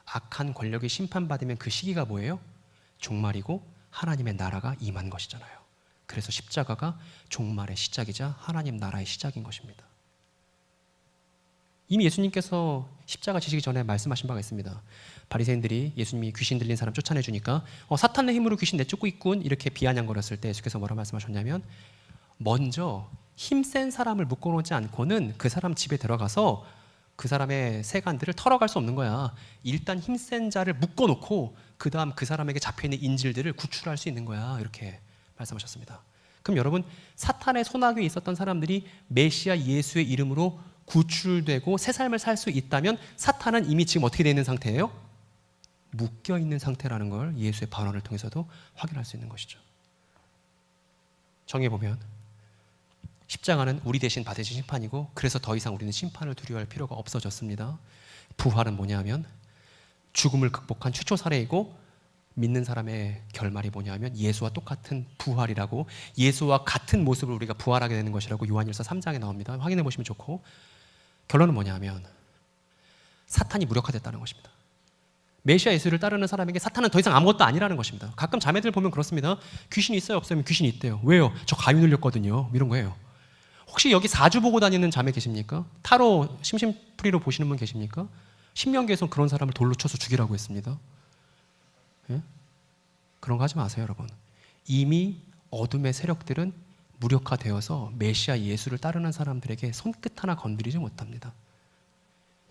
악한 권력이 심판받으면 그 시기가 뭐예요? 종말이고 하나님의 나라가 임한 것이잖아요. 그래서 십자가가 종말의 시작이자 하나님 나라의 시작인 것입니다. 이미 예수님께서 십자가 지시기 전에 말씀하신 바가 있습니다. 바리새인들이 예수님이 귀신 들린 사람 쫓아내주니까 사탄의 힘으로 귀신 내쫓고 있군 이렇게 비아냥거렸을 때 예수께서 뭐라 말씀하셨냐면 먼저 힘센 사람을 묶어놓지 않고는 그 사람 집에 들어가서 그 사람의 세간들을 털어갈 수 없는 거야. 일단 힘센 자를 묶어놓고 그 다음 그 사람에게 잡혀있는 인질들을 구출할 수 있는 거야. 이렇게 말씀하셨습니다. 그럼 여러분, 사탄의 손아귀에 있었던 사람들이 메시아 예수의 이름으로 구출되고 새 삶을 살 수 있다면 사탄은 이미 지금 어떻게 되어 있는 상태예요? 묶여 있는 상태라는 걸 예수의 발언을 통해서도 확인할 수 있는 것이죠. 정해 보면 십자가는 우리 대신 받으신 심판이고, 그래서 더 이상 우리는 심판을 두려워할 필요가 없어졌습니다. 부활은 뭐냐면 죽음을 극복한 최초 사례이고, 믿는 사람의 결말이 뭐냐면 예수와 똑같은 부활이라고, 예수와 같은 모습을 우리가 부활하게 되는 것이라고 요한일서 3장에 나옵니다. 확인해 보시면 좋고, 결론은 뭐냐면 사탄이 무력화됐다는 것입니다. 메시아 예수를 따르는 사람에게 사탄은 더 이상 아무것도 아니라는 것입니다. 가끔 자매들 보면 그렇습니다. 귀신이 있어요, 없어요? 귀신이 있대요. 왜요? 저 가위 눌렸거든요. 이런 거예요. 혹시 여기 사주 보고 다니는 자매 계십니까? 타로 심심풀이로 보시는 분 계십니까? 신명기에서 그런 사람을 돌로 쳐서 죽이라고 했습니다. 예? 그런 거 하지 마세요, 여러분. 이미 어둠의 세력들은 무력화되어서 메시아 예수를 따르는 사람들에게 손끝 하나 건드리지 못합니다.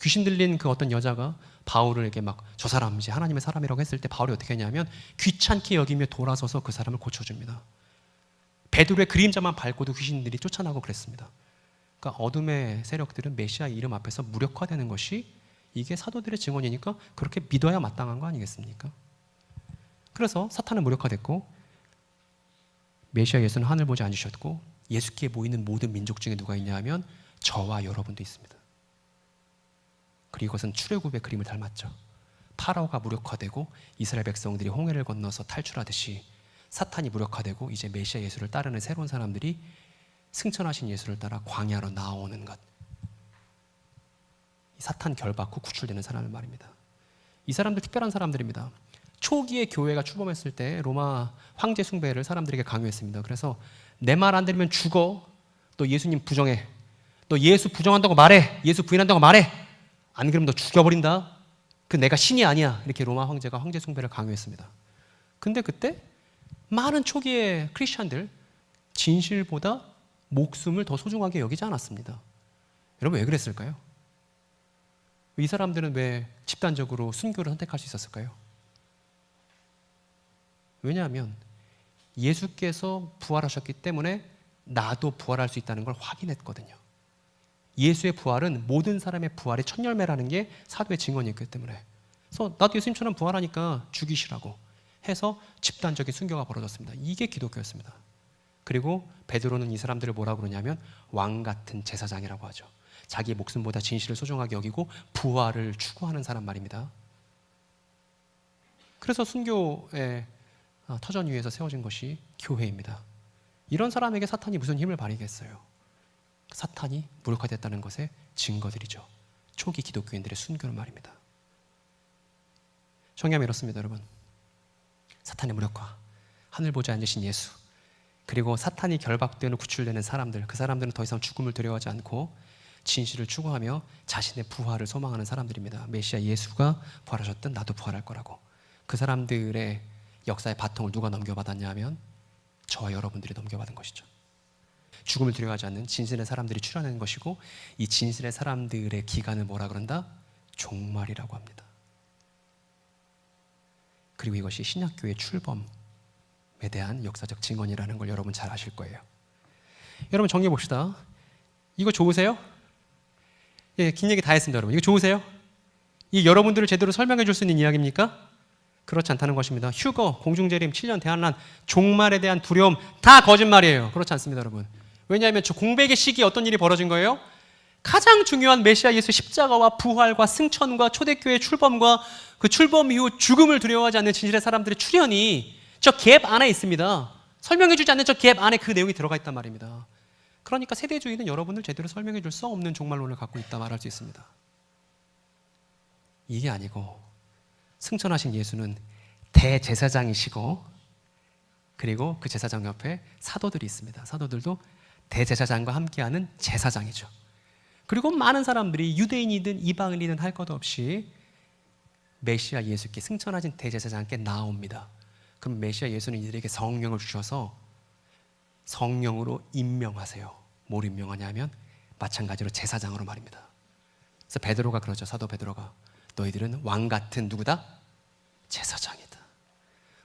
귀신 들린 그 어떤 여자가 바울에게 막 저 사람 이제 하나님의 사람이라고 했을 때 바울이 어떻게 했냐면 귀찮게 여기며 돌아서서 그 사람을 고쳐줍니다. 베드로의 그림자만 밟고도 귀신들이 쫓아나고 그랬습니다. 그러니까 어둠의 세력들은 메시아 이름 앞에서 무력화되는 것이 이게 사도들의 증언이니까 그렇게 믿어야 마땅한 거 아니겠습니까? 그래서 사탄은 무력화됐고, 메시아 예수는 하늘 보지 않으셨고, 예수께 모이는 모든 민족 중에 누가 있냐 하면 저와 여러분도 있습니다. 그리고 이것은 출애굽의 그림을 닮았죠. 파라오가 무력화되고 이스라엘 백성들이 홍해를 건너서 탈출하듯이 사탄이 무력화되고 이제 메시아 예수를 따르는 새로운 사람들이 승천하신 예수를 따라 광야로 나오는 것. 사탄 결박 후 구출되는 사람을 말입니다. 이 사람들 특별한 사람들입니다. 초기에 교회가 출범했을 때 로마 황제 숭배를 사람들에게 강요했습니다. 그래서 내 말 안 들으면 죽어. 너 예수님 부정해. 너 예수 부정한다고 말해. 예수 부인한다고 말해. 안 그러면 너 죽여버린다. 그 내가 신이 아니야. 이렇게 로마 황제가 황제 숭배를 강요했습니다. 근데 그때 많은 초기의 크리스천들 진실보다 목숨을 더 소중하게 여기지 않았습니다. 여러분 왜 그랬을까요? 이 사람들은 왜 집단적으로 순교를 선택할 수 있었을까요? 왜냐하면 예수께서 부활하셨기 때문에 나도 부활할 수 있다는 걸 확인했거든요. 예수의 부활은 모든 사람의 부활의 첫 열매라는 게 사도의 증언이었기 때문에, 그래서 나도 예수님처럼 부활하니까 죽이시라고 해서 집단적인 순교가 벌어졌습니다. 이게 기독교였습니다. 그리고 베드로는 이 사람들을 뭐라고 그러냐면 왕 같은 제사장이라고 하죠. 자기의 목숨보다 진실을 소중하게 여기고 부활을 추구하는 사람 말입니다. 그래서 순교의 터전 위에서 세워진 것이 교회입니다. 이런 사람에게 사탄이 무슨 힘을 발휘겠어요? 사탄이 무력화됐다는 것의 증거들이죠. 초기 기독교인들의 순교는 말입니다. 정리하면 이렇습니다, 여러분. 사탄의 무력화, 하늘 보지 않으신 예수, 그리고 사탄이 결박되는 구출되는 사람들, 그 사람들은 더 이상 죽음을 두려워하지 않고 진실을 추구하며 자신의 부활을 소망하는 사람들입니다. 메시아 예수가 부활하셨든 나도 부활할 거라고. 그 사람들의 역사의 바통을 누가 넘겨받았냐 하면 저와 여러분들이 넘겨받은 것이죠. 죽음을 두려워하지 않는 진실의 사람들이 출현하는 것이고, 이 진실의 사람들의 기간을 뭐라 그런다? 종말이라고 합니다. 그리고 이것이 신약교회의 출범에 대한 역사적 증언이라는 걸 여러분 잘 아실 거예요. 여러분 정리해 봅시다. 이거 좋으세요? 예, 긴 얘기 다 했습니다, 여러분. 이거 좋으세요? 이 여러분들을 제대로 설명해 줄 수 있는 이야기입니까? 그렇지 않다는 것입니다. 휴거, 공중재림, 7년 대환란, 종말에 대한 두려움 다 거짓말이에요. 그렇지 않습니다, 여러분. 왜냐하면 저 공백의 시기에 어떤 일이 벌어진 거예요? 가장 중요한 메시아 예수 십자가와 부활과 승천과 초대교회의 출범과 그 출범 이후 죽음을 두려워하지 않는 진실의 사람들의 출현이 저 갭 안에 있습니다. 설명해주지 않는 저 갭 안에 그 내용이 들어가 있단 말입니다. 그러니까 세대주의는 여러분을 제대로 설명해줄 수 없는 종말론을 갖고 있다 말할 수 있습니다. 이게 아니고 승천하신 예수는 대제사장이시고, 그리고 그 제사장 옆에 사도들이 있습니다. 사도들도 대제사장과 함께하는 제사장이죠. 그리고 많은 사람들이 유대인이든 이방인이든 할 것 없이 메시아 예수께 승천하신 대제사장께 나옵니다. 그럼 메시아 예수는 이들에게 성령을 주셔서 성령으로 임명하세요. 뭘 임명하냐 하면 마찬가지로 제사장으로 말입니다. 그래서 베드로가 그러죠. 사도 베드로가 너희들은 왕 같은 누구다? 제사장이다.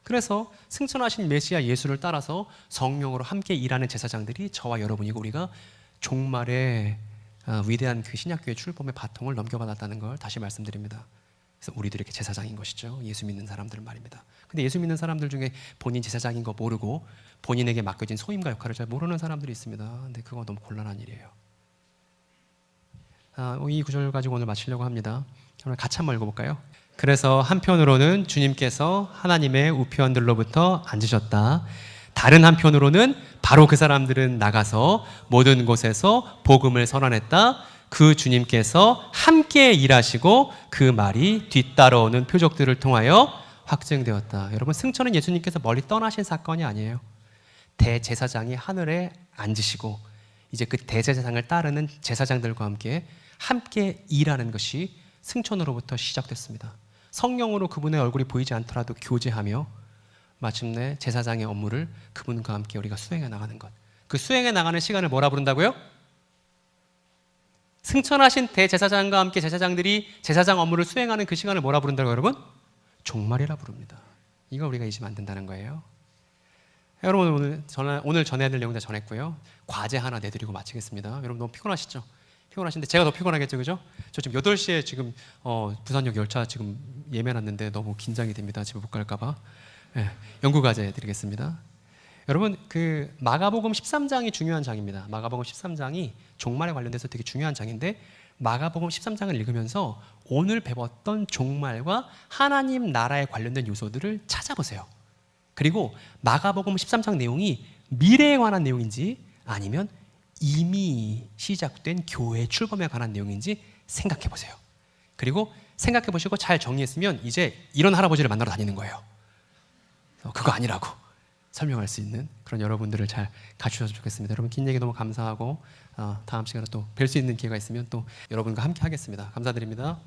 그래서 승천하신 메시아 예수를 따라서 성령으로 함께 일하는 제사장들이 저와 여러분이고 우리가 종말에 위대한 그 신약교회 출범의 바통을 넘겨받았다는 걸 다시 말씀드립니다. 그래서 우리들에게 제사장인 것이죠. 예수 믿는 사람들은 말입니다. 근데 예수 믿는 사람들 중에 본인 제사장인 거 모르고 본인에게 맡겨진 소임과 역할을 잘 모르는 사람들이 있습니다. 근데 그거 너무 곤란한 일이에요. 이 구절 가지고 오늘 마치려고 합니다. 오늘 같이 한번 읽어볼까요? 그래서 한편으로는 주님께서 하나님의 우편들로부터 앉으셨다. 다른 한편으로는 바로 그 사람들은 나가서 모든 곳에서 복음을 선언했다. 그 주님께서 함께 일하시고 그 말이 뒤따라오는 표적들을 통하여 확증되었다. 여러분, 승천은 예수님께서 멀리 떠나신 사건이 아니에요. 대제사장이 하늘에 앉으시고 이제 그 대제사장을 따르는 제사장들과 함께 일하는 것이 승천으로부터 시작됐습니다. 성령으로 그분의 얼굴이 보이지 않더라도 교제하며 마침내 제사장의 업무를 그분과 함께 우리가 수행해 나가는 것. 그 수행해 나가는 시간을 뭐라 부른다고요? 승천하신 대제사장과 함께 제사장들이 제사장 업무를 수행하는 그 시간을 뭐라 부른다고요, 여러분? 종말이라 부릅니다. 이거 우리가 잊으면 안 된다는 거예요. 여러분, 오늘 전해야 될 내용 다 전했고요. 과제 하나 내드리고 마치겠습니다. 여러분 너무 피곤하시죠? 피곤하신데 제가 더 피곤하겠죠, 그죠? 저 지금 8시에 지금 부산역 열차 지금 예매놨는데 너무 긴장이 됩니다. 집에 못 갈까봐. 네, 연구 과제 드리겠습니다. 여러분, 그 마가복음 13장이 중요한 장입니다. 마가복음 13장이 종말에 관련돼서 되게 중요한 장인데 마가복음 13장을 읽으면서 오늘 배웠던 종말과 하나님 나라에 관련된 요소들을 찾아보세요. 그리고 마가복음 13장 내용이 미래에 관한 내용인지 아니면 이미 시작된 교회 출범에 관한 내용인지 생각해 보세요. 그리고 생각해 보시고 잘 정리했으면 이제 이런 할아버지를 만나러 다니는 거예요. 그거 아니라고 설명할 수 있는 그런 여러분들을 잘 갖추셔서 좋겠습니다. 여러분, 긴 얘기 너무 감사하고 다음 시간에 또 뵐 수 있는 기회가 있으면 또 여러분과 함께 하겠습니다. 감사드립니다.